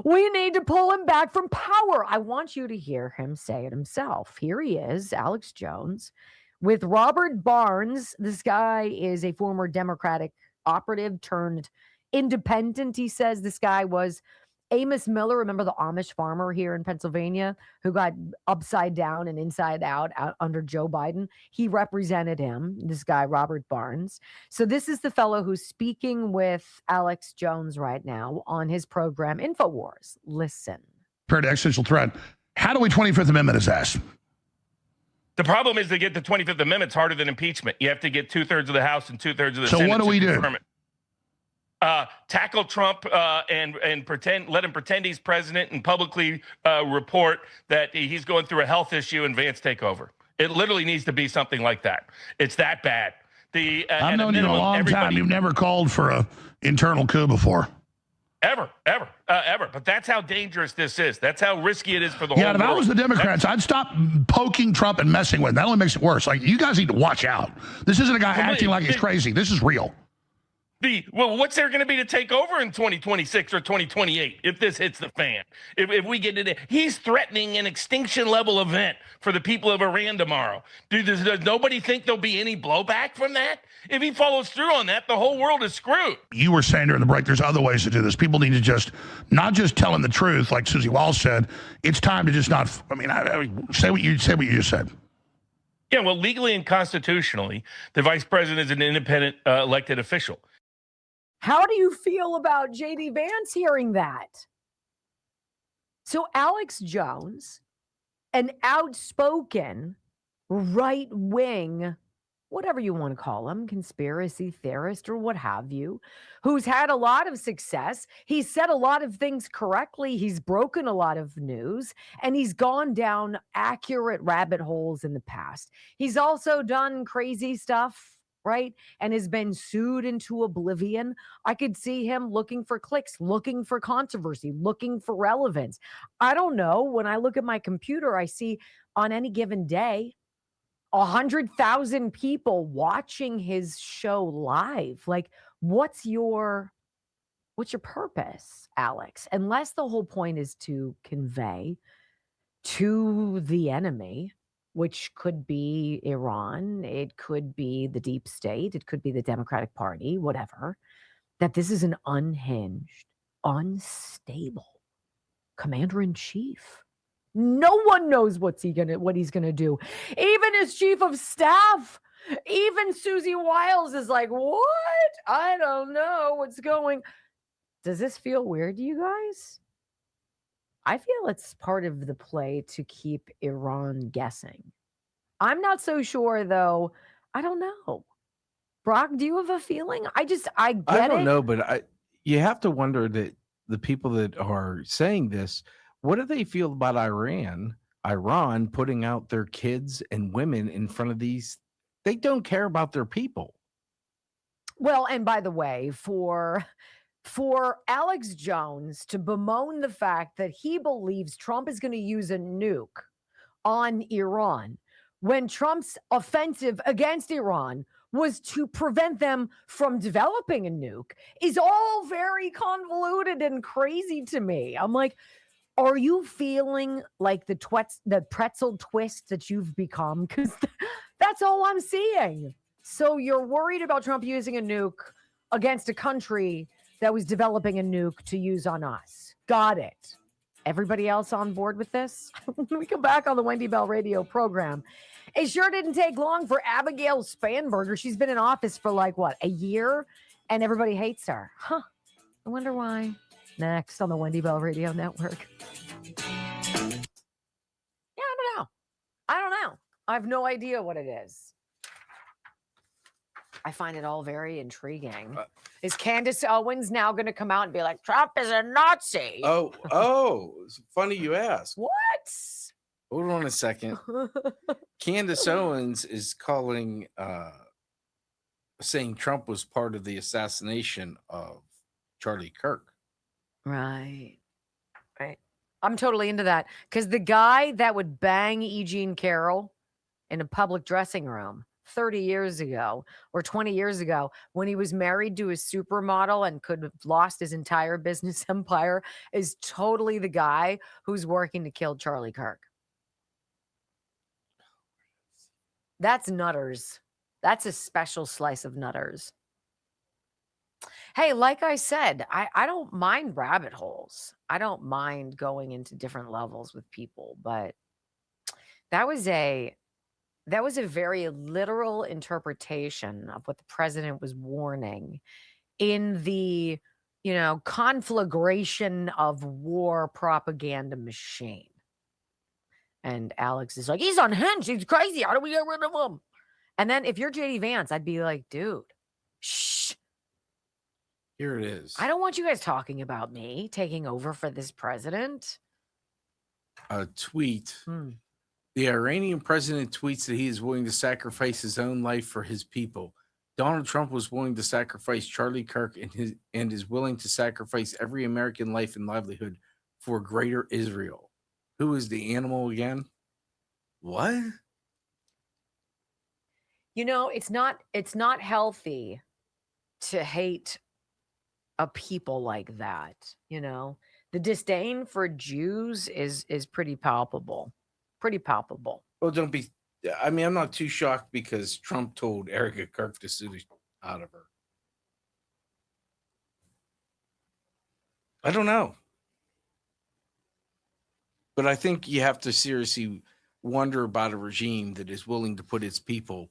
We need to pull him back from power. I want you to hear him say it himself. Here he is, Alex Jones, with Robert Barnes. This guy is a former Democratic operative turned independent. He says this guy was Amos Miller, remember the Amish farmer here in Pennsylvania who got upside down and inside out under Joe Biden? He represented him, this guy, Robert Barnes. So this is the fellow who's speaking with Alex Jones right now on his program, InfoWars. Listen. Compared to existential threat, how do we 25th Amendment his ass? The problem is to get the 25th Amendment is harder than impeachment. You have to get 2/3 of the House and 2/3 of the Senate. So what do we do? Tackle Trump and pretend, let him pretend he's president and publicly report that he's going through a health issue and Vance take over. It literally needs to be something like that. It's that bad. I've known you a long time. You've never called for an internal coup before. Ever. But that's how dangerous this is. That's how risky it is for the whole world. Yeah, if I was the Democrats, I'd stop poking Trump and messing with him. That only makes it worse. Like, you guys need to watch out. This isn't a guy acting like he's crazy. This is real. Well, what's there going to be to take over in 2026 or 2028 if this hits the fan? If we get it, he's threatening an extinction level event for the people of Iran tomorrow. Does nobody think there'll be any blowback from that? If he follows through on that, the whole world is screwed. You were saying during the break, there's other ways to do this. People need to not just tell him the truth, like Susie Walsh said. It's time to just not. I mean, say what you just said. Yeah, well, legally and constitutionally, the vice president is an independent elected official. How do you feel about J.D. Vance hearing that? So Alex Jones, an outspoken right-wing, whatever you want to call him, conspiracy theorist or what have you, who's had a lot of success. He's said a lot of things correctly. He's broken a lot of news, and he's gone down accurate rabbit holes in the past. He's also done crazy stuff, right? And has been sued into oblivion. I could see him looking for clicks, looking for controversy, looking for relevance. I don't know. When I look at my computer, I see on any given day, 100,000 people watching his show live. Like, what's your purpose, Alex? Unless the whole point is to convey to the enemy, which could be Iran, it could be the deep state, it could be the Democratic Party, whatever, that this is an unhinged, unstable commander-in-chief. No one knows what he's gonna do. Even his chief of staff, even Susie Wiles is like, what? I don't know what's going. Does this feel weird to you guys? I feel it's part of the play to keep Iran guessing. I'm not so sure, though. I don't know. Brock, do you have a feeling? I get it. I don't know, but you have to wonder that the people that are saying this, what do they feel about Iran putting out their kids and women in front of these? They don't care about their people. Well, and by the way, for Alex Jones to bemoan the fact that he believes Trump is going to use a nuke on Iran when Trump's offensive against Iran was to prevent them from developing a nuke is all very convoluted and crazy to me. I'm like, are you feeling like the pretzel twist that you've become? Because that's all I'm seeing. So you're worried about Trump using a nuke against a country that was developing a nuke to use on us. Got it. Everybody else on board with this? When we come back on the Wendy Bell radio program, it sure didn't take long for Abigail Spanberger. She's been in office for a year, and everybody hates her. Huh. I wonder why. Next on the Wendy Bell Radio Network. Yeah, I don't know. I have no idea what it is. I find it all very intriguing. Is Candace Owens now going to come out and be like, Trump is a Nazi? Oh, it's funny you ask. What? Hold on a second. Candace Owens is saying Trump was part of the assassination of Charlie Kirk. Right. I'm totally into that. Because the guy that would bang E. Jean Carroll in a public dressing room 30 years ago or 20 years ago, when he was married to a supermodel and could have lost his entire business empire, is totally the guy who's working to kill Charlie Kirk. That's nutters. That's a special slice of nutters. Hey, like I said, I don't mind rabbit holes. I don't mind going into different levels with people, but that was a very literal interpretation of what the president was warning in the, conflagration of war propaganda machine. And Alex is like, he's unhinged. He's crazy. How do we get rid of him? And then if you're JD Vance, I'd be like, dude, shh. Here it is. I don't want you guys talking about me taking over for this president. A tweet. The Iranian president tweets that he is willing to sacrifice his own life for his people. Donald Trump was willing to sacrifice Charlie Kirk and is willing to sacrifice every American life and livelihood for greater Israel. Who is the animal again? What? It's not healthy to hate a people like that. The disdain for Jews is pretty palpable. Pretty palpable. Well, don't be. I mean, I'm not too shocked because Trump told Erica Kirk to sue out of her. I don't know. But I think you have to seriously wonder about a regime that is willing to put its people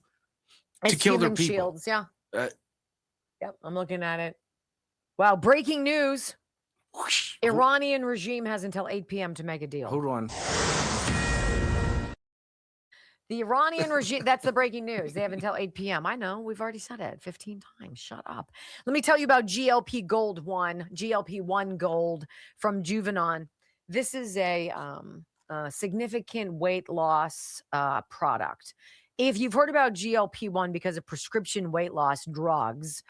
to kill their people. Shields, yeah. Yep, I'm looking at it. Wow, breaking news. Iranian regime has until 8 p.m. to make a deal. Hold on. The Iranian regime, that's the breaking news. They have until 8 p.m. I know, we've already said it 15 times. Shut up. Let me tell you about GLP-1 Gold from Juvenon. This is a significant weight loss product. If you've heard about GLP-1 because of prescription weight loss drugs,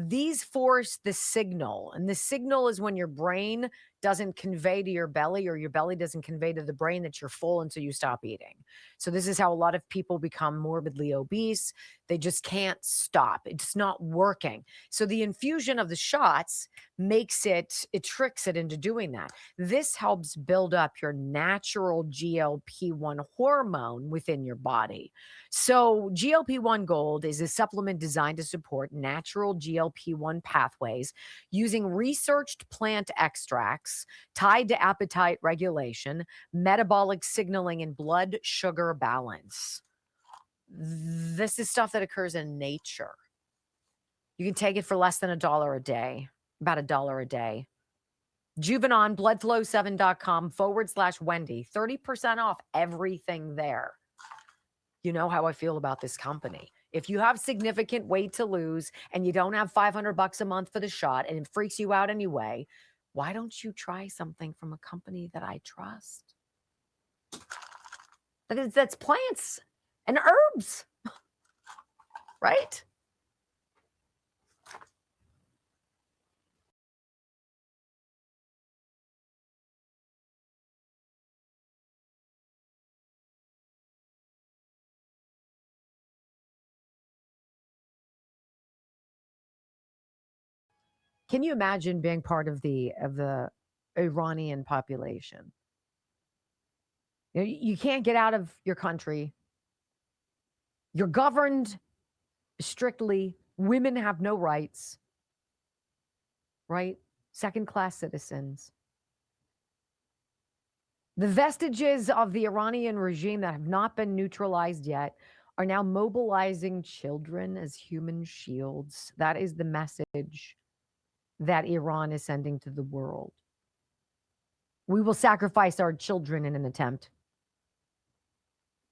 these force the signal. And the signal is when your brain doesn't convey to your belly or your belly doesn't convey to the brain that you're full until you stop eating. So this is how a lot of people become morbidly obese. They just can't stop. It's not working. So the infusion of the shots tricks it into doing that. This helps build up your natural GLP-1 hormone within your body. So GLP-1 Gold is a supplement designed to support natural GLP-1 pathways using researched plant extracts tied to appetite regulation, metabolic signaling, and blood sugar balance. This is stuff that occurs in nature. You can take it for less than $1 a day, about $1 a day. Juvenon, bloodflow7.com/Wendy, 30% off everything there. You know how I feel about this company. If you have significant weight to lose and you don't have $500 a month for the shot and it freaks you out anyway, why don't you try something from a company that I trust? That's plants and herbs, right? Can you imagine being part of the Iranian population? You can't get out of your country. You're governed strictly. Women have no rights, right? Second-class citizens. The vestiges of the Iranian regime that have not been neutralized yet are now mobilizing children as human shields. That is the message that Iran is sending to the world. We will sacrifice our children in an attempt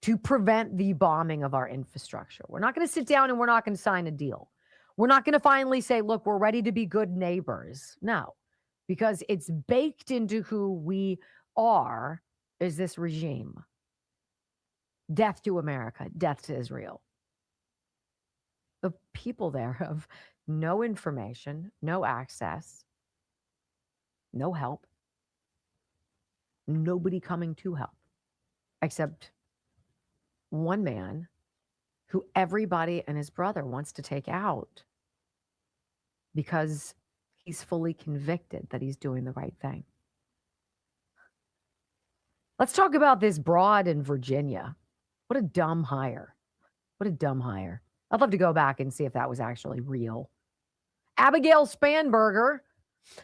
to prevent the bombing of our infrastructure. We're not going to sit down and we're not going to sign a deal. We're not going to finally say, look, we're ready to be good neighbors. No, because it's baked into who we are is this regime. Death to America, death to Israel. The people there have no information, no access, no help, nobody coming to help, except one man who everybody and his brother wants to take out because he's fully convicted that he's doing the right thing. Let's talk about this broad in Virginia. What a dumb hire. What a dumb hire. I'd love to go back and see if that was actually real. Abigail Spanberger,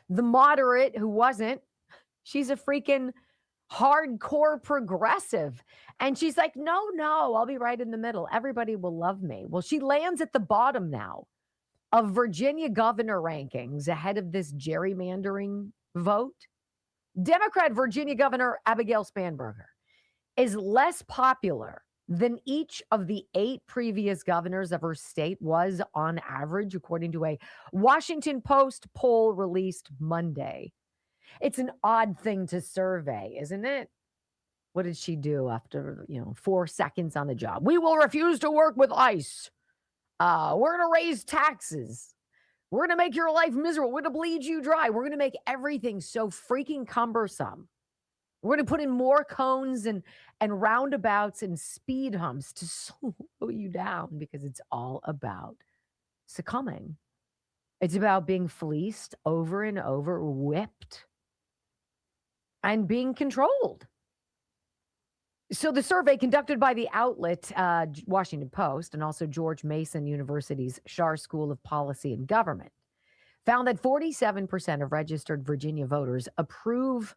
the moderate who wasn't, she's a freaking hardcore progressive. And she's like, no, I'll be right in the middle. Everybody will love me. Well, she lands at the bottom now of Virginia governor rankings ahead of this gerrymandering vote. Democrat Virginia Governor Abigail Spanberger is less popular than each of the 8 previous governors of her state was on average, according to a Washington Post poll released Monday. It's an odd thing to survey, isn't it? What did she do after, 4 seconds on the job? We will refuse to work with ICE. We're going to raise taxes. We're going to make your life miserable. We're going to bleed you dry. We're going to make everything so freaking cumbersome. We're going to put in more cones and roundabouts and speed humps to slow you down, because it's all about succumbing. It's about being fleeced over and over, whipped, and being controlled. So the survey conducted by the outlet Washington Post and also George Mason University's Schar School of Policy and Government found that 47% of registered Virginia voters approve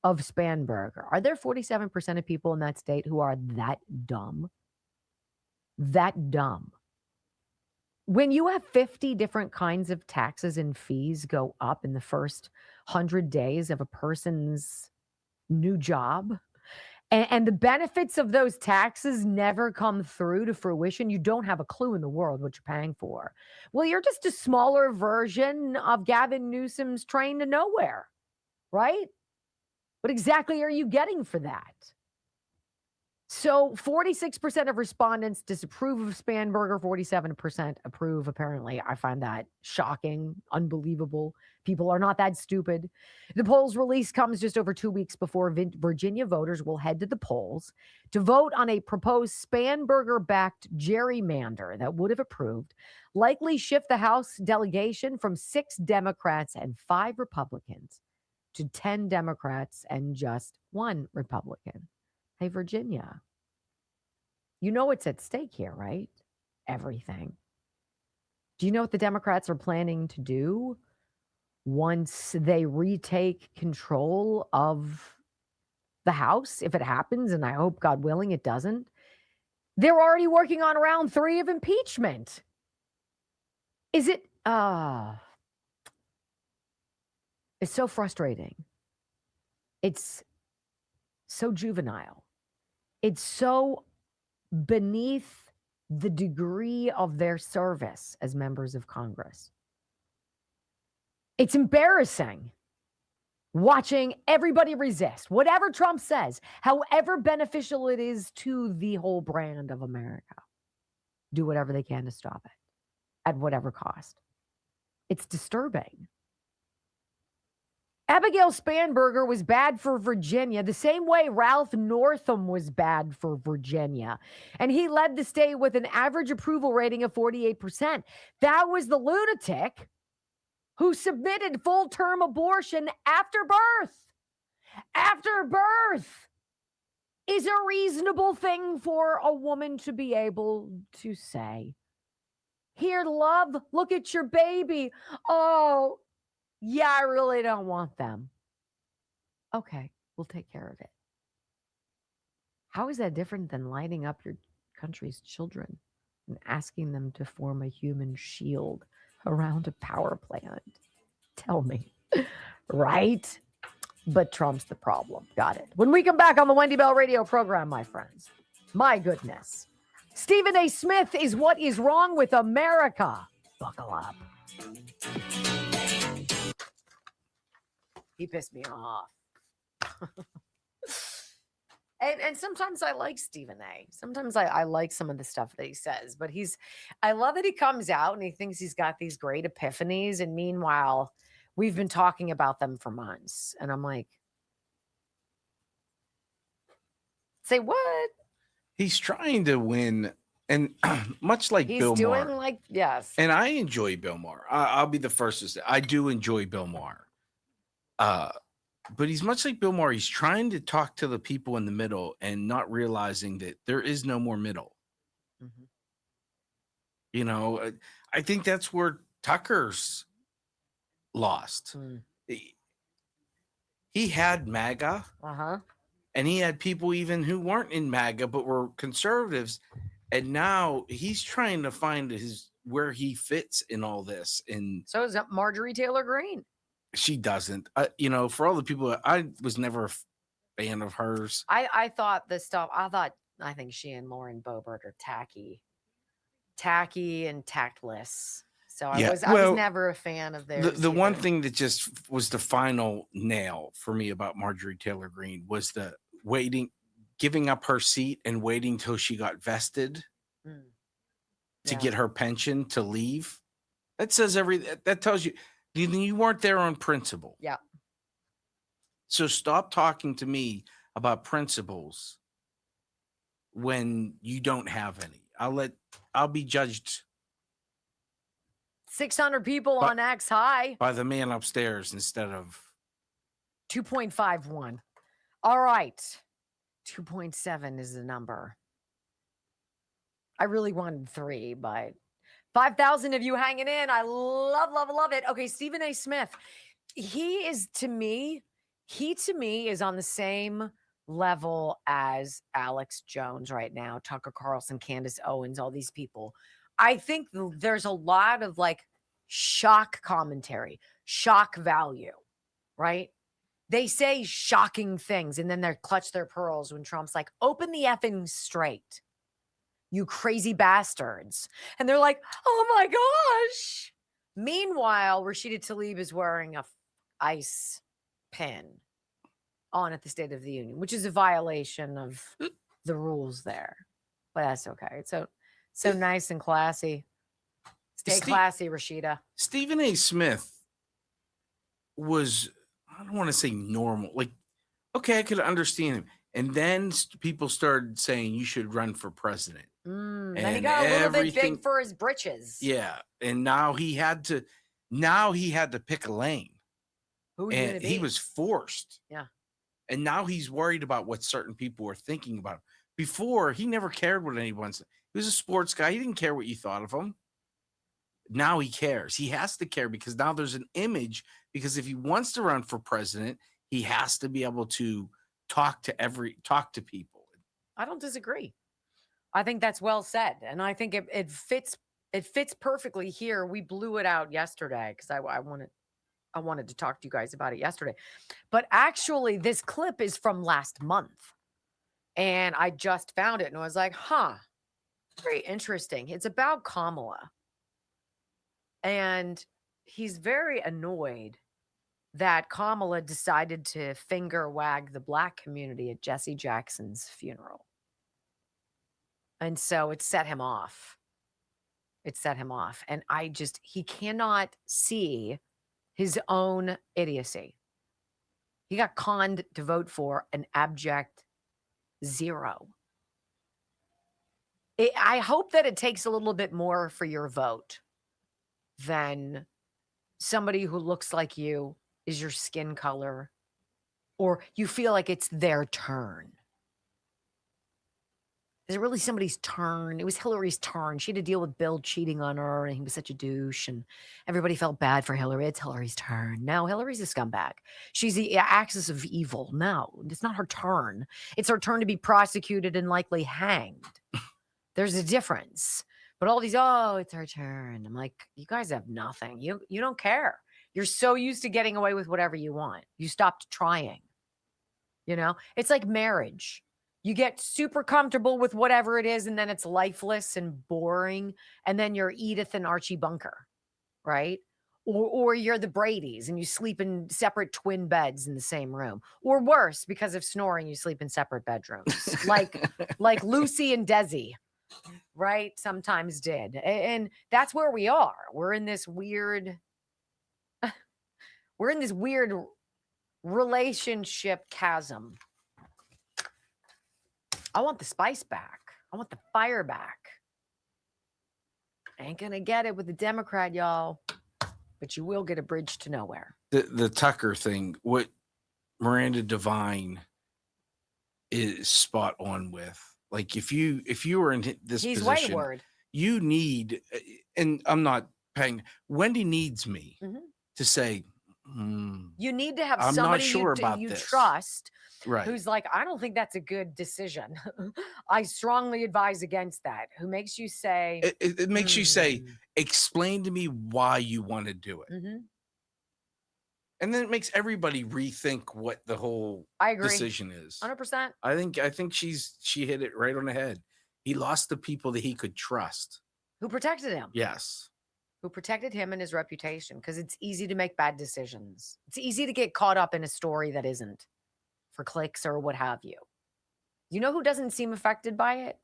of Spanberger. Are there 47% of people in that state who are that dumb? That dumb. When you have 50 different kinds of taxes and fees go up in the first 100 days of a person's new job, and the benefits of those taxes never come through to fruition, you don't have a clue in the world what you're paying for. Well, you're just a smaller version of Gavin Newsom's train to nowhere, right? What exactly are you getting for that? So 46% of respondents disapprove of Spanberger, 47% approve, apparently. I find that shocking, unbelievable. People are not that stupid. The polls release comes just over 2 weeks before Virginia voters will head to the polls to vote on a proposed Spanberger-backed gerrymander that would have approved, likely shift the House delegation from 6 Democrats and 5 Republicans to 10 Democrats and just 1 Republican. Hey, Virginia, you know what's at stake here, right? Everything. Do you know what the Democrats are planning to do once they retake control of the House, if it happens? And I hope, God willing, it doesn't. They're already working on round 3 of impeachment. Is it? It's so frustrating. It's so juvenile. It's so beneath the degree of their service as members of Congress. It's embarrassing watching everybody resist whatever Trump says, however beneficial it is to the whole brand of America. Do whatever they can to stop it at whatever cost. It's disturbing. Abigail Spanberger was bad for Virginia the same way Ralph Northam was bad for Virginia. And he led the state with an average approval rating of 48%. That was the lunatic who submitted full-term abortion after birth. After birth is a reasonable thing for a woman to be able to say. Here, love, look at your baby. Oh, yeah, I really don't want them. Okay, we'll take care of it. How is that different than lighting up your country's children and asking them to form a human shield around a power plant? Tell me, right? But Trump's the problem. Got it. When we come back on the Wendy Bell radio program, my friends, my goodness, Stephen A. Smith is what is wrong with America. Buckle up. He pissed me off. and sometimes I like Stephen A. Sometimes I like some of the stuff that he says, but I love that he comes out and he thinks he's got these great epiphanies. And meanwhile, we've been talking about them for months. And I'm like, say what? He's trying to win. And much like Bill Maher. Yes. And I enjoy Bill Maher. I'll be the first to say I do enjoy Bill Maher. But he's much like Bill Maher. He's trying to talk to the people in the middle and not realizing that there is no more middle. Mm-hmm. I think that's where Tucker's lost. He had MAGA, and he had people even who weren't in MAGA but were conservatives, and now he's trying to find where he fits in all this. And so is that Marjorie Taylor Greene. She doesn't. For all the people, I was never a fan of hers. I thought this stuff. I think she and Lauren Boebert are tacky and tactless. So I was never a fan of theirs. The one thing that just was the final nail for me about Marjorie Taylor Greene was the giving up her seat and waiting till she got vested to get her pension to leave. That says that tells you you weren't there on principle. Yeah. So stop talking to me about principles when you don't have any. I'll be judged 600 people on X High by the man upstairs instead of 2.51. All right. 2.7 is the number. I really wanted 3, but 5,000 of you hanging in. I love it. Okay, Stephen A. Smith. He to me is on the same level as Alex Jones right now, Tucker Carlson, Candace Owens, all these people. I think there's a lot of shock commentary, shock value, right? They say shocking things and then they clutch their pearls when Trump's like, open the effing straight, you crazy bastards. And they're like, oh my gosh. Meanwhile, Rashida Tlaib is wearing a ice pin on at the State of the Union, which is a violation of the rules there. But that's okay. It's so nice and classy. Stay classy, Rashida. Stephen A. Smith was, I don't want to say normal. Okay, I could understand him. And then people started saying you should run for president. And he got a little bit big for his britches. Yeah. And now he had to pick a lane. And he was forced. Yeah. And now he's worried about what certain people were thinking about him. Before, he never cared what anyone said. He was a sports guy. He didn't care what you thought of him. Now he cares. He has to care because now there's an image. Because if he wants to run for president, he has to be able to talk to people. I don't disagree. I think that's well said. And I think it fits perfectly here. We blew it out yesterday because I wanted to talk to you guys about it yesterday. But actually, this clip is from last month. And I just found it and I was like, very interesting. It's about Kamala. And he's very annoyed that Kamala decided to finger wag the Black community at Jesse Jackson's funeral. And so it set him off. And he cannot see his own idiocy. He got conned to vote for an abject 0. I hope that it takes a little bit more for your vote than somebody who looks like you, is your skin color, or you feel like it's their turn. Is it really somebody's turn? It was Hillary's turn. She had to deal with Bill cheating on her, and he was such a douche, and everybody felt bad for Hillary. It's Hillary's turn. No, Hillary's a scumbag. She's the axis of evil. No, it's not her turn. It's her turn to be prosecuted and likely hanged. There's a difference. But all these, it's her turn. I'm like, you guys have nothing. You don't care. You're so used to getting away with whatever you want. You stopped trying. It's like marriage. You get super comfortable with whatever it is, and then it's lifeless and boring. And then you're Edith and Archie Bunker, right? Or you're the Bradys and you sleep in separate twin beds in the same room. Or worse, because of snoring, you sleep in separate bedrooms. like Lucy and Desi, right? Sometimes did. And that's where we are. We're in this weird relationship chasm. I want the spice back. I want the fire back. Ain't gonna get it with the Democrat, y'all, but you will get a bridge to nowhere. The Tucker thing, what Miranda Devine is spot on with. Like if you were in this He's position, wayward. you need, and I'm not paying. Wendy needs me to say, You need to have I'm not somebody sure about you this. trust Right. who's like, I don't think that's a good decision. I strongly advise against that. Who makes you say, It makes you say, explain to me why you want to do it. Mm-hmm. And then it makes everybody rethink what the whole I agree. decision is. 100%. I think she hit it right on the head. He lost the people that he could trust. Who protected him? Yes. Who protected him and his reputation, because it's easy to make bad decisions. It's easy to get caught up in a story that isn't for clicks or what have you. You know who doesn't seem affected by it?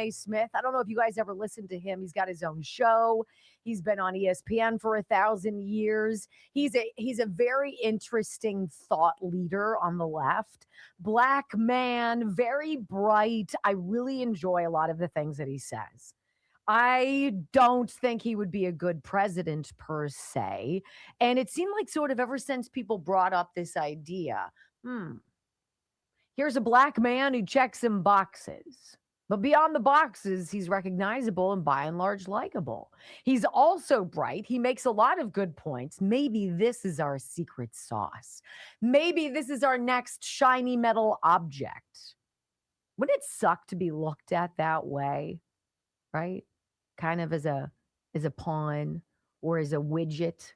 Smith. I don't know if you guys ever listened to him. He's got his own show. He's been on ESPN for 1,000 years. He's a very interesting thought leader on the left. Black man, very bright. I really enjoy a lot of the things that he says. I don't think he would be a good president per se. And it seemed like sort of ever since people brought up this idea, here's a black man who checks some boxes. But beyond the boxes, he's recognizable and by and large likable. He's also bright. He makes a lot of good points. Maybe this is our secret sauce. Maybe this is our next shiny metal object. Wouldn't it suck to be looked at that way? Right? Kind of as a pawn or as a widget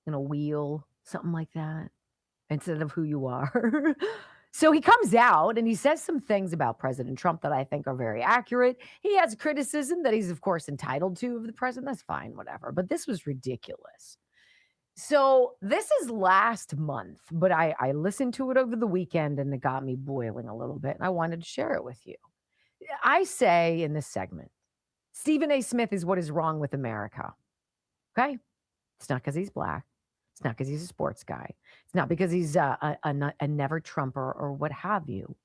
in a wheel, something like that, instead of who you are. So he comes out and he says some things about President Trump that I think are very accurate. He has criticism that he's, of course, entitled to of the president. That's fine, whatever. But this was ridiculous. So this is last month, but I listened to it over the weekend and it got me boiling a little bit. And I wanted to share it with you. I say in this segment, Stephen A. Smith is what is wrong with America. Okay? It's not because he's black. It's not because he's a sports guy. It's not because he's a never Trumper or what have you.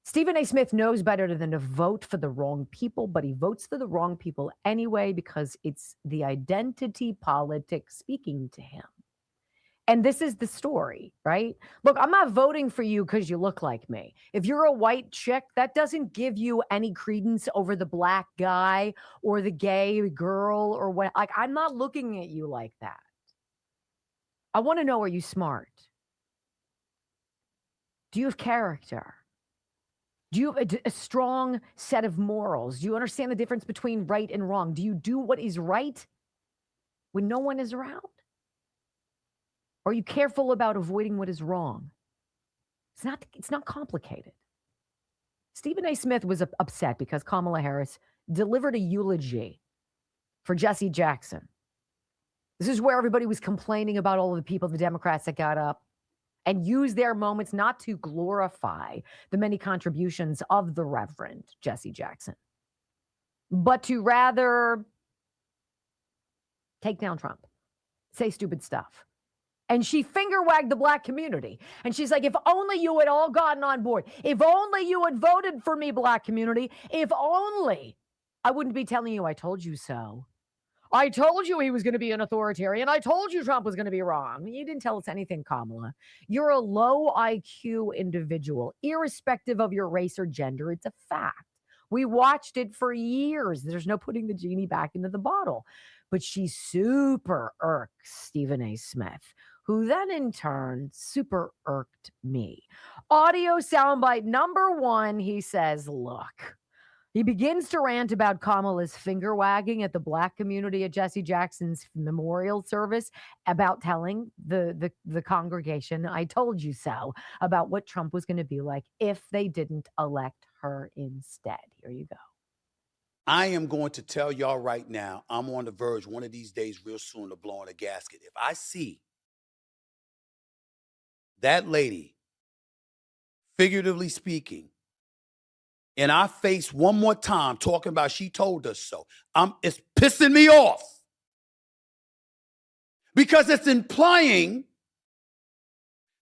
Stephen A. Smith knows better than to vote for the wrong people, but he votes for the wrong people anyway because it's the identity politics speaking to him. And this is the story, right? Look, I'm not voting for you because you look like me. If you're a white chick, that doesn't give you any credence over the black guy or the gay girl or what. Like, I'm not looking at you like that. I want to know, are you smart? Do you have character? Do you have a strong set of morals? Do you understand the difference between right and wrong? Do you do what is right when no one is around? Are you careful about avoiding what is wrong? It's not complicated. Stephen A. Smith was upset because Kamala Harris delivered a eulogy for Jesse Jackson. This is where everybody was complaining about all of the people, the Democrats that got up and used their moments not to glorify the many contributions of the Reverend Jesse Jackson, but to rather take down Trump, say stupid stuff. And she finger wagged the black community. And she's like, if only you had all gotten on board. If only you had voted for me, black community. If only I wouldn't be telling you I told you so. I told you he was going to be an authoritarian. I told you Trump was going to be wrong. You didn't tell us anything, Kamala. You're a low IQ individual, irrespective of your race or gender. It's a fact. We watched it for years. There's no putting the genie back into the bottle. But she super irks Stephen A. Smith, who then in turn super irked me. Audio soundbite number one, he says, look, He begins to rant about Kamala's finger wagging at the Black community at Jesse Jackson's memorial service, about telling the congregation, I told you so, about what Trump was going to be like if they didn't elect her instead. Here you go. I am going to tell y'all right now, I'm on the verge one of these days real soon of blowing a gasket. If I see that lady, figuratively speaking, in our face one more time talking about she told us so, it's pissing me off. Because it's implying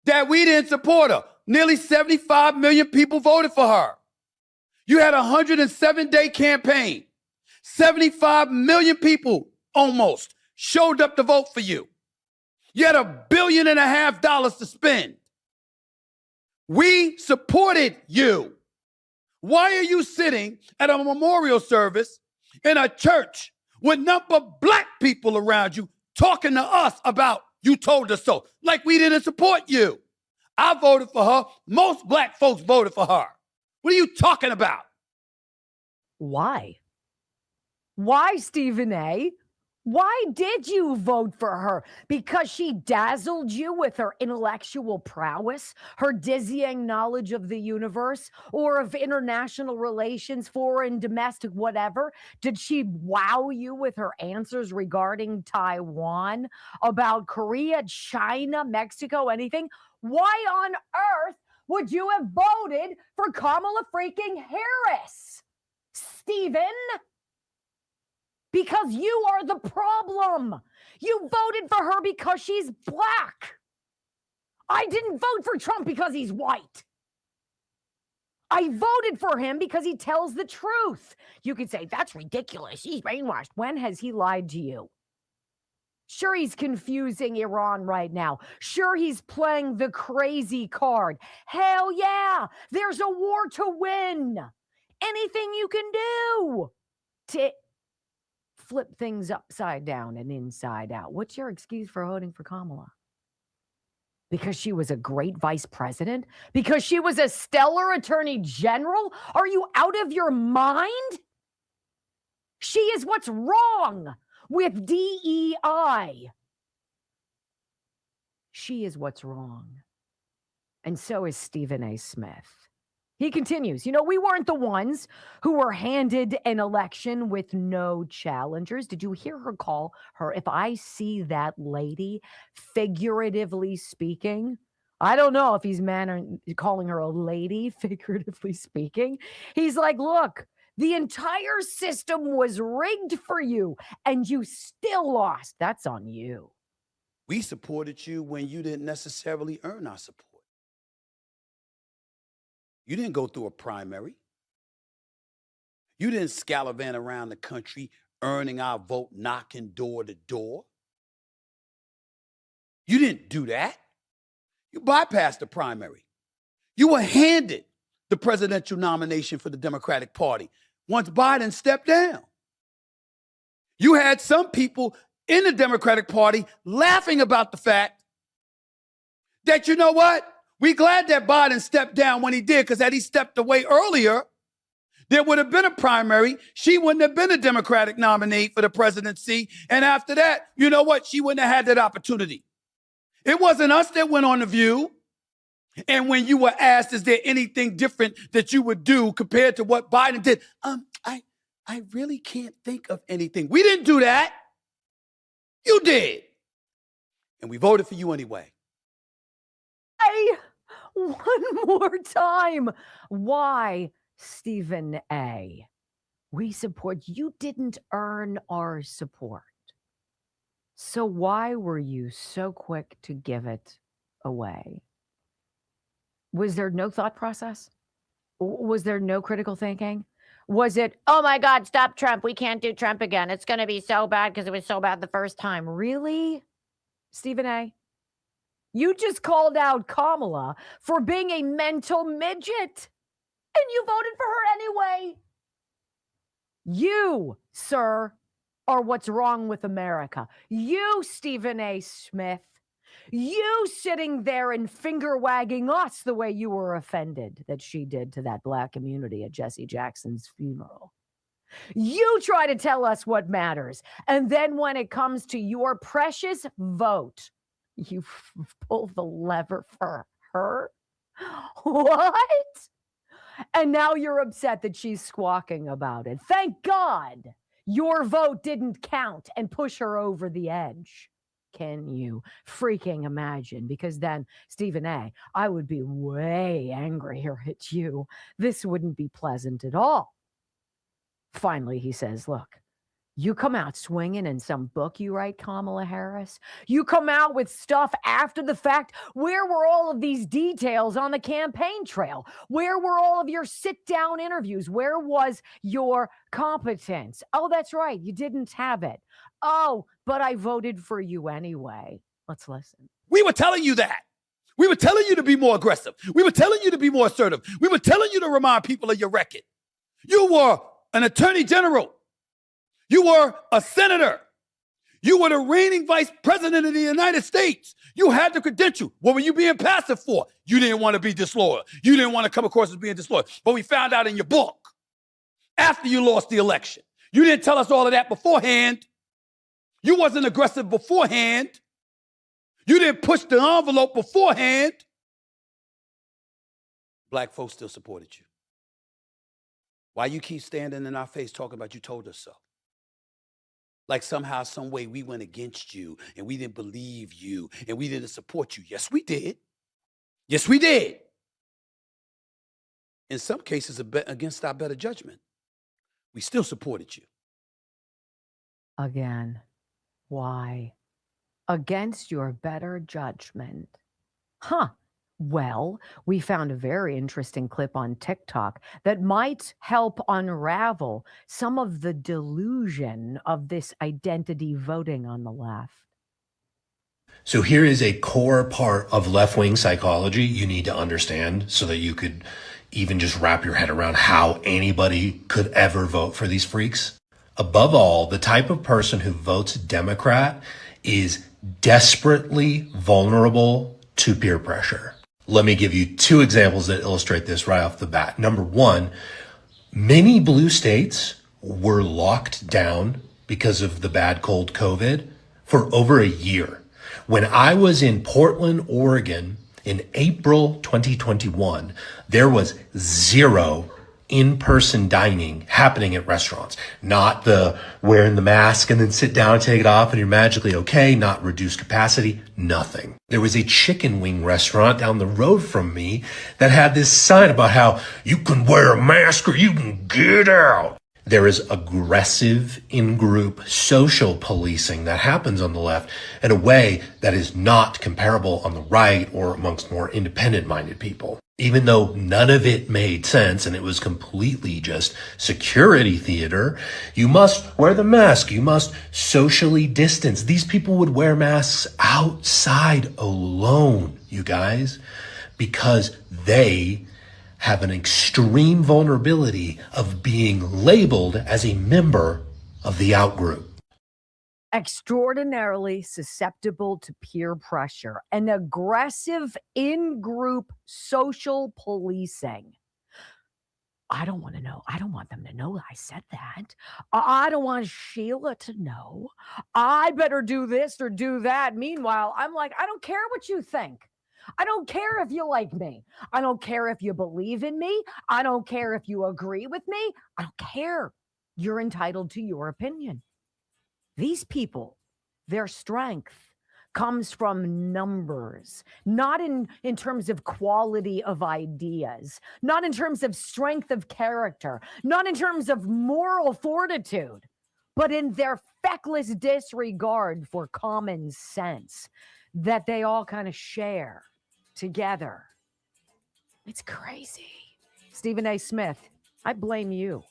that we didn't support her. Nearly 75 million people voted for her. You had a 107-day campaign. 75 million people almost showed up to vote for you. You had $1.5 billion to spend. We supported you. Why are you sitting at a memorial service in a church with number of black people around you talking to us about you told us so, like we didn't support you? I voted for her. Most black folks voted for her. What are you talking about? Why? Why, Stephen A? Why did you vote for her? Because she dazzled you with her intellectual prowess, her dizzying knowledge of the universe, or of international relations, foreign, domestic, whatever? Did she wow you with her answers regarding Taiwan, about Korea, China, Mexico, anything? Why on earth would you have voted for Kamala freaking Harris, Stephen? Because you are the problem. You voted for her because she's black. I didn't vote for Trump because he's white. I voted for him because he tells the truth. You could say, that's ridiculous. He's brainwashed. When has he lied to you? Sure, he's confusing Iran right now. Sure, he's playing the crazy card. Hell yeah, there's a war to win. Anything you can do to flip things upside down and inside out. What's your excuse for voting for Kamala? Because she was a great vice president? Because she was a stellar attorney general? Are you out of your mind? She is what's wrong with DEI. She is what's wrong. And so is Stephen A. Smith. He continues, we weren't the ones who were handed an election with no challengers. Did you hear her call her? If I see that lady, figuratively speaking, I don't know if he's calling her a lady, figuratively speaking. He's like, look, the entire system was rigged for you and you still lost. That's on you. We supported you when you didn't necessarily earn our support. You didn't go through a primary. You didn't scallivant around the country earning our vote, knocking door to door. You didn't do that. You bypassed the primary. You were handed the presidential nomination for the Democratic Party once Biden stepped down. You had some people in the Democratic Party laughing about the fact that, you know what? We're glad that Biden stepped down when he did, because had he stepped away earlier, there would have been a primary. She wouldn't have been a Democratic nominee for the presidency. And after that, you know what? She wouldn't have had that opportunity. It wasn't us that went on The View. And when you were asked, is there anything different that you would do compared to what Biden did? I really can't think of anything. We didn't do that. You did. And we voted for you anyway. One more time. Why, Stephen A? We support you. Didn't earn our support. So why were you so quick to give it away? Was there no thought process? Was there no critical thinking? Was it, oh my God, stop Trump. We can't do Trump again. It's going to be so bad because it was so bad the first time. Really, Stephen A? You just called out Kamala for being a mental midget, and you voted for her anyway. You, sir, are what's wrong with America. You, Stephen A. Smith, You sitting there and finger wagging us the way you were offended that she did to that black community at Jesse Jackson's funeral. You try to tell us what matters. And then when it comes to your precious vote, you pull the lever for her? What? And now you're upset that she's squawking about it. Thank God your vote didn't count and push her over the edge. Can you freaking imagine? Because then, Stephen A., I would be way angrier at you. This wouldn't be pleasant at all. Finally, he says, look, you come out swinging in some book you write, Kamala Harris. You come out with stuff after the fact. Where were all of these details on the campaign trail? Where were all of your sit-down interviews? Where was your competence? Oh, that's right. You didn't have it. Oh, but I voted for you anyway. Let's listen. We were telling you that. We were telling you to be more aggressive. We were telling you to be more assertive. We were telling you to remind people of your record. You were an attorney general. You were a senator. You were the reigning vice president of the United States. You had the credential. What were you being passive for? You didn't want to be disloyal. You didn't want to come across as being disloyal. But we found out in your book, after you lost the election, you didn't tell us all of that beforehand. You wasn't aggressive beforehand. You didn't push the envelope beforehand. Black folks still supported you. Why you keep standing in our face talking about you told us so? Like somehow, some way we went against you and we didn't believe you and we didn't support you. Yes, we did. Yes, we did. In some cases, against our better judgment. We still supported you. Again. Why? Against your better judgment. Huh. Well, we found a very interesting clip on TikTok that might help unravel some of the delusion of this identity voting on the left. So here is a core part of left-wing psychology you need to understand so that you could even just wrap your head around how anybody could ever vote for these freaks. Above all, the type of person who votes Democrat is desperately vulnerable to peer pressure. Let me give you two examples that illustrate this right off the bat. Number one, many blue states were locked down because of the bad cold COVID for over a year. When I was in Portland, Oregon in April 2021, there was zero in-person dining happening at restaurants. Not the wearing the mask and then sit down and take it off and you're magically okay, not reduced capacity, nothing. There was a chicken wing restaurant down the road from me that had this sign about how you can wear a mask or you can get out. There is aggressive in-group social policing that happens on the left in a way that is not comparable on the right or amongst more independent-minded people. Even though none of it made sense and it was completely just security theater, you must wear the mask. You must socially distance. These people would wear masks outside alone, you guys, because they have an extreme vulnerability of being labeled as a member of the outgroup. Extraordinarily susceptible to peer pressure and aggressive in-group social policing. I don't want to know. I don't want them to know I said that. I don't want Sheila to know. I better do this or do that. Meanwhile, I'm like, I don't care what you think. I don't care if you like me. I don't care if you believe in me. I don't care if you agree with me. I don't care. You're entitled to your opinion. These people, their strength comes from numbers, not in terms of quality of ideas, not in terms of strength of character, not in terms of moral fortitude, but in their feckless disregard for common sense that they all kind of share together. It's crazy. Stephen A. Smith, I blame you.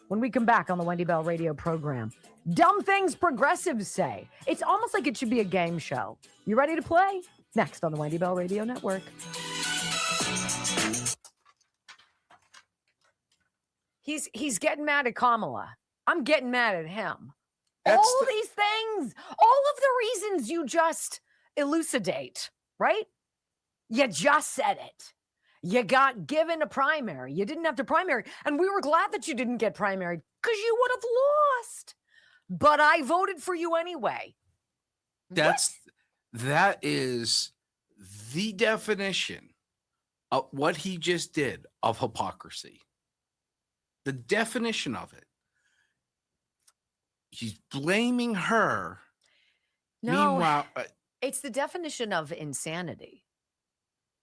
When we come back on the Wendy Bell radio program, dumb things progressives say. It's almost like it should be a game show. You ready to play? Next on the Wendy Bell Radio Network. He's getting mad at Kamala. I'm getting mad at him. All these things, all of the reasons you just elucidate, right? You just said it. You got given a primary. You didn't have to primary. And we were glad that you didn't get primary because you would have lost. But I voted for you anyway. That is the definition of what he just did of hypocrisy. The definition of it. He's blaming her. No, Meanwhile, it's the definition of insanity.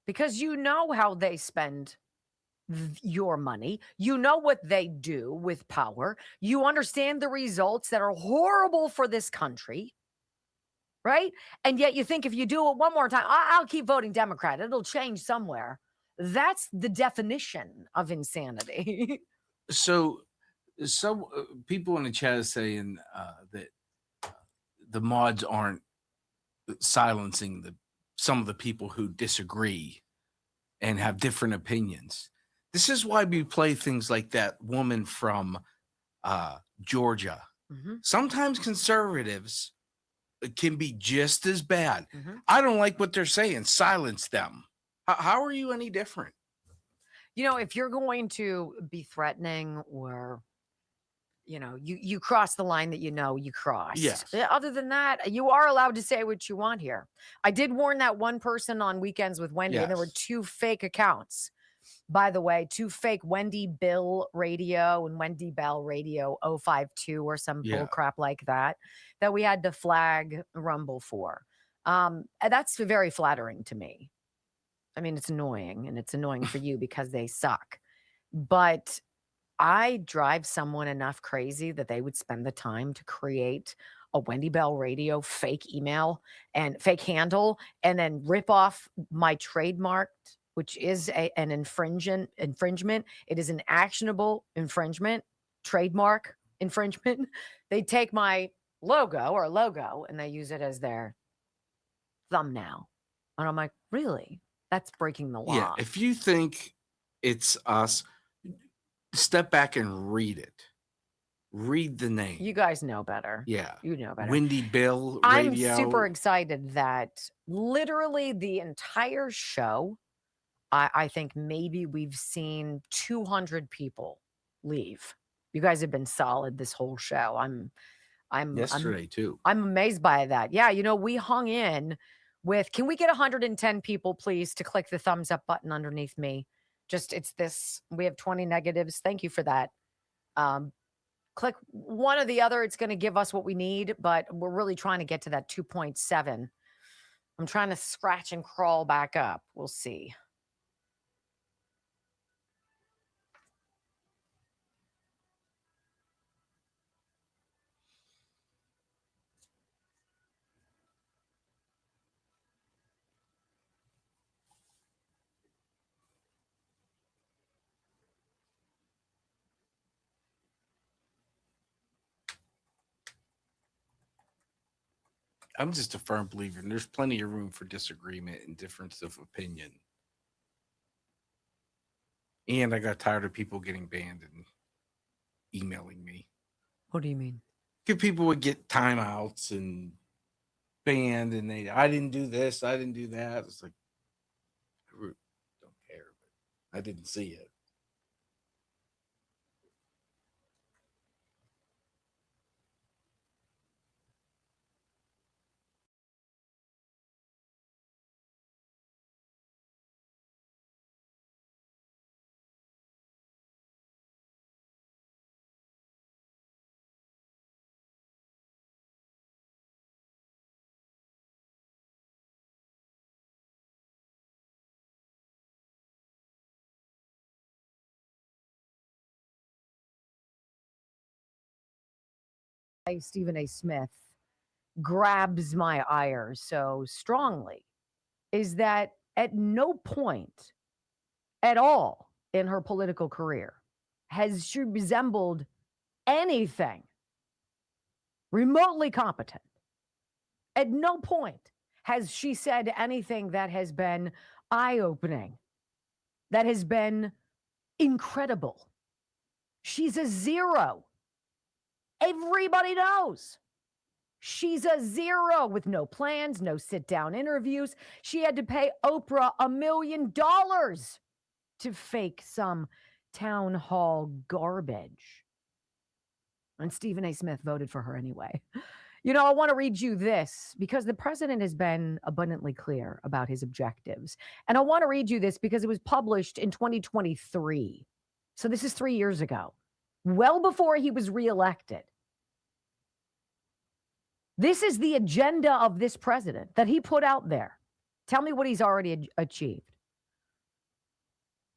Because you know how they spend your money. You know what they do with power. You understand the results that are horrible for this country. Right? And yet you think if you do it one more time, I'll keep voting Democrat. It'll change somewhere. That's the definition of insanity. so some people in the chat is saying that the mods aren't silencing some of the people who disagree and have different opinions. This is why we play things like that woman from Georgia. Mm-hmm. Sometimes conservatives can be just as bad. Mm-hmm. I don't like what they're saying. Silence them. How are you any different? You know, if you're going to be threatening or, you know, you cross the line that you know you crossed. Yes. Other than that, you are allowed to say what you want here. I did warn that one person on Weekends with Wendy, and there were 2 fake accounts. By the way, 2 fake Wendy Bill Radio and Wendy Bell Radio 052 or some bull crap like that we had to flag Rumble for. And that's very flattering to me. I mean, it's annoying, and it's annoying for you because they suck. But I drive someone enough crazy that they would spend the time to create a Wendy Bell Radio fake email and fake handle and then rip off my trademark, which is an infringement. It is an actionable infringement, trademark infringement. They take my logo and they use it as their thumbnail. And I'm like, really? That's breaking the law. Yeah. If you think it's us, step back and read it. Read the name. You guys know better. Yeah. You know better. Wendy Bill Radio. I'm super excited that literally the entire show, I think maybe we've seen 200 people leave. You guys have been solid this whole show. Yesterday too. I'm amazed by that. Yeah, you know, we hung in with, can we get 110 people, please, to click the thumbs up button underneath me? It's this, we have 20 negatives. Thank you for that. Click one or the other. It's going to give us what we need, but we're really trying to get to that 2.7. I'm trying to scratch and crawl back up. We'll see. I'm just a firm believer, and there's plenty of room for disagreement and difference of opinion. And I got tired of people getting banned and emailing me. What do you mean? People would get timeouts and banned, and I didn't do this, I didn't do that. It's like, I really don't care, but I didn't see it. Stephen A. Smith grabs my ire so strongly is that at no point at all in her political career has she resembled anything remotely competent. At no point has she said anything that has been eye-opening, that has been incredible. She's a zero. Everybody knows She's a zero with no plans, no sit-down interviews. She had to pay Oprah $1 million to fake some town hall garbage. And Stephen A. Smith voted for her anyway. You know, I want to read you this because the president has been abundantly clear about his objectives. And I want to read you this because it was published in 2023. So this is 3 years ago, well before he was reelected. This is the agenda of this president that he put out there. Tell me what he's already achieved.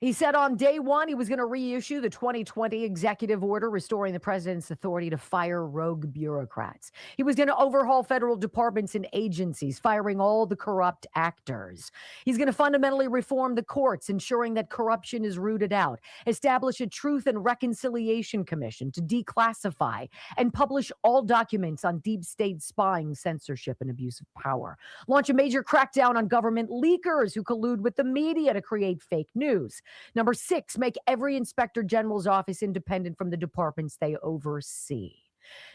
He said on day one, he was going to reissue the 2020 executive order restoring the president's authority to fire rogue bureaucrats. He was going to overhaul federal departments and agencies, firing all the corrupt actors. He's going to fundamentally reform the courts, ensuring that corruption is rooted out, establish a Truth and Reconciliation Commission to declassify and publish all documents on deep state spying, censorship, and abuse of power, launch a major crackdown on government leakers who collude with the media to create fake news. Number 6, make every inspector general's office independent from the departments they oversee.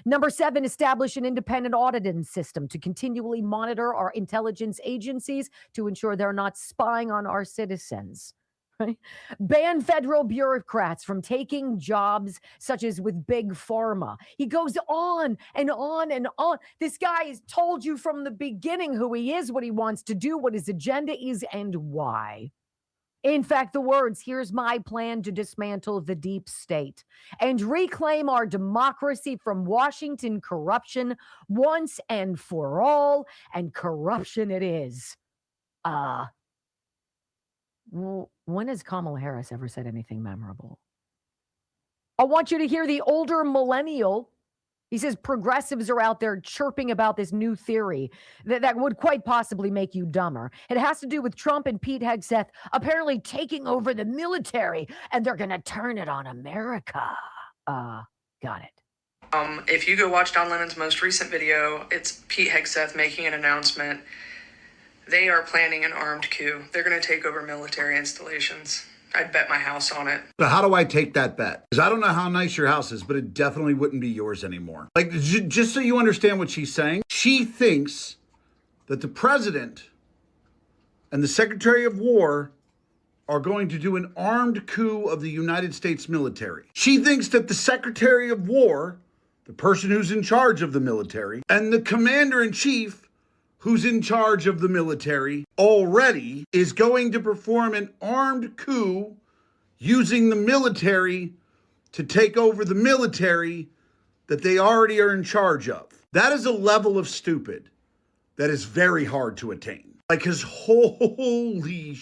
Number 7, establish an independent auditing system to continually monitor our intelligence agencies to ensure they're not spying on our citizens. Right? Ban federal bureaucrats from taking jobs such as with big pharma. He goes on and on and on. This guy has told you from the beginning who he is, what he wants to do, what his agenda is, and why. In fact, the words, here's my plan to dismantle the deep state and reclaim our democracy from Washington corruption once and for all, and corruption it is. When has Kamala Harris ever said anything memorable? I want you to hear the older millennial. He says progressives are out there chirping about this new theory that would quite possibly make you dumber. It has to do with Trump and Pete Hegseth apparently taking over the military, and they're going to turn it on America. Got it. If you go watch Don Lemon's most recent video, it's Pete Hegseth making an announcement. They are planning an armed coup. They're going to take over military installations. I'd bet my house on it. But how do I take that bet? Because I don't know how nice your house is, but it definitely wouldn't be yours anymore. Like, just so you understand what she's saying, she thinks that the president and the Secretary of War are going to do an armed coup of the United States military. She thinks that the Secretary of War, the person who's in charge of the military, and the Commander-in-Chief, who's in charge of the military already, is going to perform an armed coup using the military to take over the military that they already are in charge of. That is a level of stupid that is very hard to attain. Like, his holy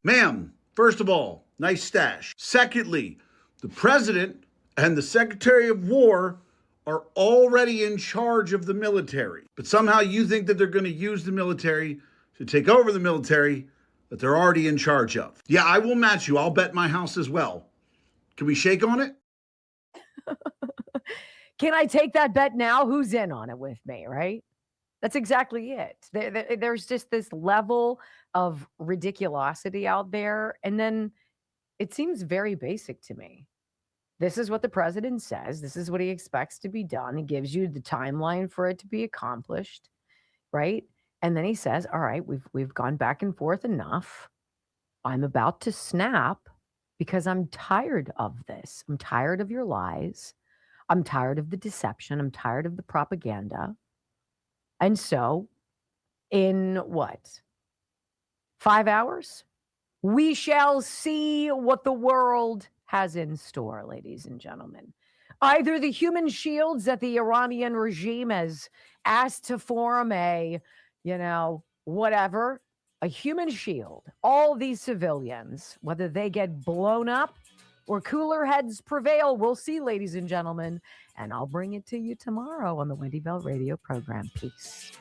Ma'am, first of all, nice stash. Secondly, the president and the Secretary of War are already in charge of the military. But somehow you think that they're going to use the military to take over the military that they're already in charge of. Yeah, I will match you. I'll bet my house as well. Can we shake on it? Can I take that bet now? Who's in on it with me, right? That's exactly it. There's just this level of ridiculosity out there. And then it seems very basic to me. This is what the president says. This is what he expects to be done. He gives you the timeline for it to be accomplished, right? And then he says, all right, we've gone back and forth enough. I'm about to snap because I'm tired of this. I'm tired of your lies. I'm tired of the deception. I'm tired of the propaganda. And so in what? 5 hours? We shall see what the world has in store, ladies and gentlemen. Either the human shields that the Iranian regime has asked to form a human shield. All these civilians, whether they get blown up or cooler heads prevail, we'll see, ladies and gentlemen. And I'll bring it to you tomorrow on the Wendy Bell radio program. Peace.